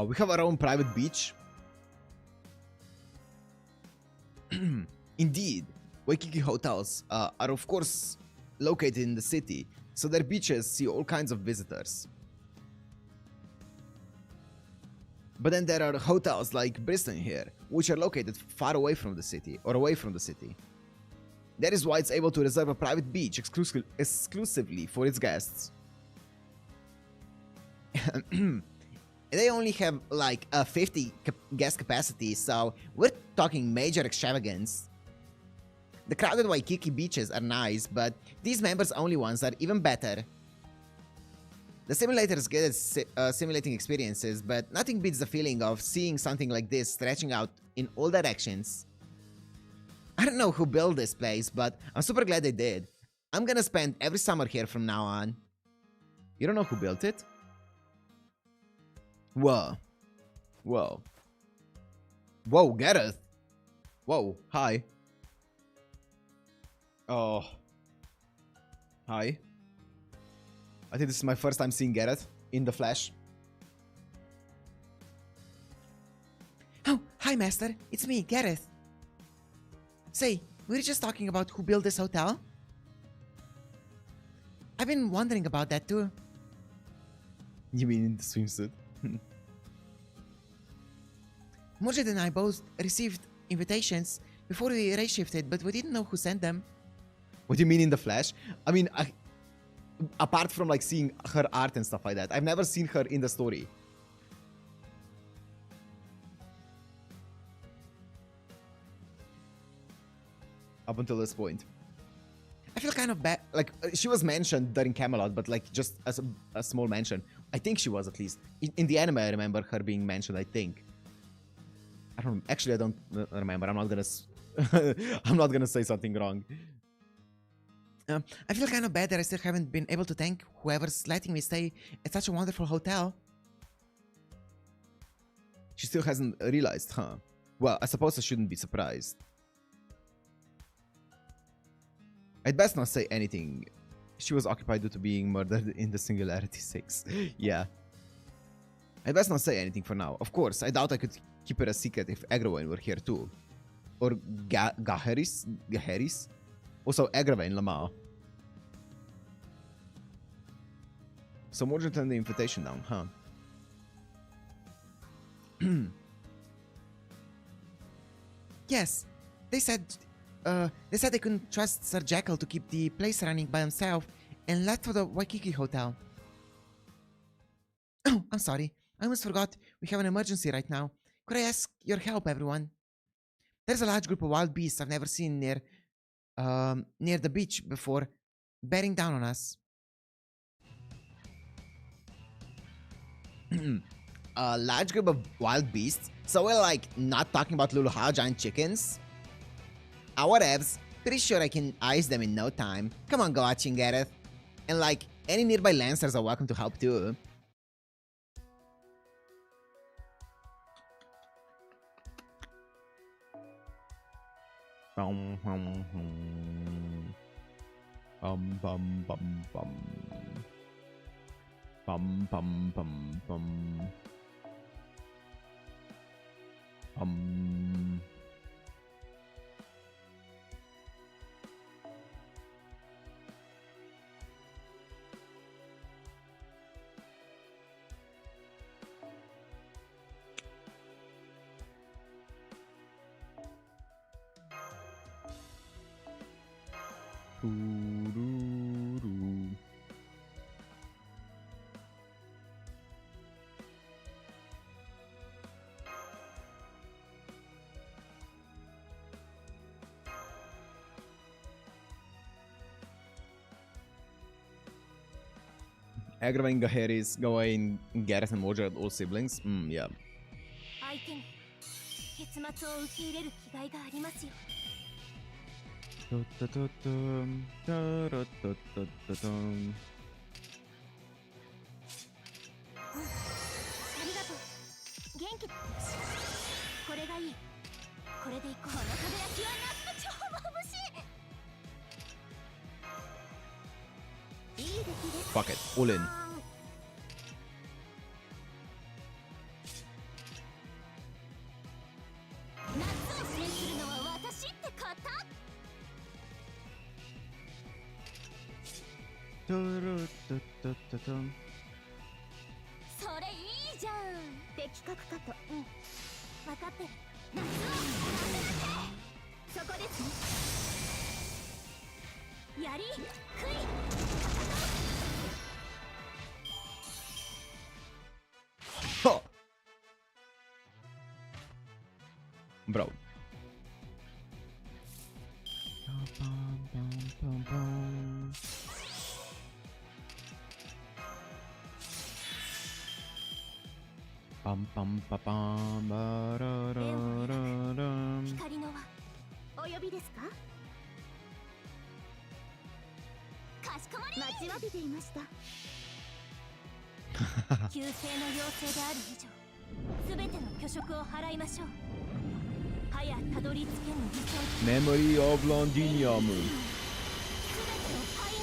We have our own private beach. Indeed, Waikiki hotels are of course located in the city, so their beaches see all kinds of visitors. But then there are hotels like Bristol here, which are located far away from the city, or away from the city. That is why it's able to reserve a private beach exclusively for its guests. They only have like a 50 guest capacity, so we're talking major extravagance. The crowded Waikiki beaches are nice, but these members-only ones are even better. The simulator is good at simulating experiences, but nothing beats the feeling of seeing something like this stretching out in all directions. I don't know who built this place, but I'm super glad they did. I'm gonna spend every summer here from now on. You don't know who built it? Whoa. Whoa. Whoa, Gareth. Whoa, hi. Oh. Hi. I think this is my first time seeing Gareth in the flesh. Oh, hi, Master. It's me, Gareth. Say, we were just talking about who built this hotel. I've been wondering about that too. You mean in the swimsuit? Mordred and I both received invitations before we race shifted, but we didn't know who sent them. What do you mean in the flesh? I mean, apart from like seeing her art and stuff like that, I've never seen her in the story. Up until this point. I feel kind of bad. Like, she was mentioned during Camelot, but like just as a small mention. I think she was, at least. In the anime, I remember her being mentioned, I think. I don't... Actually, I don't remember. I'm not gonna... I'm not gonna say something wrong. I feel kind of bad that I still haven't been able to thank whoever's letting me stay at such a wonderful hotel. She still hasn't realized, huh? Well, I suppose I shouldn't be surprised. I'd best not say anything. She was occupied due to being murdered in the Singularity 6. Yeah. I'd best not say anything for now. Of course, I doubt I could keep it a secret if Egraven were here too. Or Gaheris? Gaheris? Also, Egraven Lama. So Mordred turned the invitation down, huh? Yes. They said they couldn't trust Sir Jekyll to keep the place running by himself and left for the Waikiki Hotel. Oh, I'm sorry. I almost forgot. We have an emergency right now. Could I ask your help, everyone? There's a large group of wild beasts I've never seen near the beach before, bearing down on us. A large group of wild beasts? So we're like not talking about Luluha giant chickens? Whatevs. Pretty sure I can ice them in no time. Come on, go watching, Gareth. And like, any nearby Lancers are welcome to help too. Bum bum bum bum bum bum bum bum bum bum bum. Aggravating Gaheris, Gawain, Gareth and Mordred, all siblings? Yeah. Fuck it, all in. Huh. Bro. Bum bum ba bum ba da da da dum. 救世の要請である以上、すべての巨食を払いましょう。早たどり着けぬ理想と Memory of Londinium. すべてを灰に。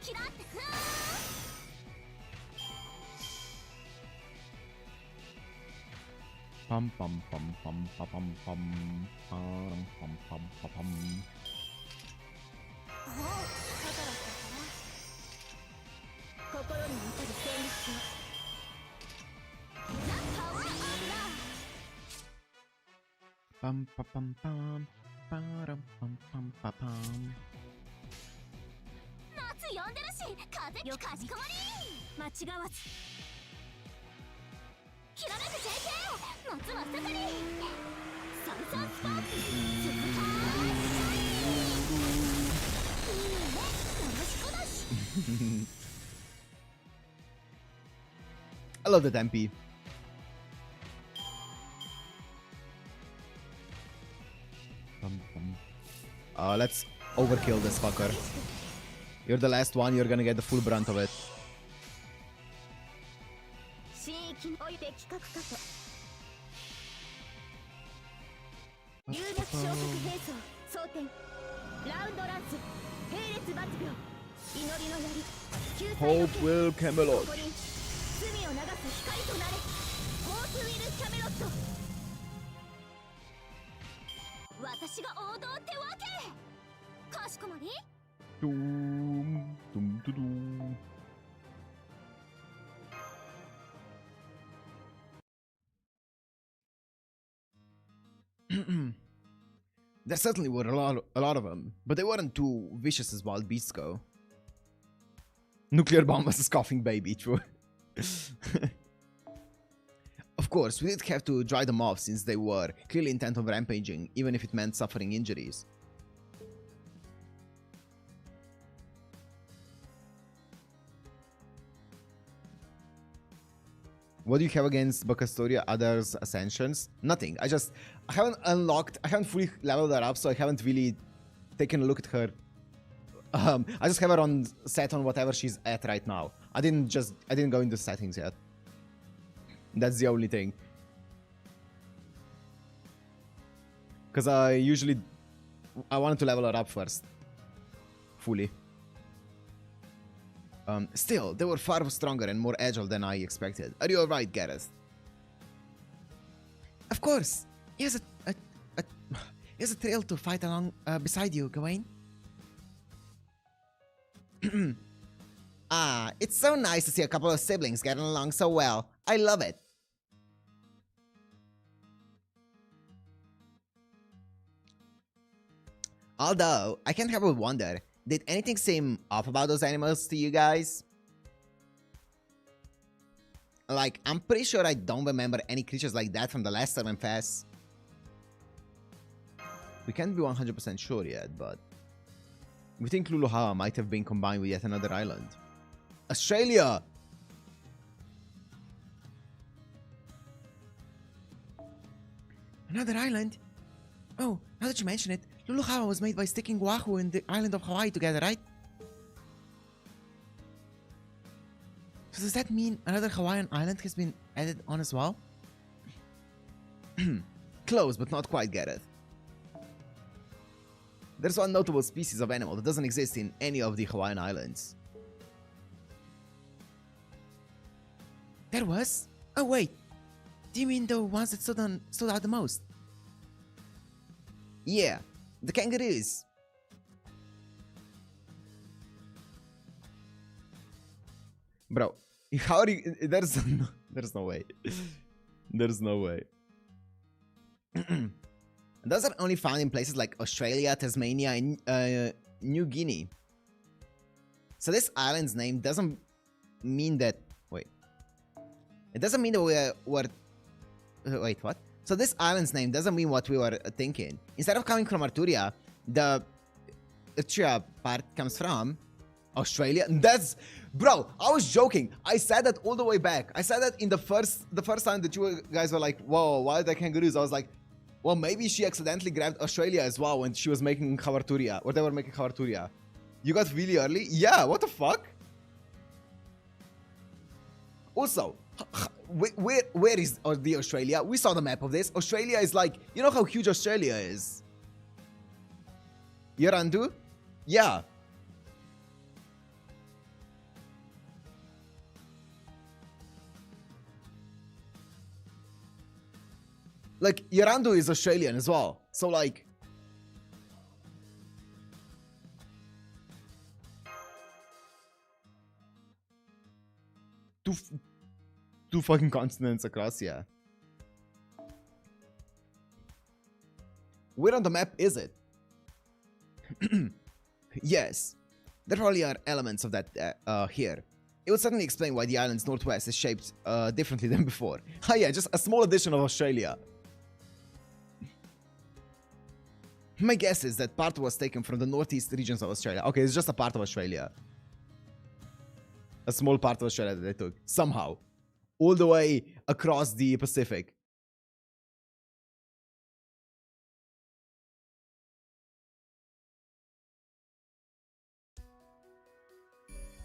キラッてふわー Pum pum pum pum pum pum pum pum pum pum pum pum. ああ、だからかな。心に残る旋律を。Pum pum pum pum pum pum pum pum pum. 夏呼んでるし、風よかしこまり。間違わず。きらめく JK、 夏は盛り。サンサンスパーク、鈴鹿。いいね、よろしくだし。I love the tempi. Let's overkill this fucker. You're the last one, you're gonna get the full brunt of it. 新規において企画かと。流脈昇格兵装、装填。ラウンドランス、並列抜病。祈りの槍、救済の Hope will Camelot. ここに罪を流す光となれ。ホースウィル・キャメロット。私が王道ってわけ。かしこまり。 Doom, doom, doom, doom. There certainly were a lot of them, but they weren't too vicious as wild beasts go. Nuclear bomb was a scoffing baby, true. Of course, we did have to dry them off since they were clearly intent on rampaging, even if it meant suffering injuries. What do you have against Bacastoria Others Ascensions? Nothing. I haven't unlocked, I haven't fully leveled her up, so I haven't really taken a look at her. I just have her on set on whatever she's at right now. I didn't go into settings yet. That's the only thing. Because I wanted to level her up first. Fully. Still, they were far stronger and more agile than I expected. Are you alright, Gareth? Of course. Here's a trail to fight along beside you, Gawain. Ah, it's so nice to see a couple of siblings getting along so well. I love it. Although, I can't help but wonder, did anything seem off about those animals to you guys? Like, I'm pretty sure I don't remember any creatures like that from the last time I'm fast. We can't be 100% sure yet, but we think Luluhawa might have been combined with yet another island. Australia! Another island? Oh, now that you mention it, Luluhawa was made by sticking Oahu and the island of Hawaii together, right? So does that mean another Hawaiian island has been added on as well? Close, but not quite, Gareth. There's one notable species of animal that doesn't exist in any of the Hawaiian islands. There was? Oh wait, do you mean the ones that stood out the most? Yeah, the kangaroos. Bro, how are you? There's no way. There's no way. Those are only found in places like Australia, Tasmania, and New Guinea. So this island's name doesn't mean that... Wait. It doesn't mean that we were... Wait, what? So this island's name doesn't mean what we were thinking. Instead of coming from Arturia, the Arturia part comes from Australia. That's... Bro, I was joking. I said that all the way back. I said that in the first time that you guys were like, whoa, why are there kangaroos? I was like, well, maybe she accidentally grabbed Australia as well when she was making Hawarturia, or they were making Hawarturia. You got really early? Yeah, what the fuck? Also, where is the Australia? We saw the map of this. Australia is like, you know how huge Australia is? Yarandu? Yeah. Like, Yarandu is Australian as well. So, like... Two fucking continents across, yeah. Where on the map is it? Yes. There probably are elements of that here. It would certainly explain why the island's northwest is shaped differently than before. Oh yeah, just a small addition of Australia. My guess is that part was taken from the northeast regions of Australia. Okay, it's just a part of Australia. A small part of Australia that they took. Somehow. All the way across the Pacific.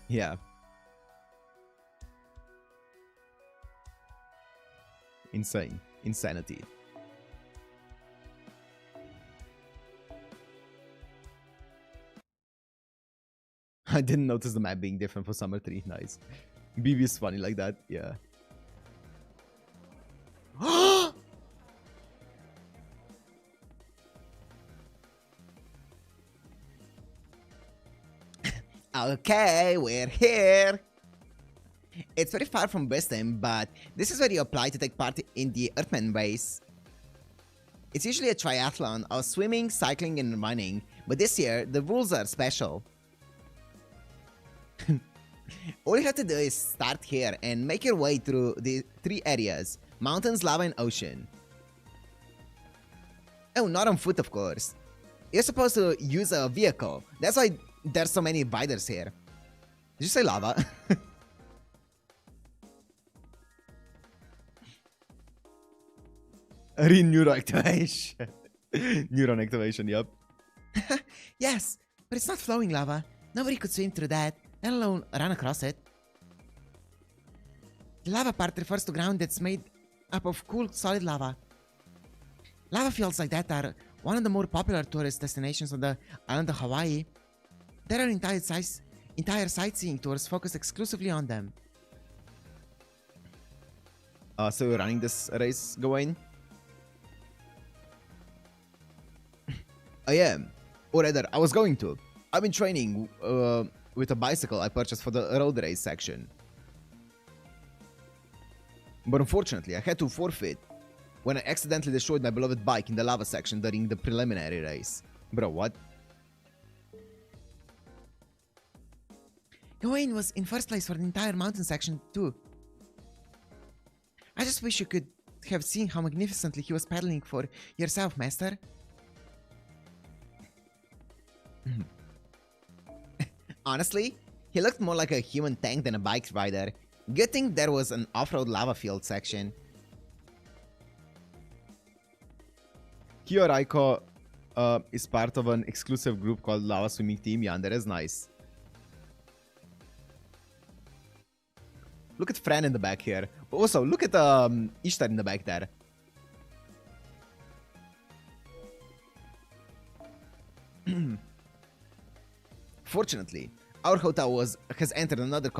Yeah. Insane. Insanity. I didn't notice the map being different for Summer 3. Nice. BB is funny like that. Yeah. Okay, we're here. It's very far from Bishon, but this is where you apply to take part in the Earthman race. It's usually a triathlon of swimming, cycling, and running, but this year the rules are special. All you have to do is start here and make your way through the 3 areas: mountains, lava, and ocean. Oh, not on foot, of course. You're supposed to use a vehicle. That's why there's so many riders here. Did you say lava? Neuron activation. Neuron activation, yep. Yes, but it's not flowing lava. Nobody could swim through that, let alone run across it. The lava part refers to ground that's made up of cool, solid lava. Lava fields like that are one of the more popular tourist destinations on the island of Hawaii. There are entire sightseeing tours focused exclusively on them. So you're running this race, Gawain? I am. Or rather, I was going to. I've been training with a bicycle I purchased for the road race section. But unfortunately, I had to forfeit when I accidentally destroyed my beloved bike in the lava section during the preliminary race. Bro, what? Gawain was in first place for the entire mountain section too. I just wish you could have seen how magnificently he was paddling for yourself, master. Honestly, he looked more like a human tank than a bike rider. Good thing there was an off-road lava field section. Kyo Raiko is part of an exclusive group called Lava Swimming Team. Yeah, that is nice. Look at Fran in the back here. Also, look at Ishtar in the back there. Fortunately, our hotel has entered another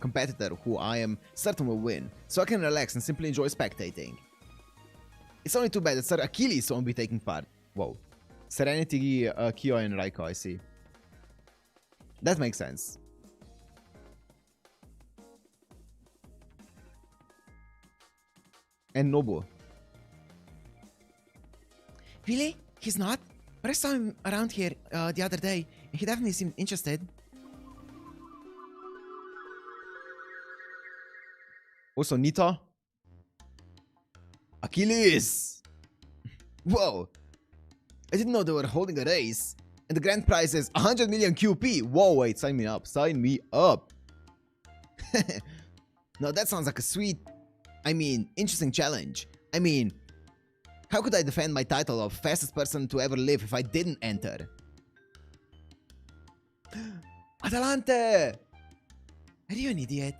competitor who I am certain will win, so I can relax and simply enjoy spectating. It's only too bad that Sir Achilles won't be taking part. Whoa. Serenity, Kyo, and Raiko, I see. That makes sense. And Nobu. Really? He's not? But I saw him around here the other day, and he definitely seemed interested. Also, Nita. Achilles! Whoa! I didn't know they were holding a race. And the grand prize is 100 million QP. Whoa, wait, sign me up. Sign me up. Now that sounds like a sweet, interesting challenge. How could I defend my title of fastest person to ever live if I didn't enter? Adelante! Are you an idiot?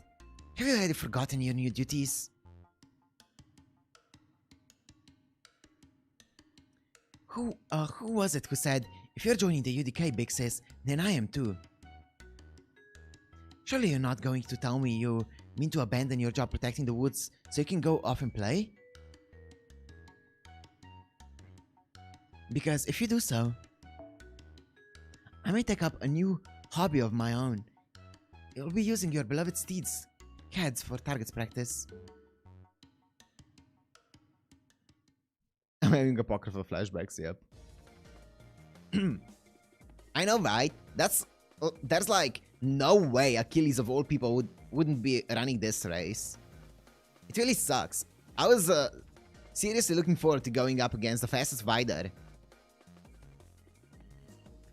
Have you already forgotten your new duties? Who was it who said, if you're joining the UDK, Big Sis, then I am too? Surely you're not going to tell me you mean to abandon your job protecting the woods so you can go off and play? Because if you do so, I may take up a new hobby of my own. It'll be using your beloved steeds, CADs, for targets practice. I'm having apocryphal flashbacks, yep. I know, right? There's like no way Achilles of all people wouldn't be running this race. It really sucks. I was seriously looking forward to going up against the fastest rider.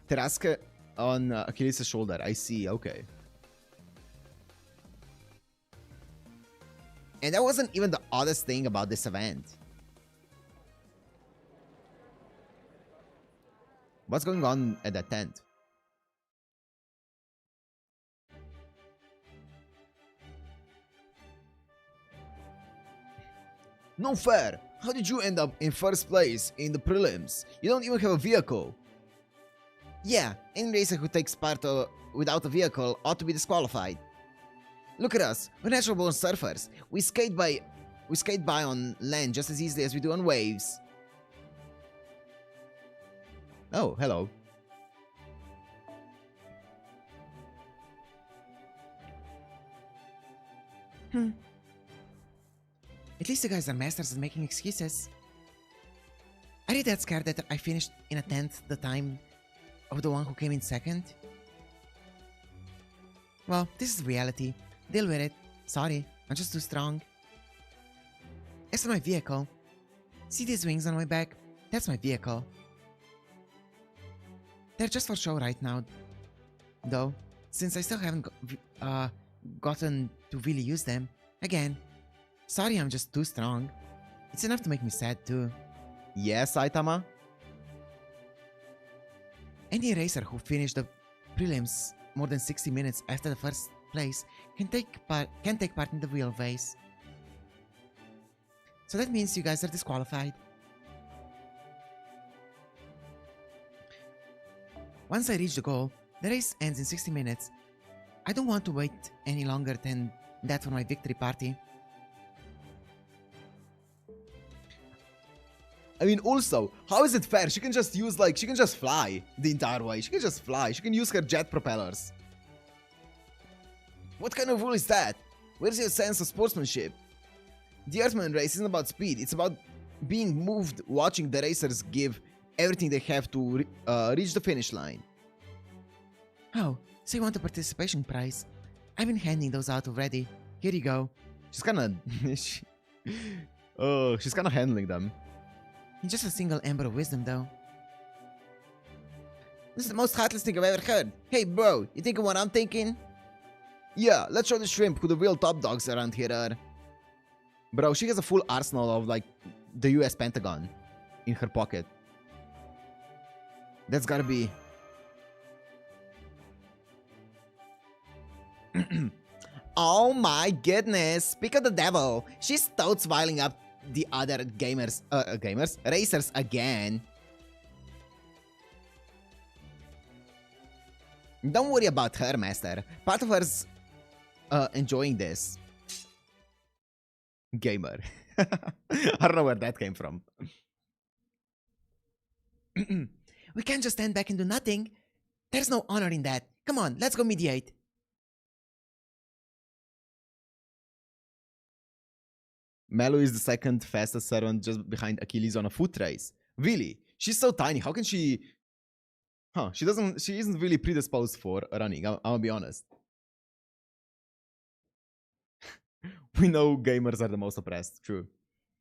Teraska on Achilles' shoulder. I see, okay. And that wasn't even the oddest thing about this event. What's going on at that tent? No fair! How did you end up in first place in the prelims? You don't even have a vehicle. Yeah, any racer who takes part without a vehicle ought to be disqualified. Look at us, we're natural born surfers. We skate by on land just as easily as we do on waves. Oh, hello. At least you guys are masters at making excuses. Are you that scared that I finished in a 10th the time of the one who came in second? Well, this is reality. Deal with it. Sorry, I'm just too strong. As for my vehicle, see these wings on my back? That's my vehicle. They're just for show right now, though, since I still haven't gotten to really use them. Again, sorry, I'm just too strong. It's enough to make me sad too. Yes, Saitama? Any racer who finished the prelims more than 60 minutes after the first place can take part in the wheel race. So that means you guys are disqualified. Once I reach the goal, the race ends in 60 minutes. I don't want to wait any longer than that for my victory party. I mean, also, how is it fair? She can just use, like, she can just fly the entire way. She can just fly. She can use her jet propellers. What kind of rule is that? Where's your sense of sportsmanship? The Earthman race isn't about speed. It's about being moved, watching the racers give everything they have to reach the finish line. Oh, so you want a participation prize? I've been handing those out already. Here you go. She's kinda... oh, she's kinda handling them. Just a single ember of wisdom, though. This is the most heartless thing I've ever heard. Hey, bro, you thinking what I'm thinking? Yeah, let's show the shrimp who the real top dogs around here are. Bro, she has a full arsenal of, like, the US Pentagon in her pocket. That's gotta be... Oh my goodness, speak of the devil. She's totes riling up the other racers again. Don't worry about her, master. Part of her's enjoying this. Gamer. I don't know where that came from. We can't just stand back and do nothing. There's no honor in that. Come on, let's go mediate. Melo is the second fastest servant just behind Achilles on a foot race. Really? She's so tiny. How can she... Huh, she isn't really predisposed for running, I'll be honest. We know gamers are the most oppressed, true.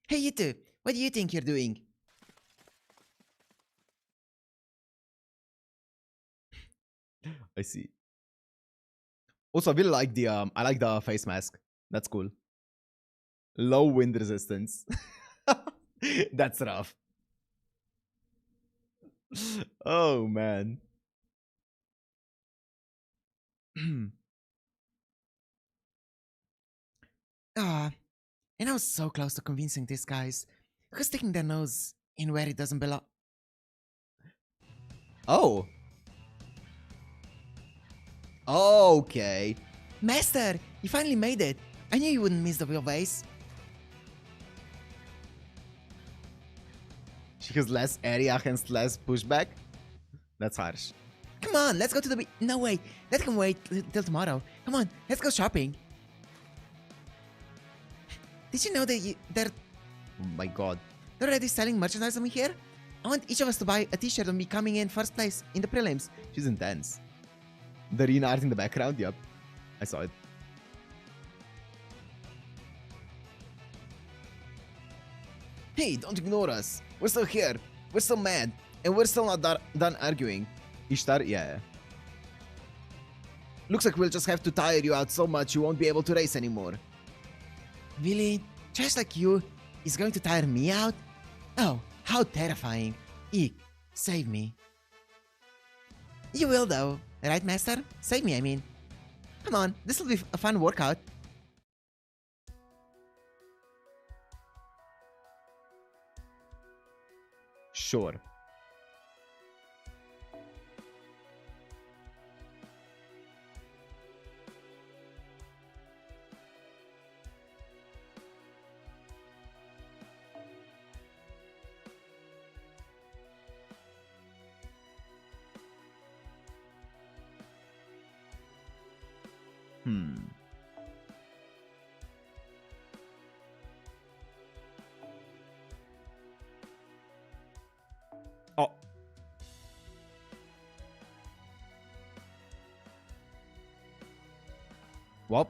Hey, you two, what do you think you're doing? I see. Also, I really like the I like the face mask. That's cool. Low wind resistance. That's rough. Oh man. Ah, and I was so close to convincing these guys. Who's sticking their nose in where it doesn't belong? Oh. Okay. Master, you finally made it. I knew you wouldn't miss the wheelbase. She has less area, hence less pushback. That's harsh. Come on, let's go to the No, wait. That can wait till tomorrow. Come on, let's go shopping. Did you know that they're Oh my god. already selling merchandise on me here? I want each of us to buy a t-shirt on me coming in first place in the prelims. She's intense. The arena art in the background, yep. I saw it. Hey, don't ignore us. We're still here. We're still mad. And we're still not done arguing. Ishtar, yeah. Looks like we'll just have to tire you out so much you won't be able to race anymore. Really? Trash like you is going to tire me out? Oh, how terrifying. Eek, save me. You will though, right, Master? Save me, I mean. Come on, this will be a fun workout. Sure. Oh. Well.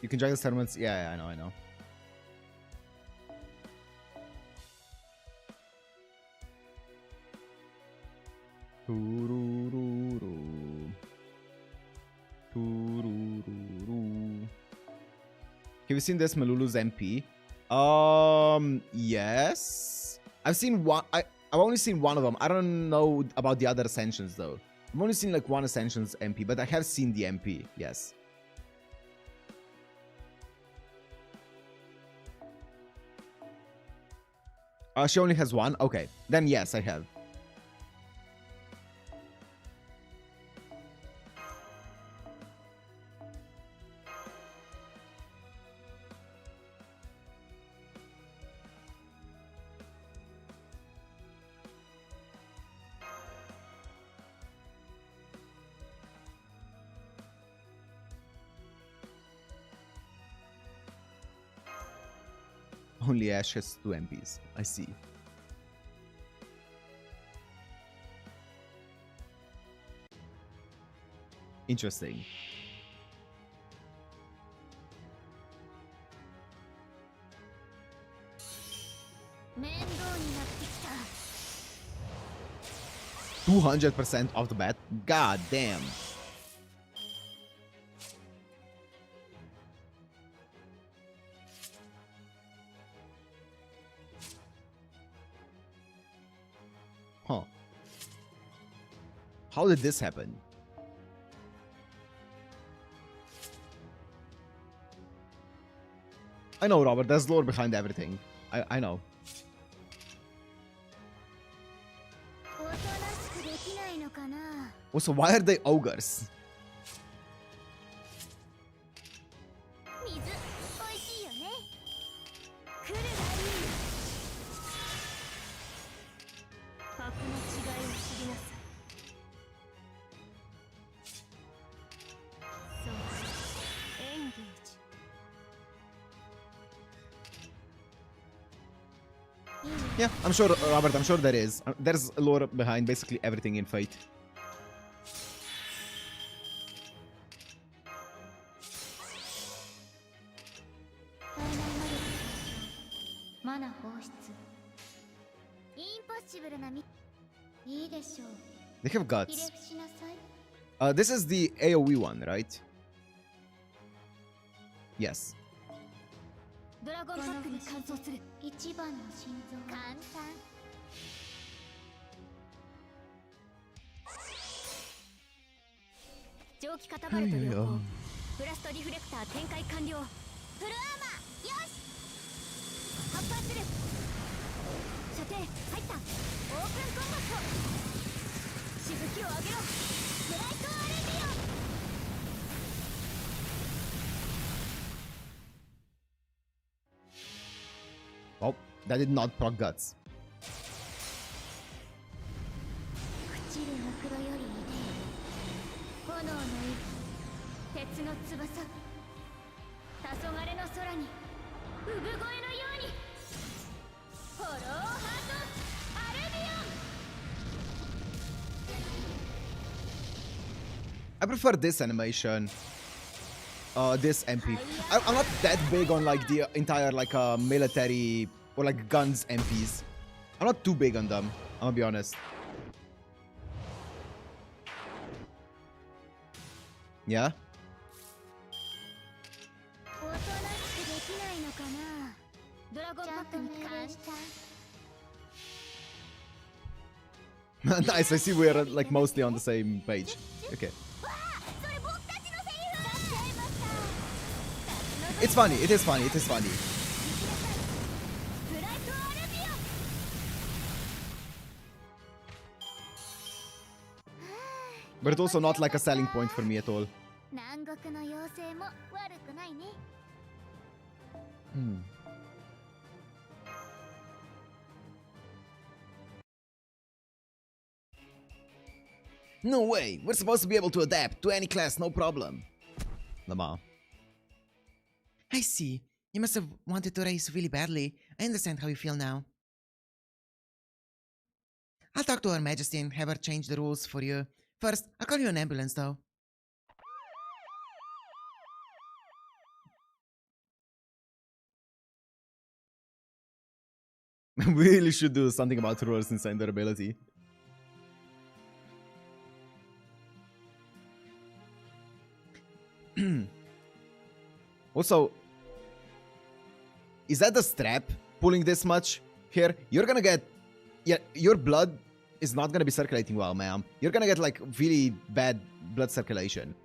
You can drag the settlements. Yeah, I know. Have you seen this Malulu's MP? Yes. I've seen one. I've only seen one of them. I don't know about the other Ascensions though. I've only seen like one Ascensions MP, but I have seen the MP. Yes. She only has one? Okay. Then yes, I have. Only Ash has 2 MPs. I see. Interesting. %200% off the bat? God damn. Huh. How did this happen? I know, Robert, there's lore behind everything. I know. Also, why are they ogres? Yeah, I'm sure, Robert, I'm sure there is. There's lore behind basically everything in Fate. Mana. They have guts. This is the AoE one, right? Yes. ドラゴンパックに乾燥する一番の心臓簡単蒸気カタパルト良好ブラストリフレクター展開完了フルアーマーよし発破する射程入ったオープンコンバットしぶきを上げろブライトアレビオン Oh, that did not proc guts. 朽ちるムクロより痛い炎の息鉄の翼黄昏の空に産声のようにフォローハートアルビオン I prefer this animation. This MP. I'm not that big on like the entire like military or like guns MPs. I'm not too big on them. I'm gonna be honest. Yeah. おとなしくできないのかなドラゴンパックに関した Nice. I see we're like mostly on the same page. Okay. It's funny. It is funny. It is funny. But it's also not like a selling point for me at all. No way! We're supposed to be able to adapt to any class, no problem. Lama. I see. You must have wanted to race really badly. I understand how you feel now. I'll talk to Her Majesty and have her change the rules for you. First, I'll call you an ambulance, though. We really should do something about rulers inside their ability. Also, is that the strap pulling this much here? You're gonna get... Yeah, your blood is not gonna be circulating well, ma'am. You're gonna get, like, really bad blood circulation.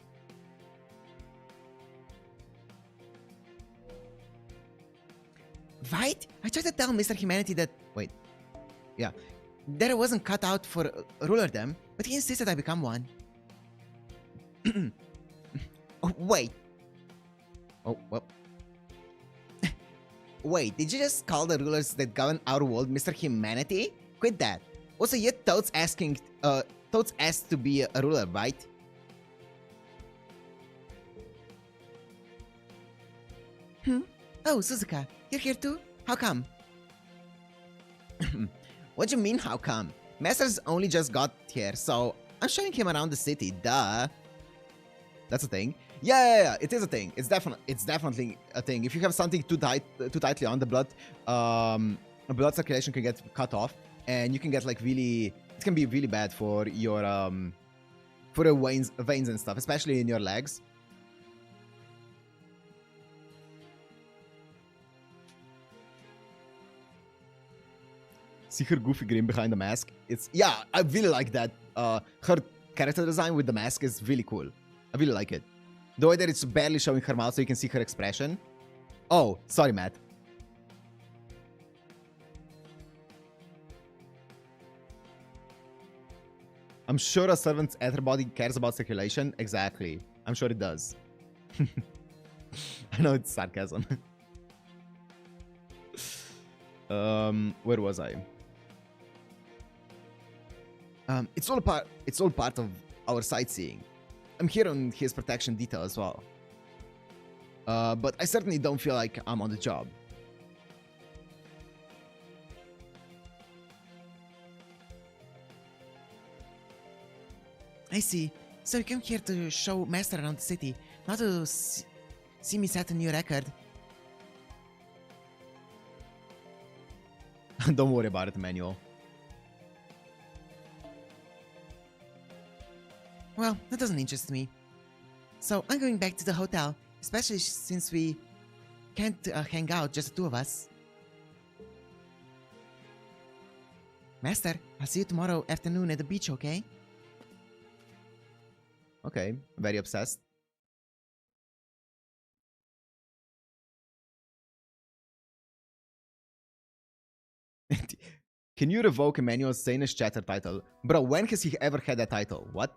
Right? I tried to tell Mr. Humanity that... Wait. Yeah. That I wasn't cut out for rulerdom, but he insisted I become one. Oh, wait. Oh, well. Wait, did you just call the rulers that govern our world Mr. Humanity? Quit that. Also, you're Toad's asking, Toad's asked to be a ruler, right? Oh, Suzuka, you're here too? How come? What do you mean, how come? Master's only just got here, so I'm showing him around the city, duh. That's a thing. Yeah, it is a thing. It's definitely a thing. If you have something too tightly on the blood, blood circulation can get cut off, and you can get like really. It can be really bad for your veins and stuff, especially in your legs. See her goofy grin behind the mask. Yeah, I really like that. Her character design with the mask is really cool. I really like it. The way that it's barely showing her mouth so you can see her expression. Oh, sorry, Matt. I'm sure a servant's ether body cares about circulation. Exactly. I'm sure it does. I know it's sarcasm. Where was I? It's all part of our sightseeing. I'm here on his protection detail as well. But I certainly don't feel like I'm on the job. I see. So you came here to show Master around the city, not to see me set a new record. Don't worry about it, Manuel. Well, that doesn't interest me. So I'm going back to the hotel, especially since we can't hang out, just the two of us. Master, I'll see you tomorrow afternoon at the beach, okay? Okay, very obsessed. Can you revoke Emmanuel's sanest chatter title? Bro, when has he ever had that title? What?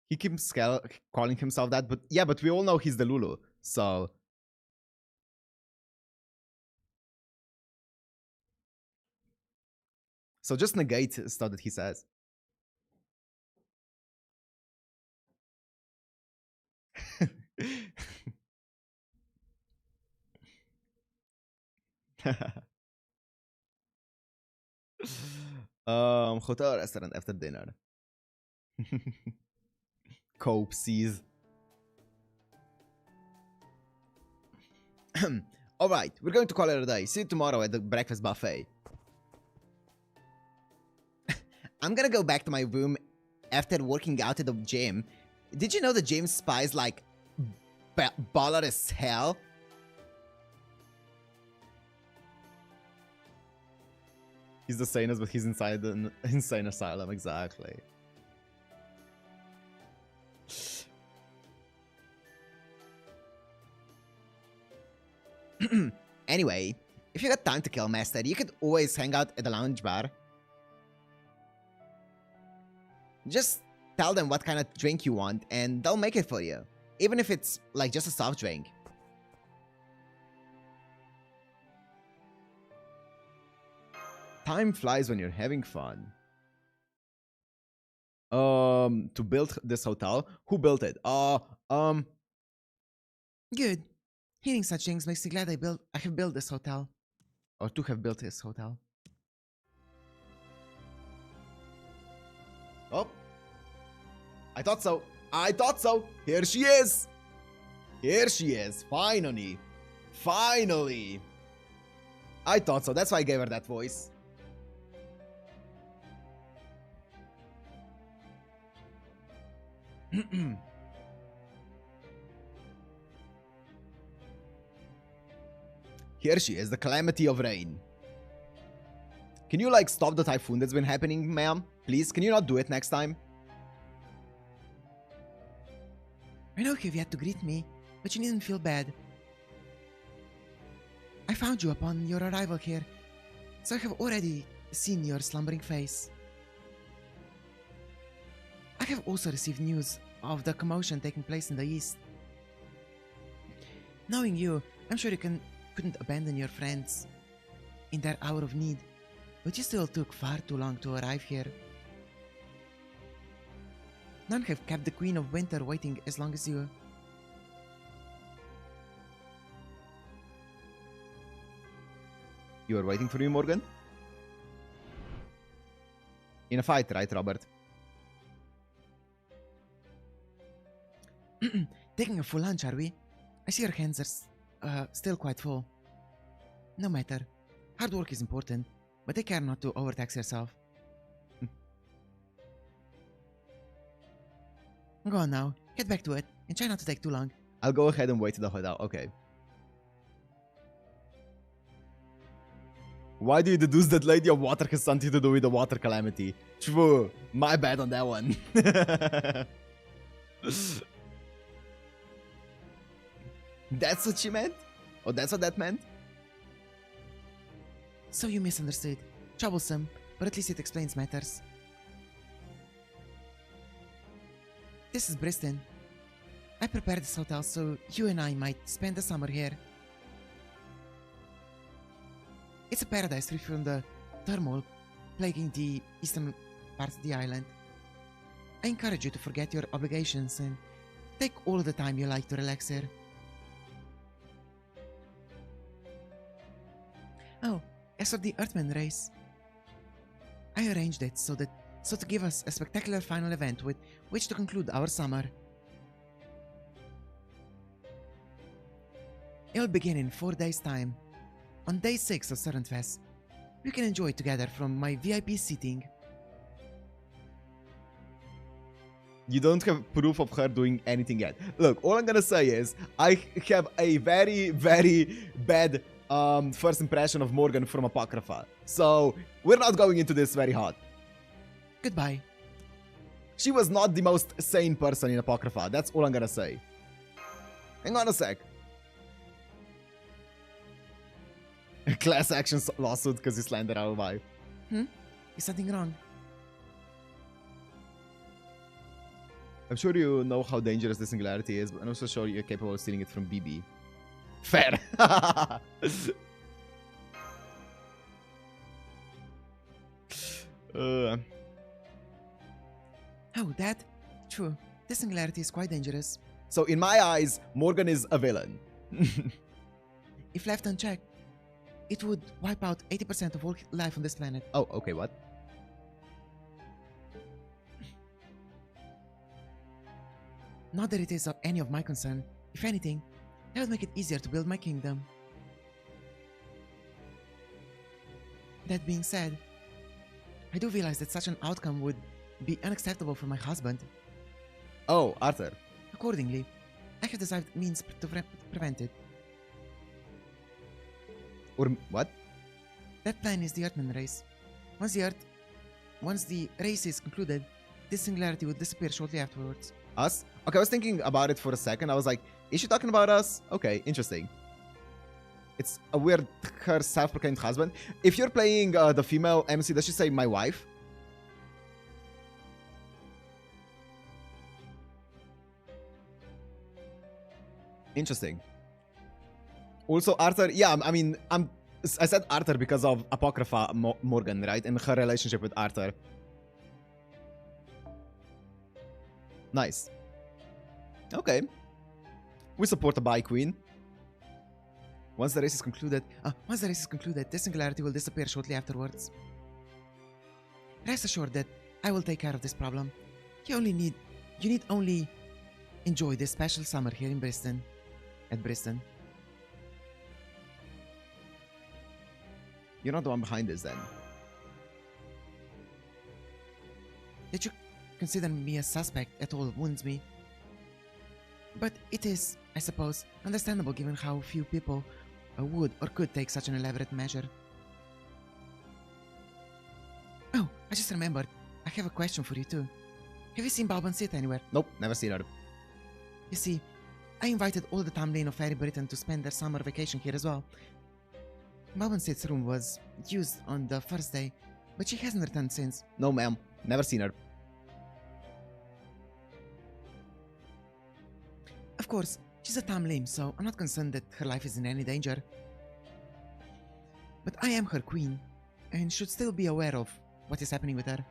He keeps calling himself that, but yeah, but we all know he's the Lulu, so... So just negate stuff that he says. Hotel restaurant after dinner. Cope sees. Alright, we're going to call it a day. See you tomorrow at the breakfast buffet. I'm gonna go back to my room after working out at the gym. Did you know the gym spies like baller as hell? He's the sanest, but he's inside the insane asylum, exactly. Anyway, if you got time to kill, Master, you could always hang out at the lounge bar. Just tell them what kind of drink you want, and they'll make it for you. Even if it's, like, just a soft drink. Time flies when you're having fun. To build this hotel? Who built it? Good. Hearing such things makes me glad I have built this hotel. Or to have built this hotel. Oh. I thought so. I thought so. Here she is. Here she is. Finally. Finally. I thought so. That's why I gave her that voice. Here she is, the calamity of rain. Can you, like, stop the typhoon that's been happening, ma'am? Please, can you not do it next time? I know you've yet to greet me, but you needn't feel bad. I found you upon your arrival here, so I have already seen your slumbering face. I have also received news of the commotion taking place in the east. Knowing you, I'm sure you couldn't abandon your friends in their hour of need, but you still took far too long to arrive here. None have kept the Queen of Winter waiting as long as you. You were waiting for me, Morgan? In a fight, right, Robert? Taking a full lunch, are we? I see your hands are still quite full. No matter. Hard work is important, but take care not to overtax yourself. Go on now, get back to it, and try not to take too long. I'll go ahead and wait to the hotel, okay. Why do you deduce that Lady of Water has something to do with the water calamity? True, my bad on that one. That's what she meant? Oh, that's what that meant? So you misunderstood. Troublesome, but at least it explains matters. This is Briston. I prepared this hotel so you and I might spend the summer here. It's a paradise free from the turmoil plaguing the eastern part of the island. I encourage you to forget your obligations and take all the time you like to relax here. Oh, As for the Earthman race, I arranged it so to give us a spectacular final event with which to conclude our summer. It will begin in 4 days' time. On day 6 of Servantfest, we can enjoy together from my VIP seating. You don't have proof of her doing anything yet. Look, all I'm gonna say is I have a very, very bad first impression of Morgan from Apocrypha. So we're not going into this very hot. Goodbye. She was not the most sane person in Apocrypha. That's all I'm gonna say. Hang on a sec. A class action lawsuit because you slandered our wife. Is something wrong? I'm sure you know how dangerous the singularity is, but I'm also sure you're capable of stealing it from BB. Fair. Oh, that? True. This singularity is quite dangerous. So in my eyes, Morgan is a villain. If left unchecked, it would wipe out 80% of all life on this planet. Oh, okay, what? Not that it is of any of my concern. If anything, that would make it easier to build my kingdom. That being said, I do realize that such an outcome would be unacceptable for my husband. Oh, Arthur. Accordingly, I have designed means to prevent it. Or what? That plan is the Earthman race. Once the race is concluded, this singularity will disappear shortly afterwards. Us? Okay, I was thinking about it for a second. I was like, is she talking about us? Okay, interesting. It's a weird, her self-proclaimed husband. If you're playing the female MC, does she say my wife? Interesting. Also, Arthur, yeah, I mean, I said Arthur because of Apocrypha Morgan, right? And her relationship with Arthur. Nice. Okay. We support a bi queen. Once the race is concluded, this singularity will disappear shortly afterwards. Rest assured that I will take care of this problem. You need only enjoy this special summer here in Bristol. At Bristol. You're not the one behind this, then. That you consider me a suspect at all wounds me. But it is, I suppose, understandable given how few people would or could take such an elaborate measure. Oh, I just remembered. I have a question for you too. Have you seen Baob and Sid anywhere? Nope, never seen her. You see, I invited all the Tamlin of Fairy Britain to spend their summer vacation here as well. Baob and Sid's room was used on the first day, but she hasn't returned since. No, ma'am. Never seen her. Of course, she's a Tamlin, so I'm not concerned that her life is in any danger. But I am her queen, and should still be aware of what is happening with her.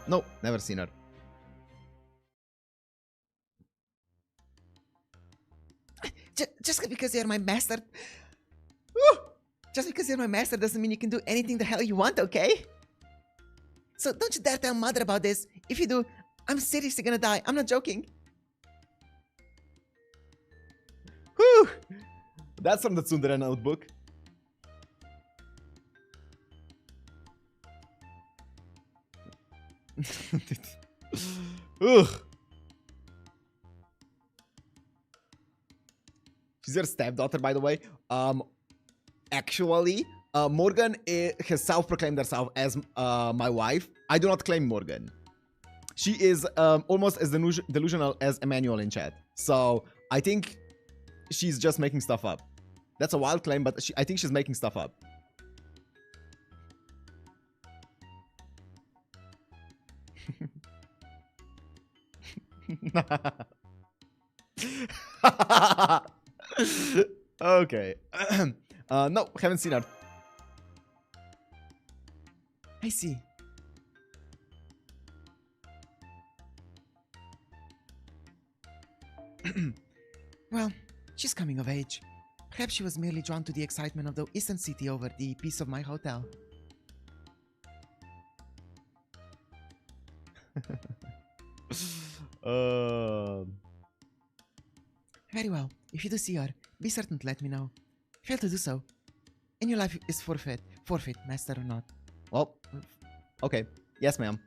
No, never seen her. Just because you're my master... Just because you're my master doesn't mean you can do anything the hell you want, okay? So don't you dare tell Mother about this. If you do, I'm seriously gonna die. I'm not joking. Whew! That's from the Tsundere notebook. Ugh. She's your stepdaughter, by the way. Actually, Morgan has self-proclaimed herself as my wife. I do not claim Morgan. She is almost as delusional as Emmanuel in chat. So I think she's just making stuff up. That's a wild claim, but I think she's making stuff up. Okay. No, haven't seen her. I see. Well, she's coming of age. Perhaps she was merely drawn to the excitement of the Eastern City over the peace of my hotel. Very well. If you do see her, be certain to let me know. Fail to do so, and your life is forfeit. Forfeit, master or not. Well, okay. Yes, ma'am.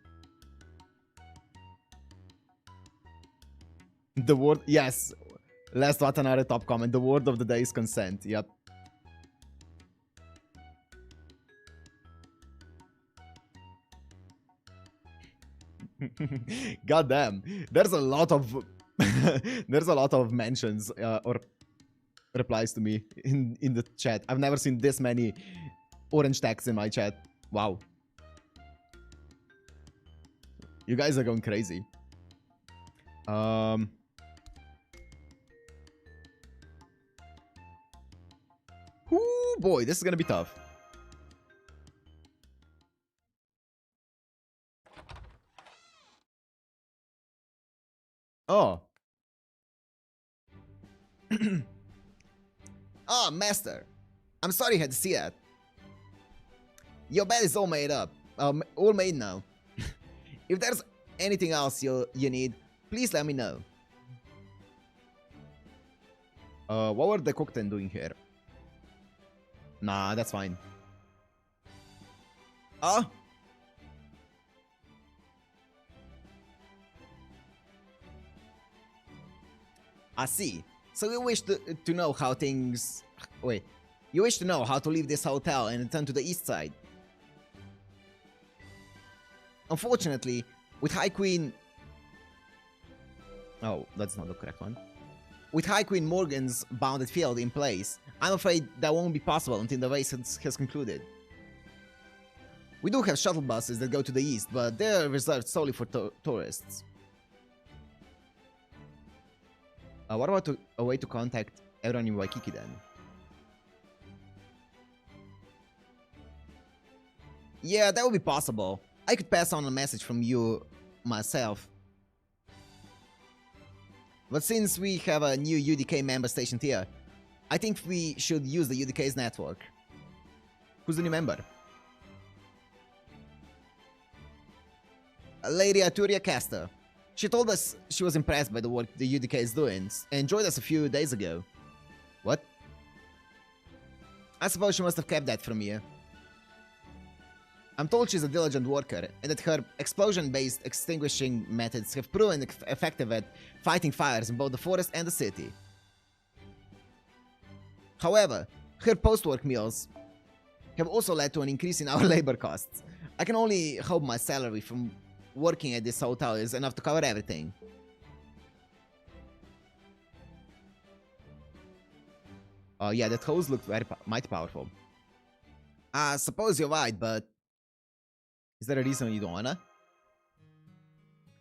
The word, yes. Last Watanabe top comment. The word of the day is consent. Yep. God damn. There's a lot of there's a lot of mentions or replies to me in the chat. I've never seen this many orange tags in my chat. Wow. You guys are going crazy. Oh boy, this is gonna be tough. Oh. Ah, master. I'm sorry you had to see that. Your bed is all made up. All made now. If there's anything else you need, please let me know. What were the Cookten doing here? Nah, that's fine. Ah? I see. So you wish to know how things... Wait. You wish to know how to leave this hotel and return to the east side. Unfortunately, with High Queen... Oh, that's not the correct one. With High Queen Morgan's bounded field in place, I'm afraid that won't be possible until the race has concluded. We do have shuttle buses that go to the east, but they're reserved solely for tourists. What about a way to contact everyone in Waikiki then? Yeah, that would be possible. I could pass on a message from you myself. But since we have a new UDK member stationed here, I think we should use the UDK's network. Who's the new member? Lady Arturia Castor. She told us she was impressed by the work the UDK is doing and joined us a few days ago. What? I suppose she must have kept that from you. I'm told she's a diligent worker and that her explosion-based extinguishing methods have proven effective at fighting fires in both the forest and the city. However, her post-work meals have also led to an increase in our labor costs. I can only hope my salary from working at this hotel is enough to cover everything. Oh yeah, that hose looked mighty powerful. I suppose you're right, but is there a reason you don't wanna?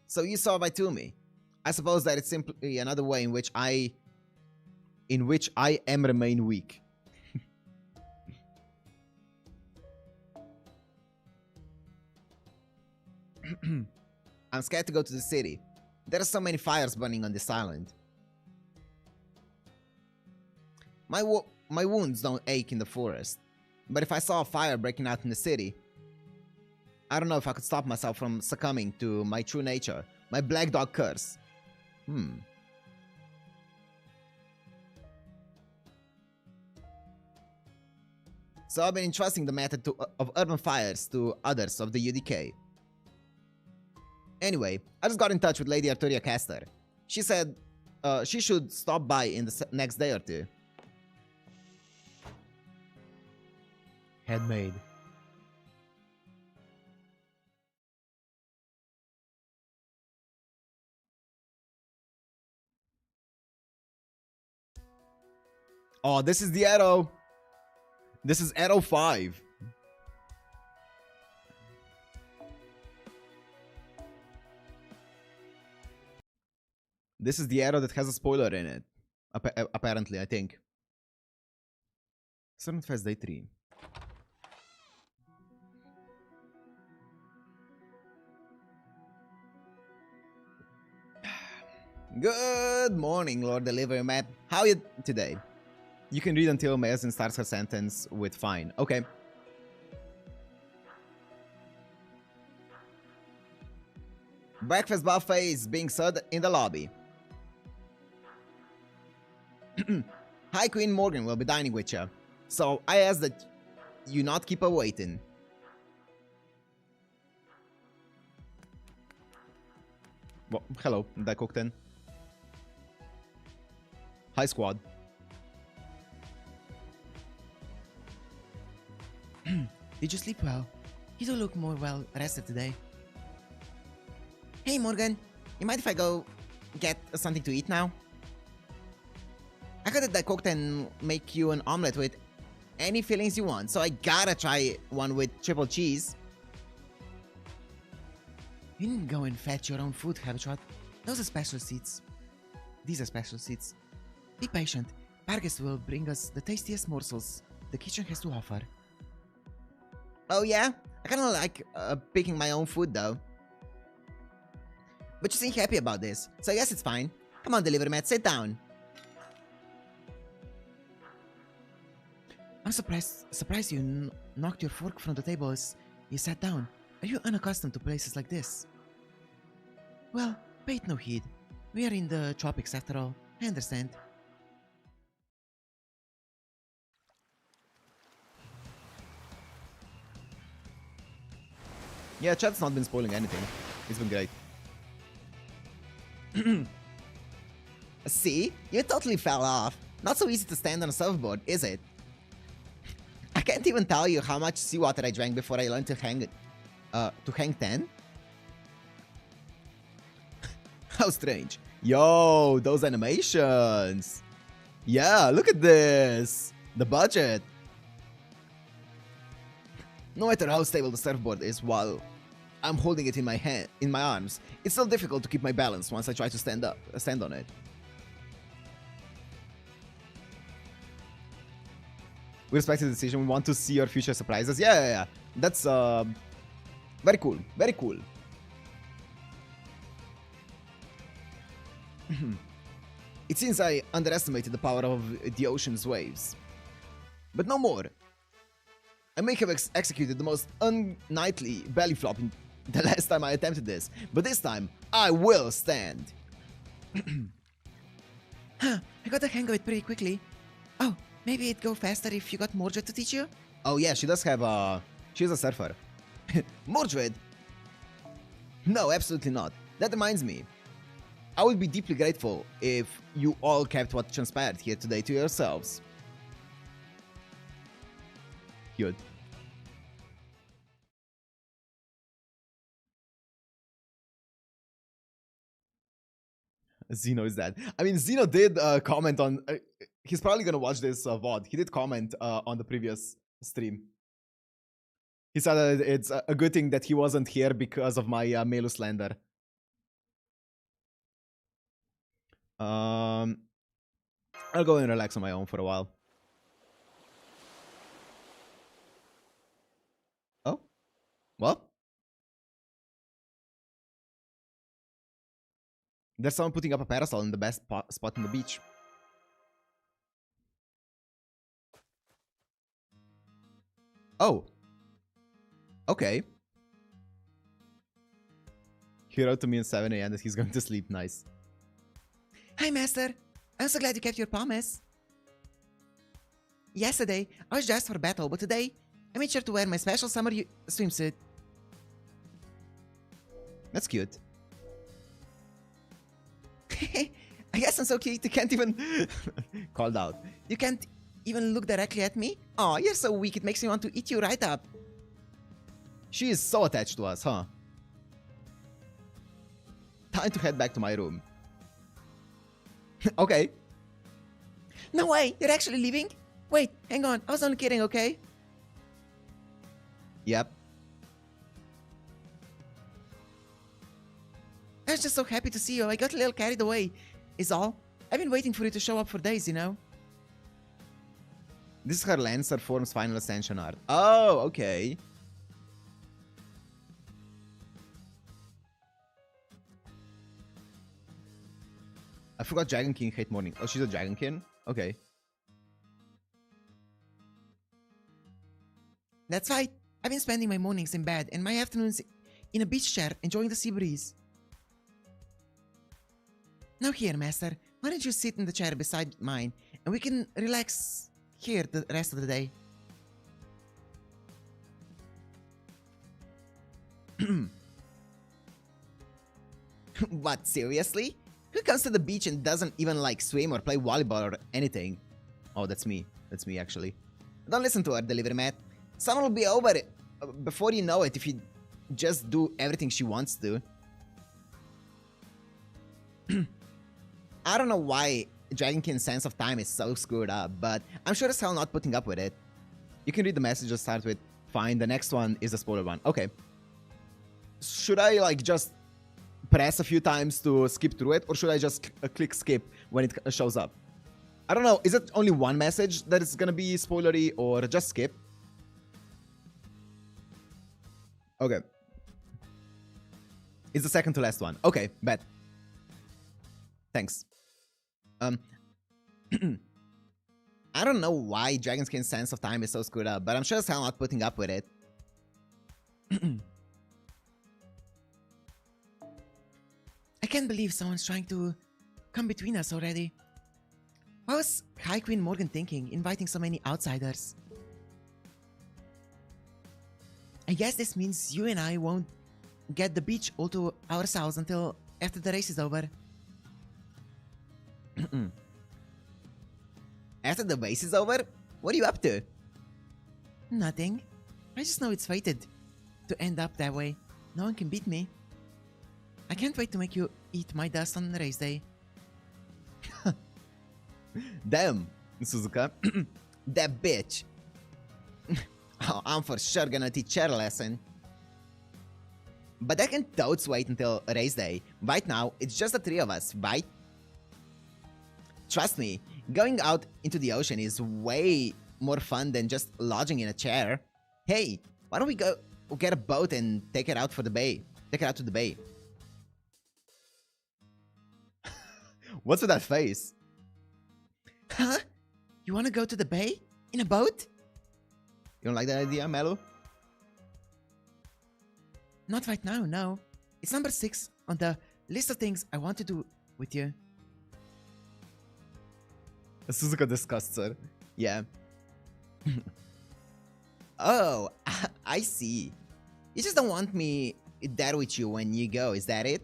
So you saw right through me. I suppose that it's simply another way in which I remain weak. I'm scared to go to the city. There are so many fires burning on this island. My wounds don't ache in the forest, but if I saw a fire breaking out in the city, I don't know if I could stop myself from succumbing to my true nature, my black dog curse. So I've been entrusting the method of urban fires to others of the UDK. Anyway, I just got in touch with Lady Arturia Castor. She said she should stop by in the next day or two. Handmade. Oh, this is the arrow. This is arrow 5. This is the arrow that has a spoiler in it. Apparently, I think. Servant Fest Day 3. Good morning, Lord Delivery Map. How are you today? You can read until Mayasin starts her sentence with fine. Okay. Breakfast buffet is being served in the lobby. Hi, Queen Morgan will be dining with you. So I ask that you not keep her waiting. Well, hello, Daikokten. Hi, squad. Did you sleep well? You do look more well rested today. Hey Morgan, you mind if I go get something to eat now? I heard that Daikokten make you an omelette with any fillings you want, so I gotta try one with triple cheese. You didn't go and fetch your own food, Habitat. Those are special seats. These are special seats. Be patient. Pargus will bring us the tastiest morsels the kitchen has to offer. Oh yeah? I kinda like picking my own food though. But you seem happy about this, so I guess it's fine. Come on, delivery mat, sit down. I'm surprised you knocked your fork from the table as you sat down. Are you unaccustomed to places like this? Well, pay it no heed. We are in the tropics after all. I understand. Yeah, chat's not been spoiling anything. It's been great. See? You totally fell off. Not so easy to stand on a surfboard, is it? I can't even tell you how much seawater I drank before I learned to hang 10? How strange. Yo, those animations. Yeah, look at this. The budget. No matter how stable the surfboard is while I'm holding it in my arms, it's still difficult to keep my balance once I try to stand on it. We respect the decision. We want to see your future surprises. Yeah. That's very cool. Very cool. It seems I underestimated the power of the ocean's waves. But no more. I may have executed the most unknightly belly flop in the last time I attempted this, but this time I will stand. Huh, I got the hang of it pretty quickly. Oh, maybe it'd go faster if you got Mordred to teach you? Oh yeah, she does have she's a surfer. Mordred? No, absolutely not. That reminds me. I would be deeply grateful if you all kept what transpired here today to yourselves. Good. Zeno is dead. I mean, Zeno did comment on... he's probably gonna watch this VOD. He did comment on the previous stream. He said that it's a good thing that he wasn't here because of my Melu slander. I'll go and relax on my own for a while. Oh? What? There's someone putting up a parasol in the best spot on the beach. Oh. Okay. He wrote to me at 7 a.m. that he's going to sleep. Nice. Hi, Master. I'm so glad you kept your promise. Yesterday, I was dressed for battle, but today, I made sure to wear my special summer swimsuit. That's cute. I guess I'm so cute you can't even... Called out. You can't even look directly at me? Aw, you're so weak it makes me want to eat you right up. She is so attached to us, huh? Time to head back to my room. Okay. No way, you're actually leaving? Wait, hang on, I was only kidding, okay? Yep. I was just so happy to see you, I got a little carried away, is all. I've been waiting for you to show up for days, you know? This is her Lancer form's final ascension art. Oh, okay. I forgot Dragon King hate morning. Oh, she's a Dragon King? Okay. That's right. I've been spending my mornings in bed and my afternoons in a beach chair enjoying the sea breeze. Now here, Master, why don't you sit in the chair beside mine and we can relax here the rest of the day. What, seriously? Who comes to the beach and doesn't even like swim or play volleyball or anything? Oh, that's me. That's me, actually. Don't listen to her, delivery man. Summer will be over before you know it if you just do everything she wants to. I don't know why Dragonkin's sense of time is so screwed up, but I'm sure as hell not putting up with it. You can read the message that starts with, fine, the next one is the spoiler one. Okay. Should I, like, just press a few times to skip through it, or should I just click skip when it shows up? I don't know. Is it only one message that is gonna be spoilery, or just skip? Okay. It's the second to last one. Okay, bet. Thanks. I don't know why Dragonskin's sense of time is so screwed up, but I'm sure as hell not putting up with it. I can't believe someone's trying to come between us already. What was High Queen Morgan thinking, inviting so many outsiders? I guess this means you and I won't get the beach all to ourselves until after the race is over. After the race is over? What are you up to? Nothing. I just know it's fated to end up that way. No one can beat me. I can't wait to make you eat my dust on race day. Damn, Suzuka. That bitch. Oh, I'm for sure gonna teach her a lesson. But I can totes wait until race day. Right now, it's just the three of us, right? Trust me, going out into the ocean is way more fun than just lodging in a chair. Hey, why don't we go get a boat and take it out for the bay? Take it out to the bay. What's with that face? Huh? You wanna go to the bay? In a boat? You don't like that idea, Melu? Not right now, no. It's number 6 on the list of things I want to do with you. Suzuka disgusts her. Yeah. Oh, I see. You just don't want me there with you when you go, is that it?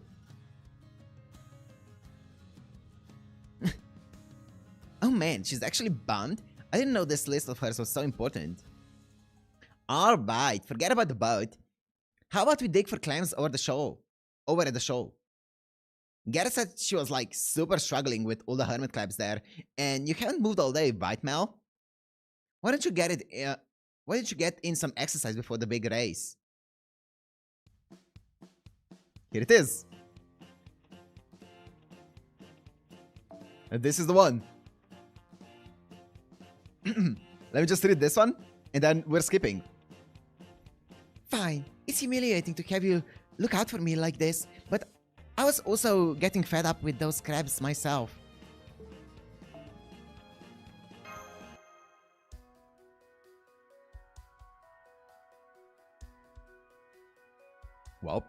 Oh man, she's actually bummed. I didn't know this list of hers was so important. Alright, forget about the boat. How about we dig for clams over the show? Over at the show. Garrett said she was like super struggling with all the hermit crabs there, and you haven't moved all day, right, Mel? Why don't you get in some exercise before the big race? Here it is. And this is the one. Let me just read this one, and then we're skipping. Fine. It's humiliating to have you look out for me like this, but I was also getting fed up with those crabs myself. Well.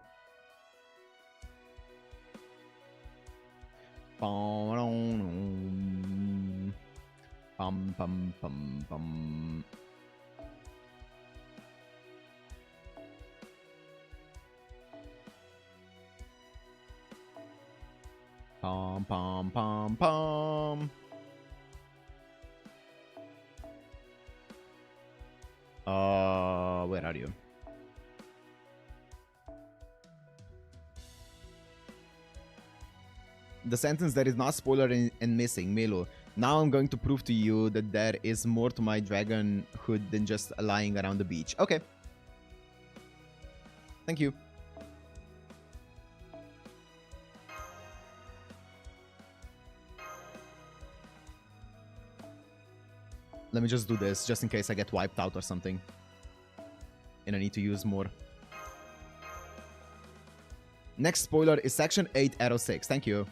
Pum pum pum pum. Pom pom pom pom. Where are you? The sentence that is not spoiler and missing, Milo. Now I'm going to prove to you that there is more to my dragonhood than just lying around the beach. Okay. Thank you. Let me just do this, just in case I get wiped out or something. And I need to use more. Next spoiler is section 8, arrow 6. Thank you.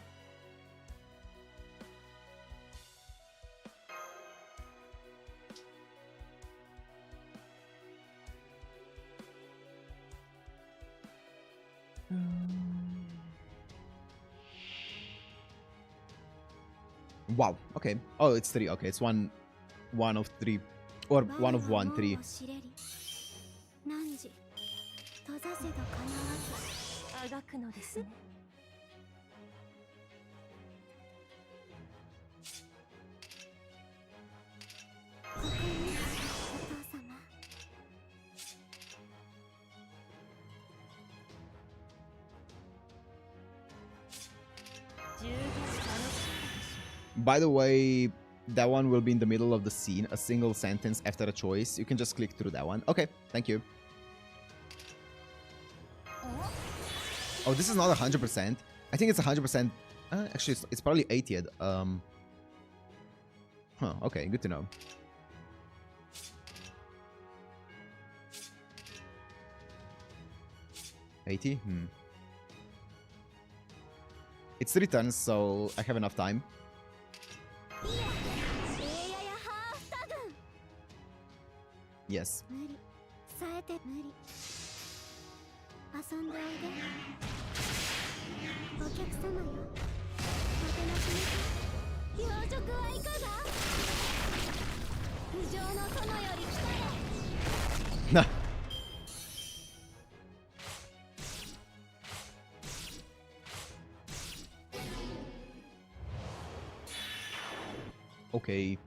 Wow. Okay. Oh, it's 3. Okay, it's one of 3, or one of 1, 3. 閉ざせど構わずあがくのですね。ここにお父様。十分楽しいでしょう。 By the way, that one will be in the middle of the scene. A single sentence after a choice. You can just click through that one. Okay, thank you. Oh, this is not 100%. I think it's 100%. Actually, it's probably 80. Huh, okay, good to know. $80? It's 3 turns, so I have enough time. Yes. 遊んでおいで。お客様よ。もてなしに。養殖はいかが？不浄の園より来たれ。Nah. Okay.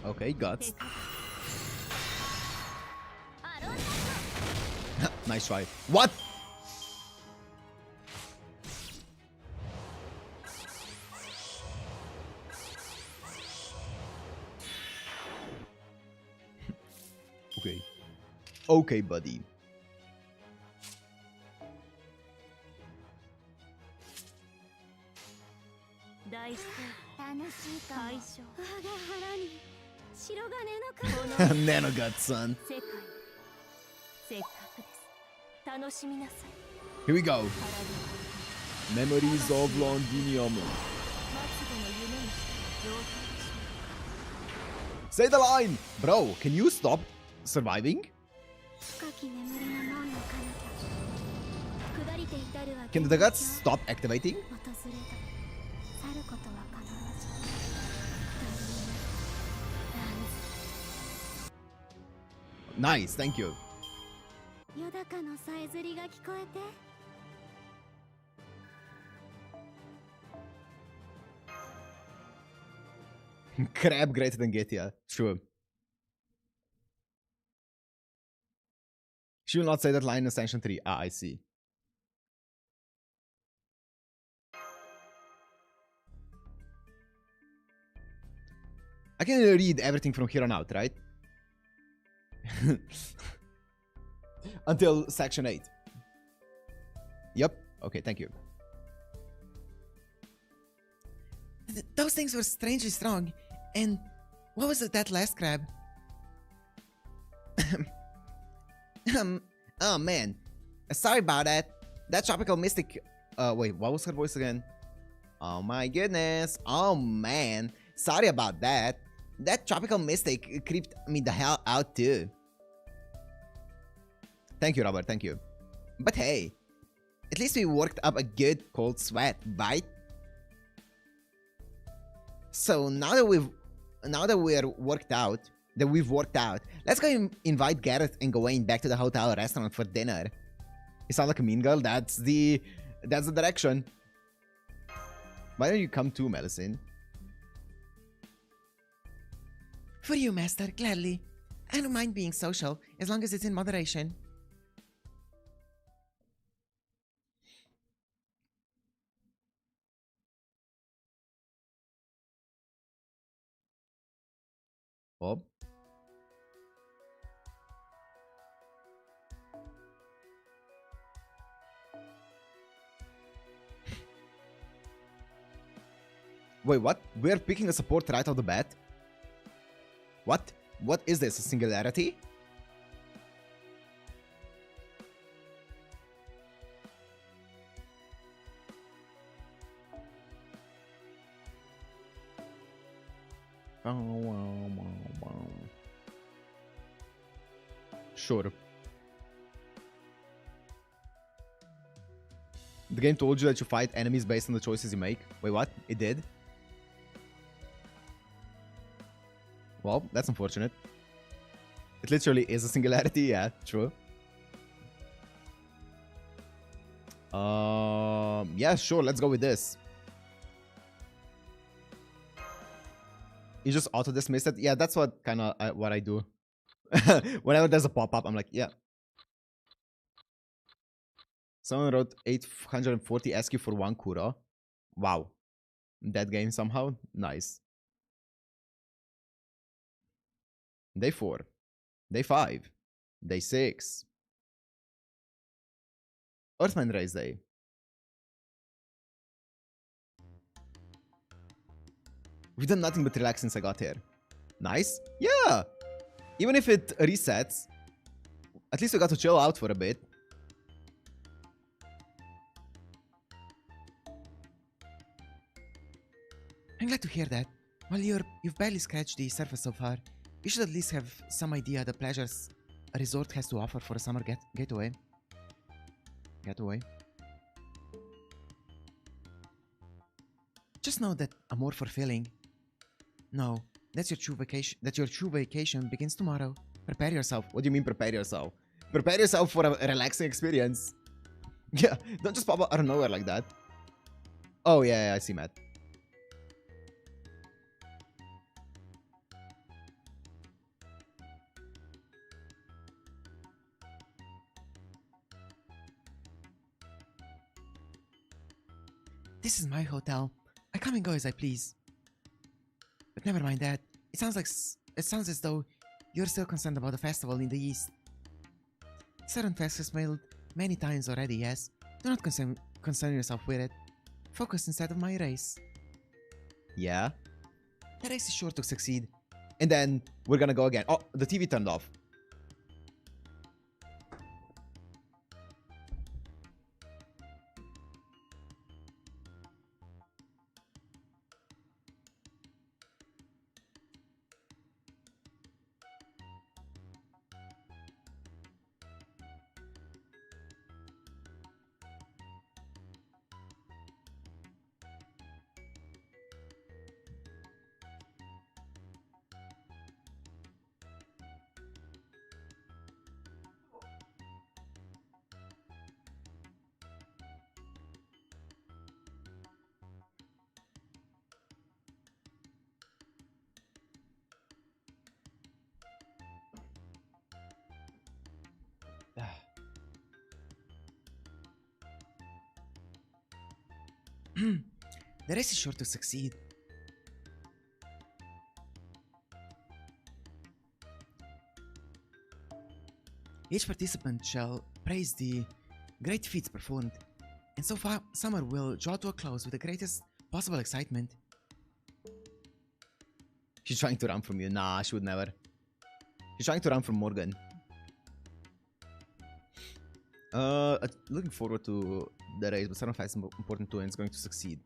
Okay, guts. Nice try. What? Okay. Okay, buddy. Nanogut, son. Here we go. Memories of Londinium. Say the line! Bro, can you stop surviving? Can the guts stop activating? Nice, thank you. Crab greater than Getia. True. She will not say that line in Ascension 3. Ah, I see. I can read everything from here on out, right? Until section 8. Yep. Okay, thank you. Those things were strangely strong. And what was that last crab? Oh man. Sorry about that. That tropical mystic... wait, what was her voice again? Oh my goodness. Oh man. Sorry about that. That tropical mystic creeped me the hell out too. Thank you, Robert. Thank you. But hey, at least we worked up a good cold sweat, right? So now that we've worked out, let's go invite Gareth and Gawain back to the hotel restaurant for dinner. You sound like a mean girl. That's the direction. Why don't you come too, Melisine? For you, master, gladly. I don't mind being social, as long as it's in moderation. Bob? Wait, what? We're picking a support right off the bat? What? What is this? A singularity? Sure. The game told you that you fight enemies based on the choices you make. Wait, what? It did? Well, that's unfortunate. It literally is a singularity, yeah, true. Yeah, sure, let's go with this. You just auto-dismiss it? Yeah, that's what kind of what I do. Whenever there's a pop-up, I'm like, yeah. Someone wrote 840 SQ for 1 Kuro. Wow. That game somehow? Nice. Day 4. Day 5. Day 6. Earthman Race Day. We've done nothing but relax since I got here. Nice. Yeah. Even if it resets, at least we got to chill out for a bit. I'm glad to hear that. While you've barely scratched the surface so far, you should at least have some idea the pleasures a resort has to offer for a summer getaway. Just know that a more fulfilling... No, that's your true vacation. That your true vacation begins tomorrow. Prepare yourself. What do you mean prepare yourself? Prepare yourself for a relaxing experience. Yeah, don't just pop up out of nowhere like that. Oh, yeah, I see, Matt. This is my hotel. I come and go as I please. But never mind that. It sounds as though you're still concerned about the festival in the east. Fest has failed many times already, yes? Do not concern yourself with it. Focus instead of my race. Yeah? The race is sure to succeed. And then we're gonna go again. Oh, the TV turned off. The race is sure to succeed. Each participant shall praise the great feats performed, and so far summer will draw to a close with the greatest possible excitement. She's trying to run from you. Nah, she would never. She's trying to run from Morgan. Looking forward to the race, but Sunfire is important too, and it's going to succeed.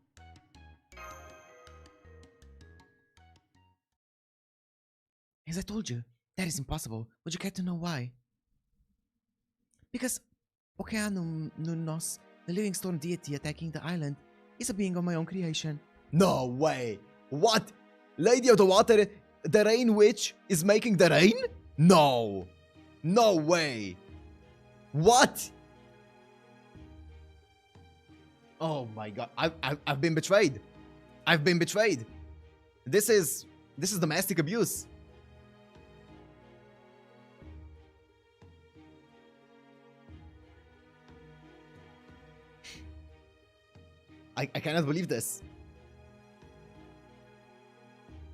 As I told you, that is impossible. Would you care to know why? Because Okeanum Nunnos, the living storm deity attacking the island, is a being of my own creation. No way! What? Lady of the Water, the Rain Witch, is making the rain? No! No way! What? Oh my god! I've been betrayed. I've been betrayed. This is domestic abuse. I cannot believe this.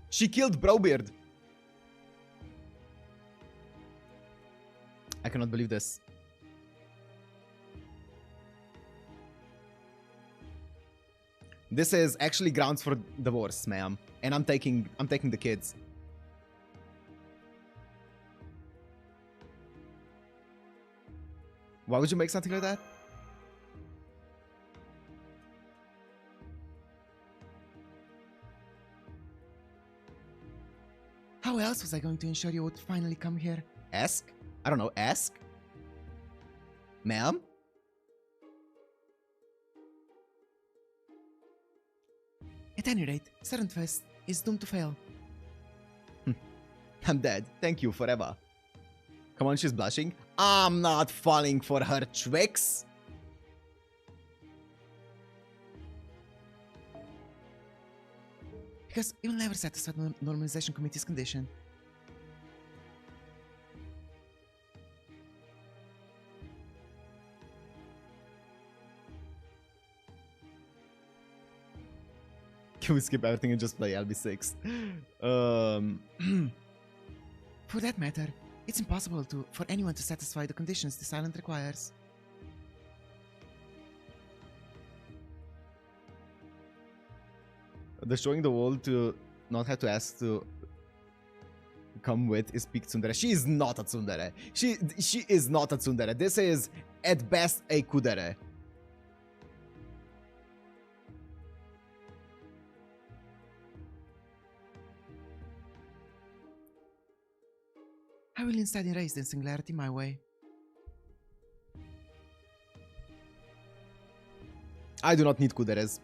She killed Browbeard. I cannot believe this. This is actually grounds for divorce, ma'am. And I'm taking the kids. Why would you make something like that? How else was I going to ensure you would finally come here? Ask? I don't know, ask? Ma'am? At any rate, Seventh Fest is doomed to fail. I'm dead. Thank you forever. Come on, she's blushing. I'm not falling for her tricks. Because you will never satisfy the normalization committee's condition. Can we skip everything and just play LB6? For that matter, it's impossible for anyone to satisfy the conditions this island requires. Destroying the world to not have to ask to come with is peak tsundere. She is not a tsundere. She is not a tsundere. This is at best a kudere. I will instead erase the singularity my way. I do not need kuderes.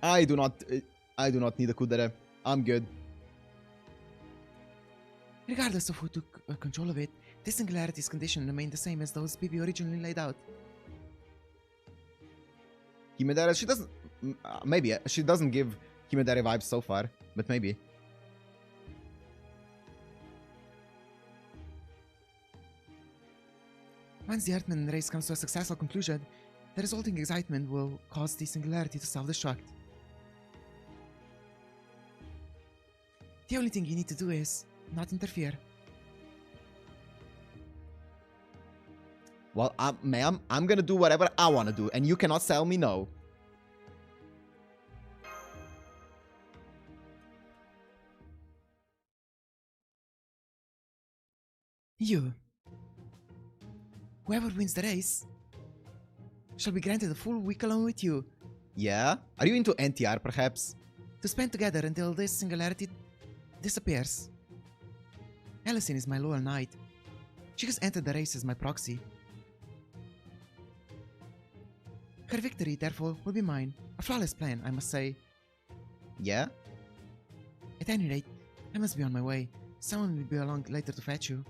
I do not need a kudere. I'm good. Regardless of who took control of it, this singularity's condition remained the same as those BB originally laid out. Himedare, she doesn't... maybe. She doesn't give Himedare vibes so far, but maybe. Once the Earthman race comes to a successful conclusion, the resulting excitement will cause the singularity to self-destruct. The only thing you need to do is not interfere. Well, ma'am, I'm gonna do whatever I wanna do, and you cannot tell me no. You. Whoever wins the race shall be granted a full week along with you. Yeah? Are you into NTR, perhaps? To spend together until this singularity disappears. Allison is my loyal knight. She has entered the race as my proxy. Her victory, therefore, will be mine. A flawless plan, I must say. Yeah? At any rate, I must be on my way. Someone will be along later to fetch you.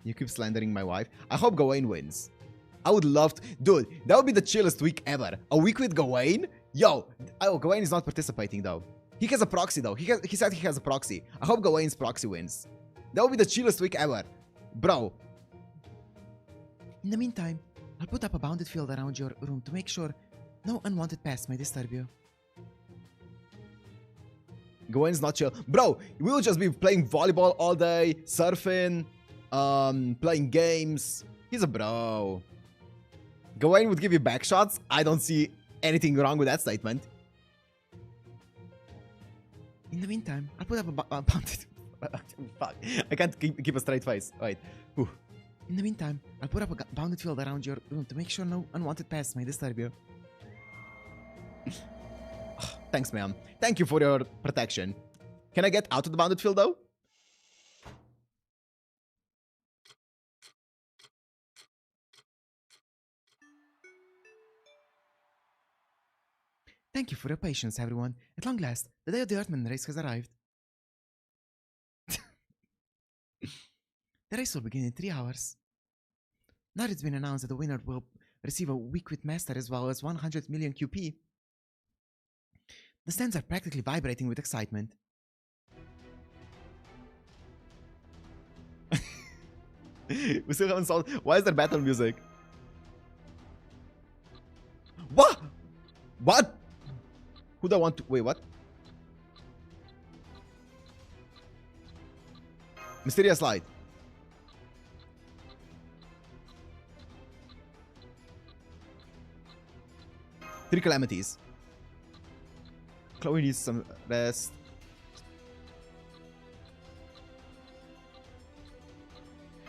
You keep slandering my wife. I hope Gawain wins. I would love to... Dude, that would be the chillest week ever. A week with Gawain? Yo! Oh, Gawain is not participating, though. He has a proxy, though. He said he has a proxy. I hope Gawain's proxy wins. That would be the chillest week ever. Bro. In the meantime, I'll put up a bounded field around your room to make sure no unwanted pests may disturb you. Gawain's not chill. Bro, we'll just be playing volleyball all day, surfing, playing games. He's a bro. Gawain would give you back shots. I don't see anything wrong with that statement. In the meantime, I'll put up a bounded... Fuck. I can't keep a straight face. Wait. Whew. In the meantime, I'll put up a bounded field around your room to make sure no unwanted pests may disturb you. Thanks, ma'am. Thank you for your protection. Can I get out of the bounded field, though? Thank you for your patience, everyone. At long last, the day of the Earthman race has arrived. The race will begin in 3 hours. Now it's been announced that the winner will receive a week with Master as well as 100 million QP. The stands are practically vibrating with excitement. We still haven't solved... Why is there battle music? What? What? Who do I want to... Wait, what? Mysterious Light. Three Calamities. Chloe needs some rest.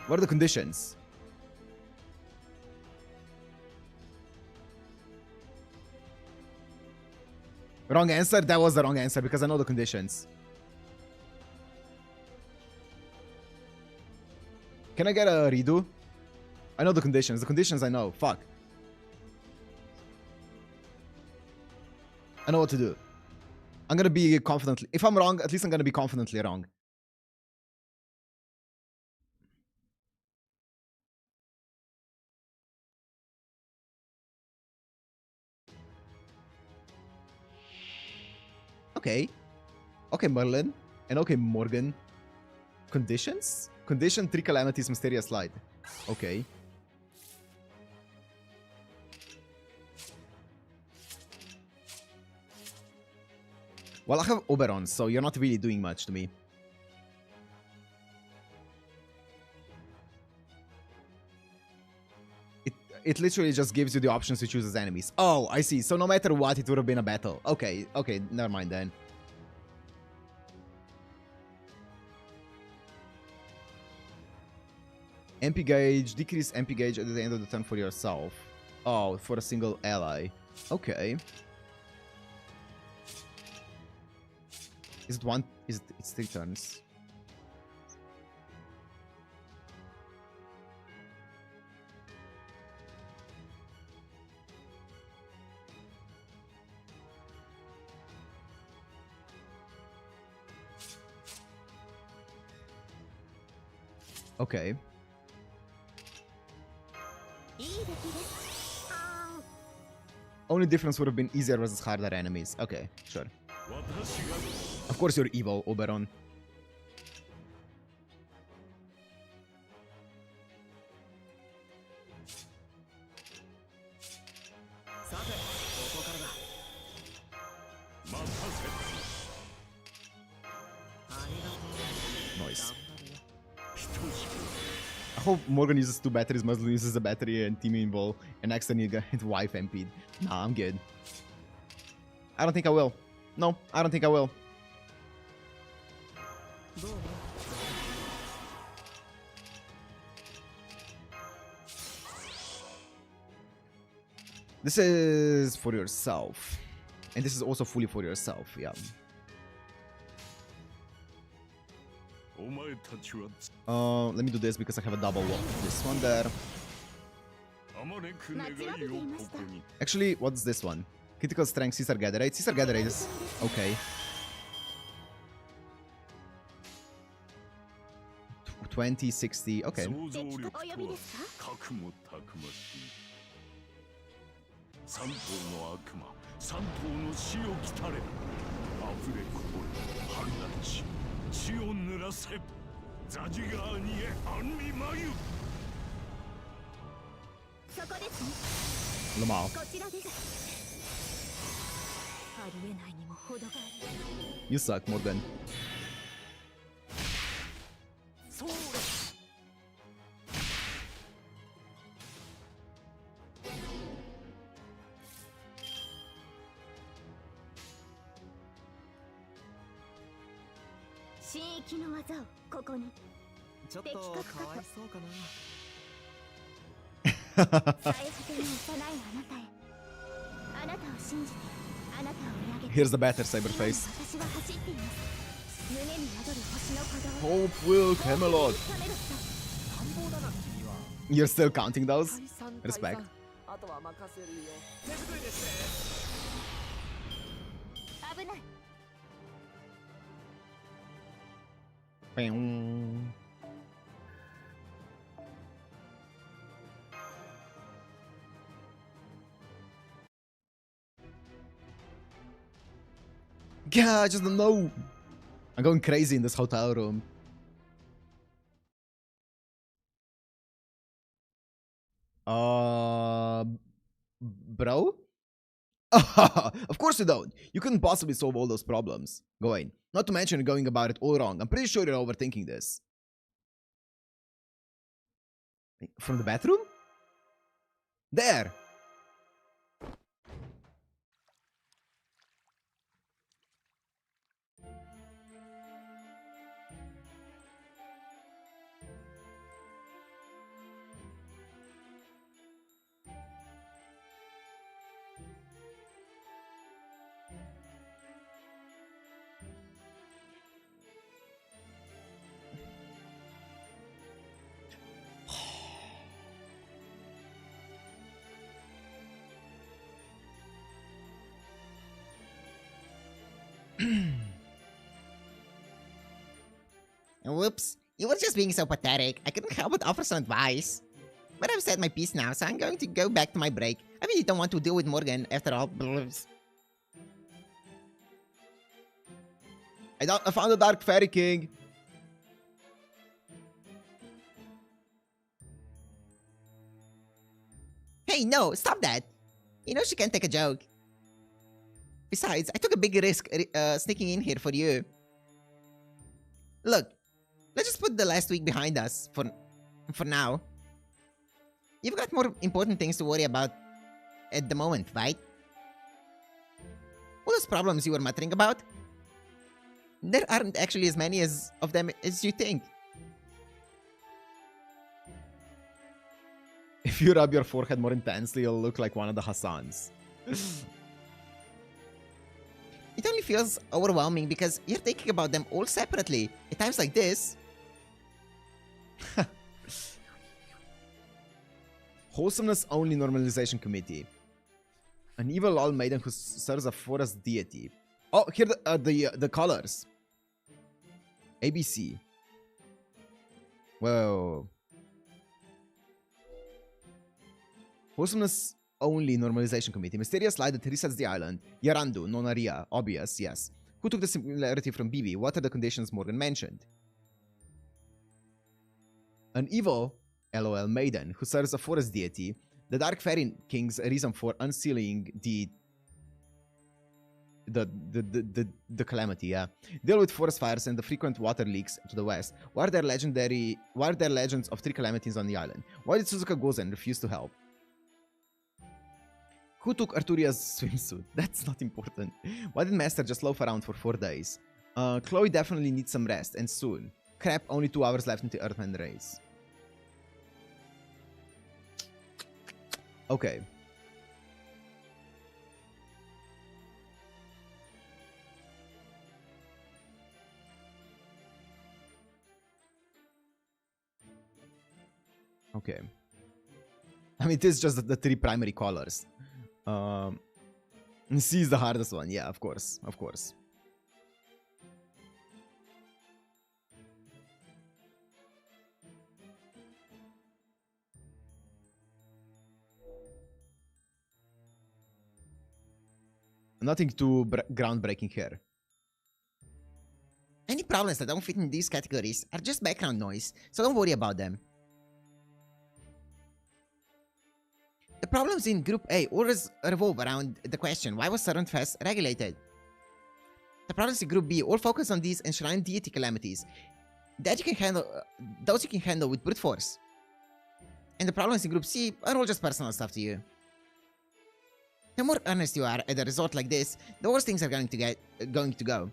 What are the conditions? Wrong answer? That was the wrong answer because I know the conditions. Can I get a redo? I know the conditions. The conditions I know. Fuck. I know what to do. I'm gonna be confidently... If I'm wrong, at least I'm gonna be confidently wrong. Okay. Okay, Merlin. And okay, Morgan. Conditions? Condition 3 Calamities, Mysterious Light. Okay. Well, I have Oberon, so you're not really doing much to me. It literally just gives you the options to choose as enemies. Oh, I see. So no matter what, it would have been a battle. Okay, okay, never mind then. MP gauge, decrease MP gauge at the end of the turn for yourself. Oh, for a single ally. Okay. Is it one? Is it? It's 3 turns. Okay. Only difference would have been easier versus harder enemies. Okay, sure. Of course you're evil, Oberon. Nice. I hope Morgan uses 2 batteries, Muslin uses a battery and Team Invol, and next time you get wife MP'd. Nah, I'm good. I don't think I will. No, I don't think I will. This is for yourself. And this is also fully for yourself, yeah. Let me do this because I have a double walk. This one there. Actually, what's this one? Critical strength, Caesar Gatherite. Caesar Gatherite is okay. 20, 60, okay. Lamau. You suck, Morgan. Here's the better Cyberface. Hope will Camelot. You're still counting those? Respect. Yeah, I just don't know. I'm going crazy in this hotel room. Bro? Of course you don't. You couldn't possibly solve all those problems. Gawain. Not to mention you're going about it all wrong. I'm pretty sure you're overthinking this. From the bathroom? There! Whoops. You were just being so pathetic. I couldn't help but offer some advice. But I've said my piece now, so I'm going to go back to my break. I really don't want to deal with Morgan, after all. I found the Dark Fairy King. Hey, no, stop that. You know she can't take a joke. Besides, I took a big risk sneaking in here for you. Look, let's just put the last week behind us for now. You've got more important things to worry about at the moment, right? All those problems you were muttering about? There aren't actually as many of them as you think. If you rub your forehead more intensely, you'll look like one of the Hassans. It only feels overwhelming because you're thinking about them all separately. At times like this. Wholesomeness Only Normalization Committee. An evil old maiden who serves a forest deity. Oh, here the colors. ABC. Whoa. Wholesomeness Only Normalization Committee. Mysterious light that resets the island. Yarandu, Nonaria. Obvious, yes. Who took the similarity from Bibi? What are the conditions Morgan mentioned? An evil, LOL, maiden who serves a forest deity. The Dark Fairy King's reason for unsealing the calamity, yeah. Deal with forest fires and the frequent water leaks to the west. Why are there legends of 3 calamities on the island? Why did Suzuka Gozen refuse to help? Who took Arturia's swimsuit? That's not important. Why did Master just loaf around for 4 days? Chloe definitely needs some rest, and soon. Crap, only 2 hours left into Earthman race. Okay. Okay. I mean, it is just the 3 primary colors. C is the hardest one. Yeah, of course. Of course. Nothing too groundbreaking here. Any problems that don't fit in these categories are just background noise, so don't worry about them. The problems in Group A always revolve around the question, why was Servant Fest regulated? The problems in Group B all focus on these enshrined deity calamities that you can handle, those you can handle with brute force. And the problems in Group C are all just personal stuff to you. The more earnest you are at a resort like this, the worse things are going to go.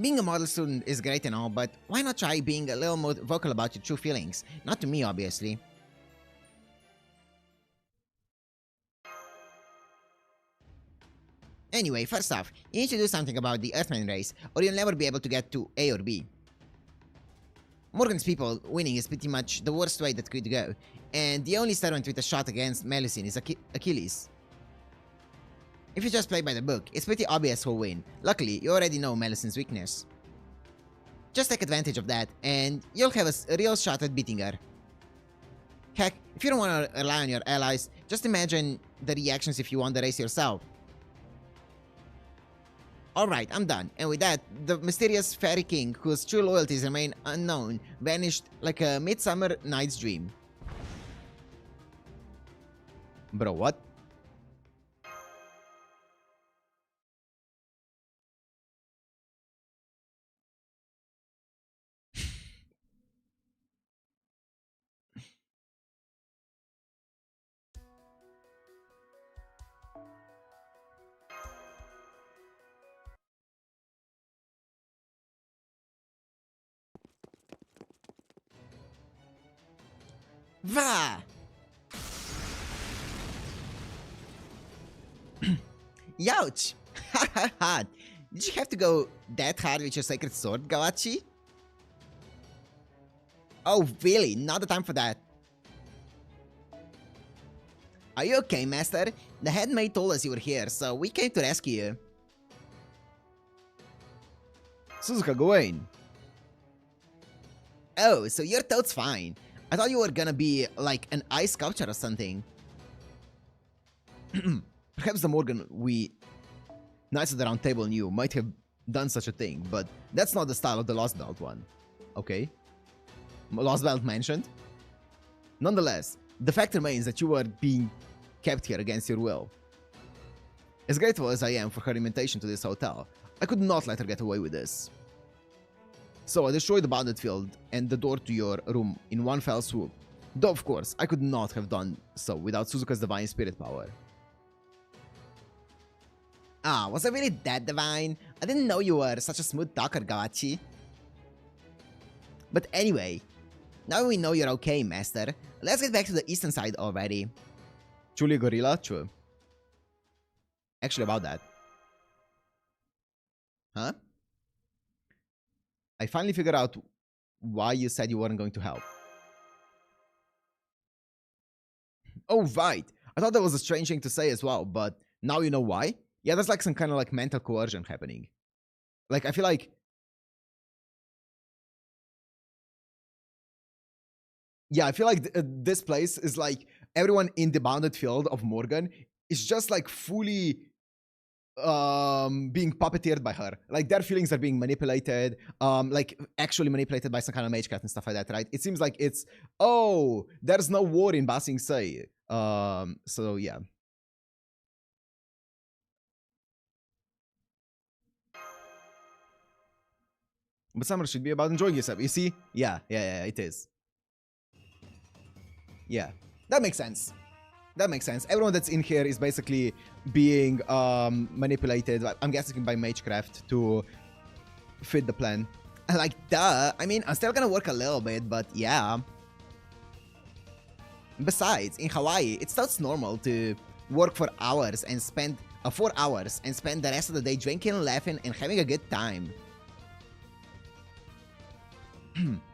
Being a model student is great and all, but why not try being a little more vocal about your true feelings? Not to me, obviously. Anyway, first off, you need to do something about the Earthman race, or you'll never be able to get to A or B. Morgan's people winning is pretty much the worst way that could go, and the only servant with a shot against Melusine is Achilles. If you just play by the book, it's pretty obvious who'll win. Luckily, you already know Melusine's weakness. Just take advantage of that, and you'll have a real shot at beating her. Heck, if you don't want to rely on your allies, just imagine the reactions if you won the race yourself. Alright, I'm done. And with that, the mysterious fairy king, whose true loyalties remain unknown, vanished like a midsummer night's dream. Bro, what? Va! Youch! Ha ha ha! Did you have to go that hard with your sacred sword, Gawachi? Oh, really? Not the time for that. Are you okay, Master? The headmaid told us you were here, so we came to rescue you. Suzuka, go in. Oh, so your toad's fine. I thought you were gonna be like an ice sculpture or something. Perhaps the Morgan we Knights of the Round Table knew might have done such a thing, but that's not the style of the Lost Belt one. Okay? Lost Belt mentioned. Nonetheless, the fact remains that you were being kept here against your will. As grateful as I am for her invitation to this hotel, I could not let her get away with this. So I destroyed the bounded field and the door to your room in one fell swoop. Though of course, I could not have done so without Suzuka's divine spirit power. Ah, was I really that divine? I didn't know you were such a smooth talker, Gawachi. But anyway, now we know you're okay, Master. Let's get back to the eastern side already. Truly gorilla? True. Actually about that. Huh? I finally figured out why you said you weren't going to help. Oh, right. I thought that was a strange thing to say as well, but now you know why? Yeah, there's like some kind of like mental coercion happening. Like, I feel like... Yeah, I feel like this place is like everyone in the bounded field of Morgan is just like fully being puppeteered by her. Like their feelings are being manipulated, like actually manipulated by some kind of magecraft and stuff like that, right? It seems like it's, oh, there's no war in Ba Sing Se. So yeah. But summer should be about enjoying yourself. You see? Yeah, it is. Yeah, that makes sense. That makes sense. Everyone that's in here is basically being manipulated, I'm guessing by magecraft to fit the plan. Like, duh. I mean, I'm still gonna work a little bit, but yeah. Besides, in Hawaii, it's not normal to work for hours and spend 4 hours and spend the rest of the day drinking, laughing, and having a good time.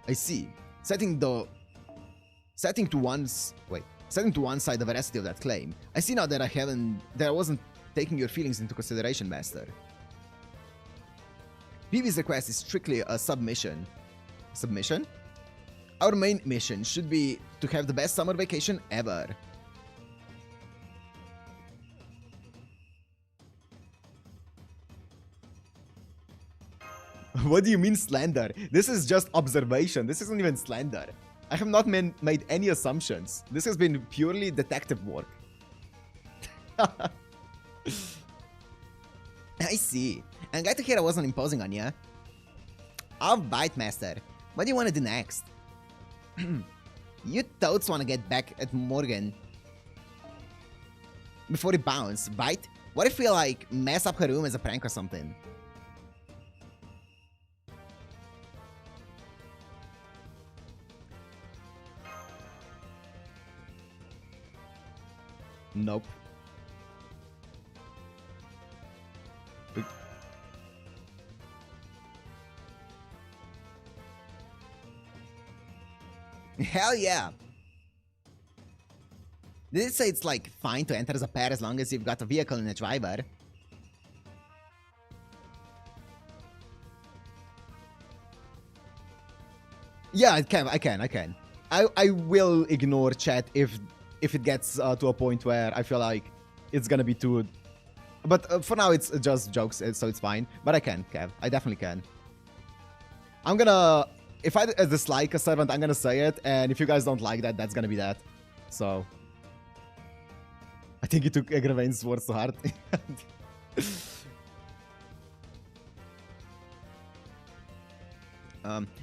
I see. Setting to one side the veracity of that claim, I see now that I wasn't taking your feelings into consideration, Master. Vivi's request is strictly a submission. Submission? Our main mission should be to have the best summer vacation ever. What do you mean slander? This is just observation. This isn't even slander. I have not made any assumptions. This has been purely detective work. I see. I'm glad to hear I wasn't imposing on you. Alright, Master. What do you want to do next? You totes want to get back at Morgan before it bounce, right? What if we like mess up her room as a prank or something? Nope. Hell yeah! Did it say it's like fine to enter as a pair as long as you've got a vehicle and a driver? Yeah, I can. I will ignore chat if it gets to a point where I feel like it's gonna be too... But for now, it's just jokes, so it's fine. But I can, Kev. I definitely can. I'm gonna... If I dislike a servant, I'm gonna say it. And if you guys don't like that, that's gonna be that. So... I think you took Agravain's words to heart.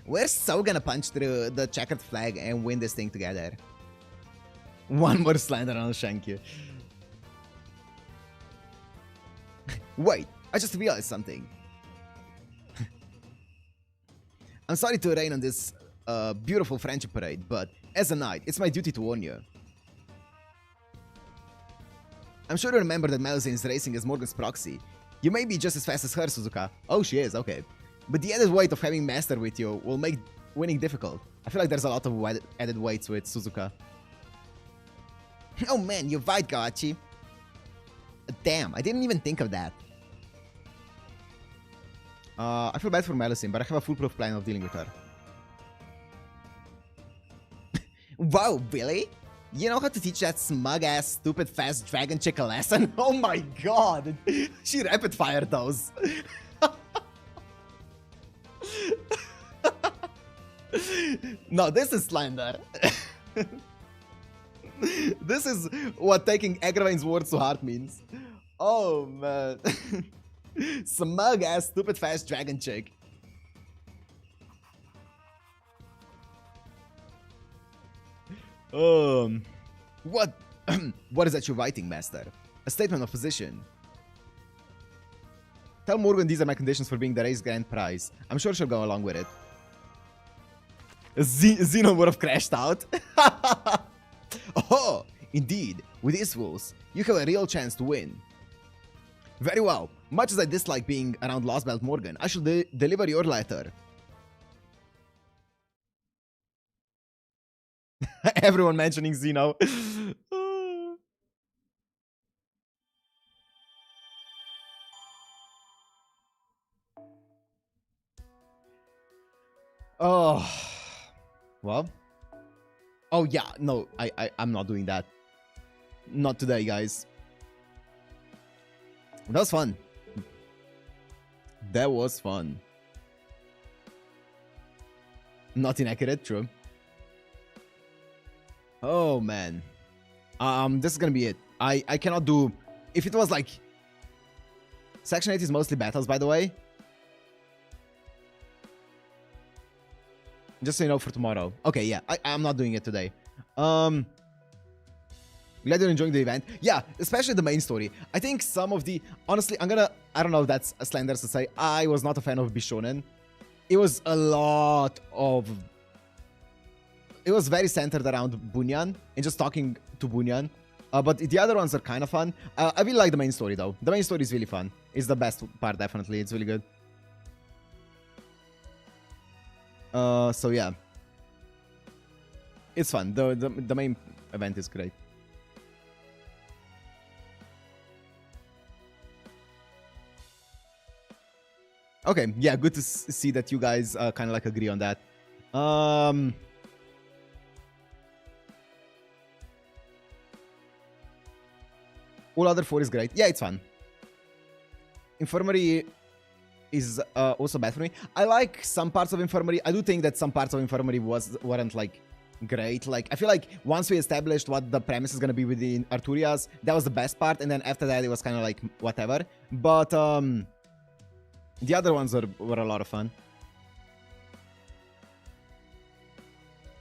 We're so gonna punch through the checkered flag and win this thing together. One more slander and I'll shank you. Wait, I just realized something. I'm sorry to rain on this a beautiful friendship parade, but as a knight, it's my duty to warn you. I'm sure you remember that Melusine is racing as Morgan's proxy. You may be just as fast as her, Suzuka. Oh, she is, okay. But the added weight of having Master with you will make winning difficult. I feel like there's a lot of added weights with Suzuka. Oh man, you're right, Kawachi. Damn, I didn't even think of that. I feel bad for Melusine, but I have a foolproof plan of dealing with her. Wow, really? You know how to teach that smug-ass, stupid, fast dragon chick a lesson? Oh my god! She rapid-fired those. No, this is slander. This is what taking Agravain's words to heart means. Oh, man. Smug-ass, stupid, fast dragon chick. What? What is that you're writing, Master? A statement of position. Tell Morgan these are my conditions for being the race grand prize. I'm sure she'll go along with it. Xeno would have crashed out. Oh, indeed. With these rules, you have a real chance to win. Very well. Much as I dislike being around Lost Belt Morgan, I shall deliver your letter. Everyone mentioning Xeno. Oh. Well. Oh yeah, no, I'm not doing that. Not today, guys. That was fun. That was fun. Not inaccurate, true. Oh man. This is gonna be it. I cannot do... If it was like... Section 8 is mostly battles, by the way. Just so you know for tomorrow. Okay, yeah, I'm not doing it today. Glad you're enjoying the event. Yeah, especially the main story. I think some of the... Honestly, I don't know if that's slanderous to say. I was not a fan of Bishonen. It was a lot of... It was very centered around Bunyan and just talking to Bunyan. But the other ones are kind of fun. I really like the main story, though. The main story is really fun. It's the best part, definitely. It's really good. So yeah. It's fun. The main event is great. Okay, yeah, good to see that you guys kind of like agree on that. All other 4 is great. Yeah, it's fun. Infirmary is also bad for me. I like some parts of Infirmary. I do think that some parts of Infirmary weren't like great. Like, I feel like once we established what the premise is gonna be within Arturias, that was the best part, and then after that it was kind of like whatever. But the other ones were a lot of fun.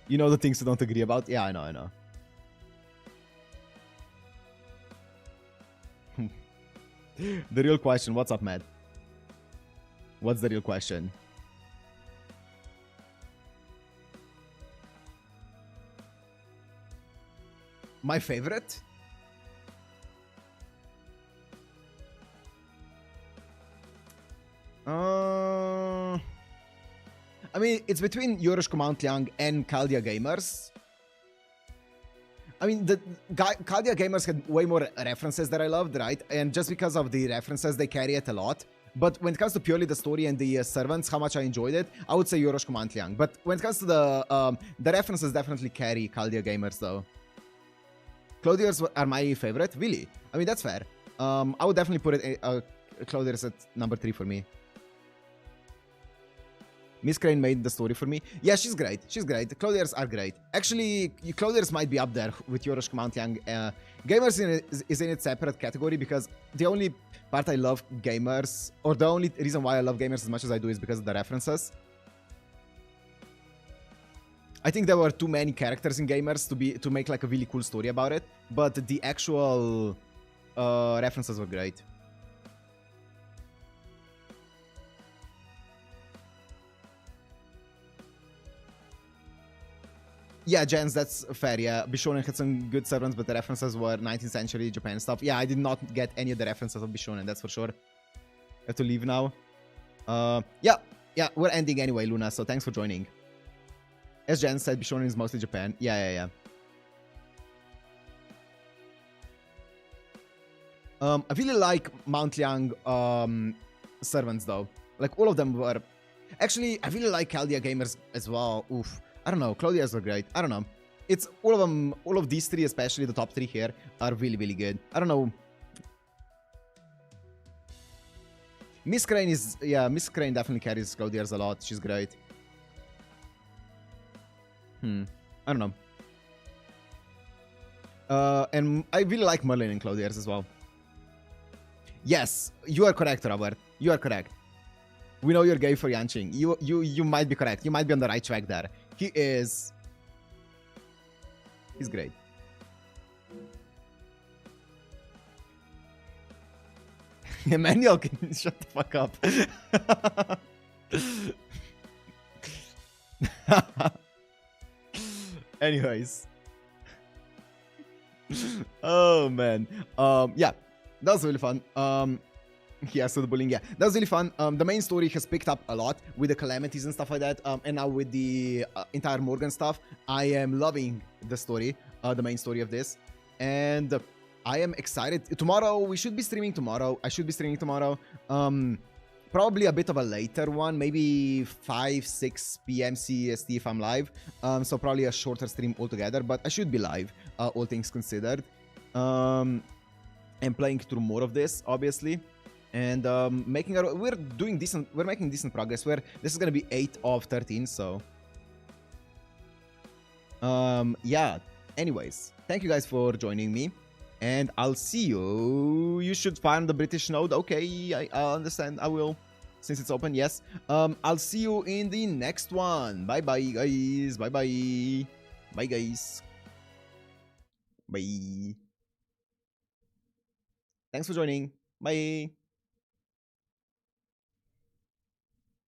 You know the things you don't agree about? Yeah, I know. The real question. What's up, Matt? What's the real question? My favorite? I mean, it's between Yorushko Mount Liang and Caldia Gamers. I mean, the Caldia Gamers had way more references that I loved, right? And just because of the references, they carry it a lot. But when it comes to purely the story and the servants, how much I enjoyed it, I would say Yorushko Mount Liang. But when it comes to the references, definitely carry Caldia Gamers, though. Clothiers are my favorite, really. I mean, that's fair. I would definitely put it Clothiers at number 3 for me. Miss Crane made the story for me. Yeah, she's great. She's great. Clothiers are great. Actually, Clothiers might be up there with Yorushko Mount Liang. Gamers is in its separate category because the only part I love Gamers, or the only reason why I love Gamers as much as I do is because of the references. I think there were too many characters in Gamers to make like a really cool story about it, but the actual references were great. Yeah, Jens, that's fair. Yeah, Bishonen had some good servants, but the references were 19th century Japan stuff. Yeah, I did not get any of the references of Bishonen, that's for sure. I have to leave now. Yeah, we're ending anyway, Luna, so thanks for joining. As Jen said, Bishon is mostly Japan. Yeah. I really like Mount Liang servants though. Like all of them were. Actually, I really like Chaldea gamers as well. Oof. I don't know. Claudia's are great. I don't know. It's all of them. All of these three, especially the top three here, are really, really good. I don't know. Miss Crane is, yeah, Miss Crane definitely carries Claudia's a lot. She's great. I don't know. And I really like Merlin and Claudia's as well. Yes, you are correct, Robert. You are correct. We know you're gay for Yanqing. You might be correct. You might be on the right track there. He's great. Emmanuel can shut the fuck up. Anyways. Oh man. Yeah, that was really fun. Yeah, so the bullying, yeah, that was really fun. The main story has picked up a lot with the calamities and stuff like that. And now with the entire Morgan stuff, I am loving the story, the main story of this. And I am excited. Tomorrow, we should be streaming tomorrow. I should be streaming tomorrow. Probably a bit of a later one, maybe 5-6 p.m. CST if I'm live. So probably a shorter stream altogether, but I should be live, all things considered. And playing through more of this, obviously. And we're making decent progress. This is gonna be 8 of 13, so yeah. Anyways, thank you guys for joining me. And I'll see you. You should find the British node. Okay, I understand. I will. Since it's open, yes. I'll see you in the next one. Bye-bye, guys. Bye-bye. Bye, guys. Bye. Thanks for joining. Bye.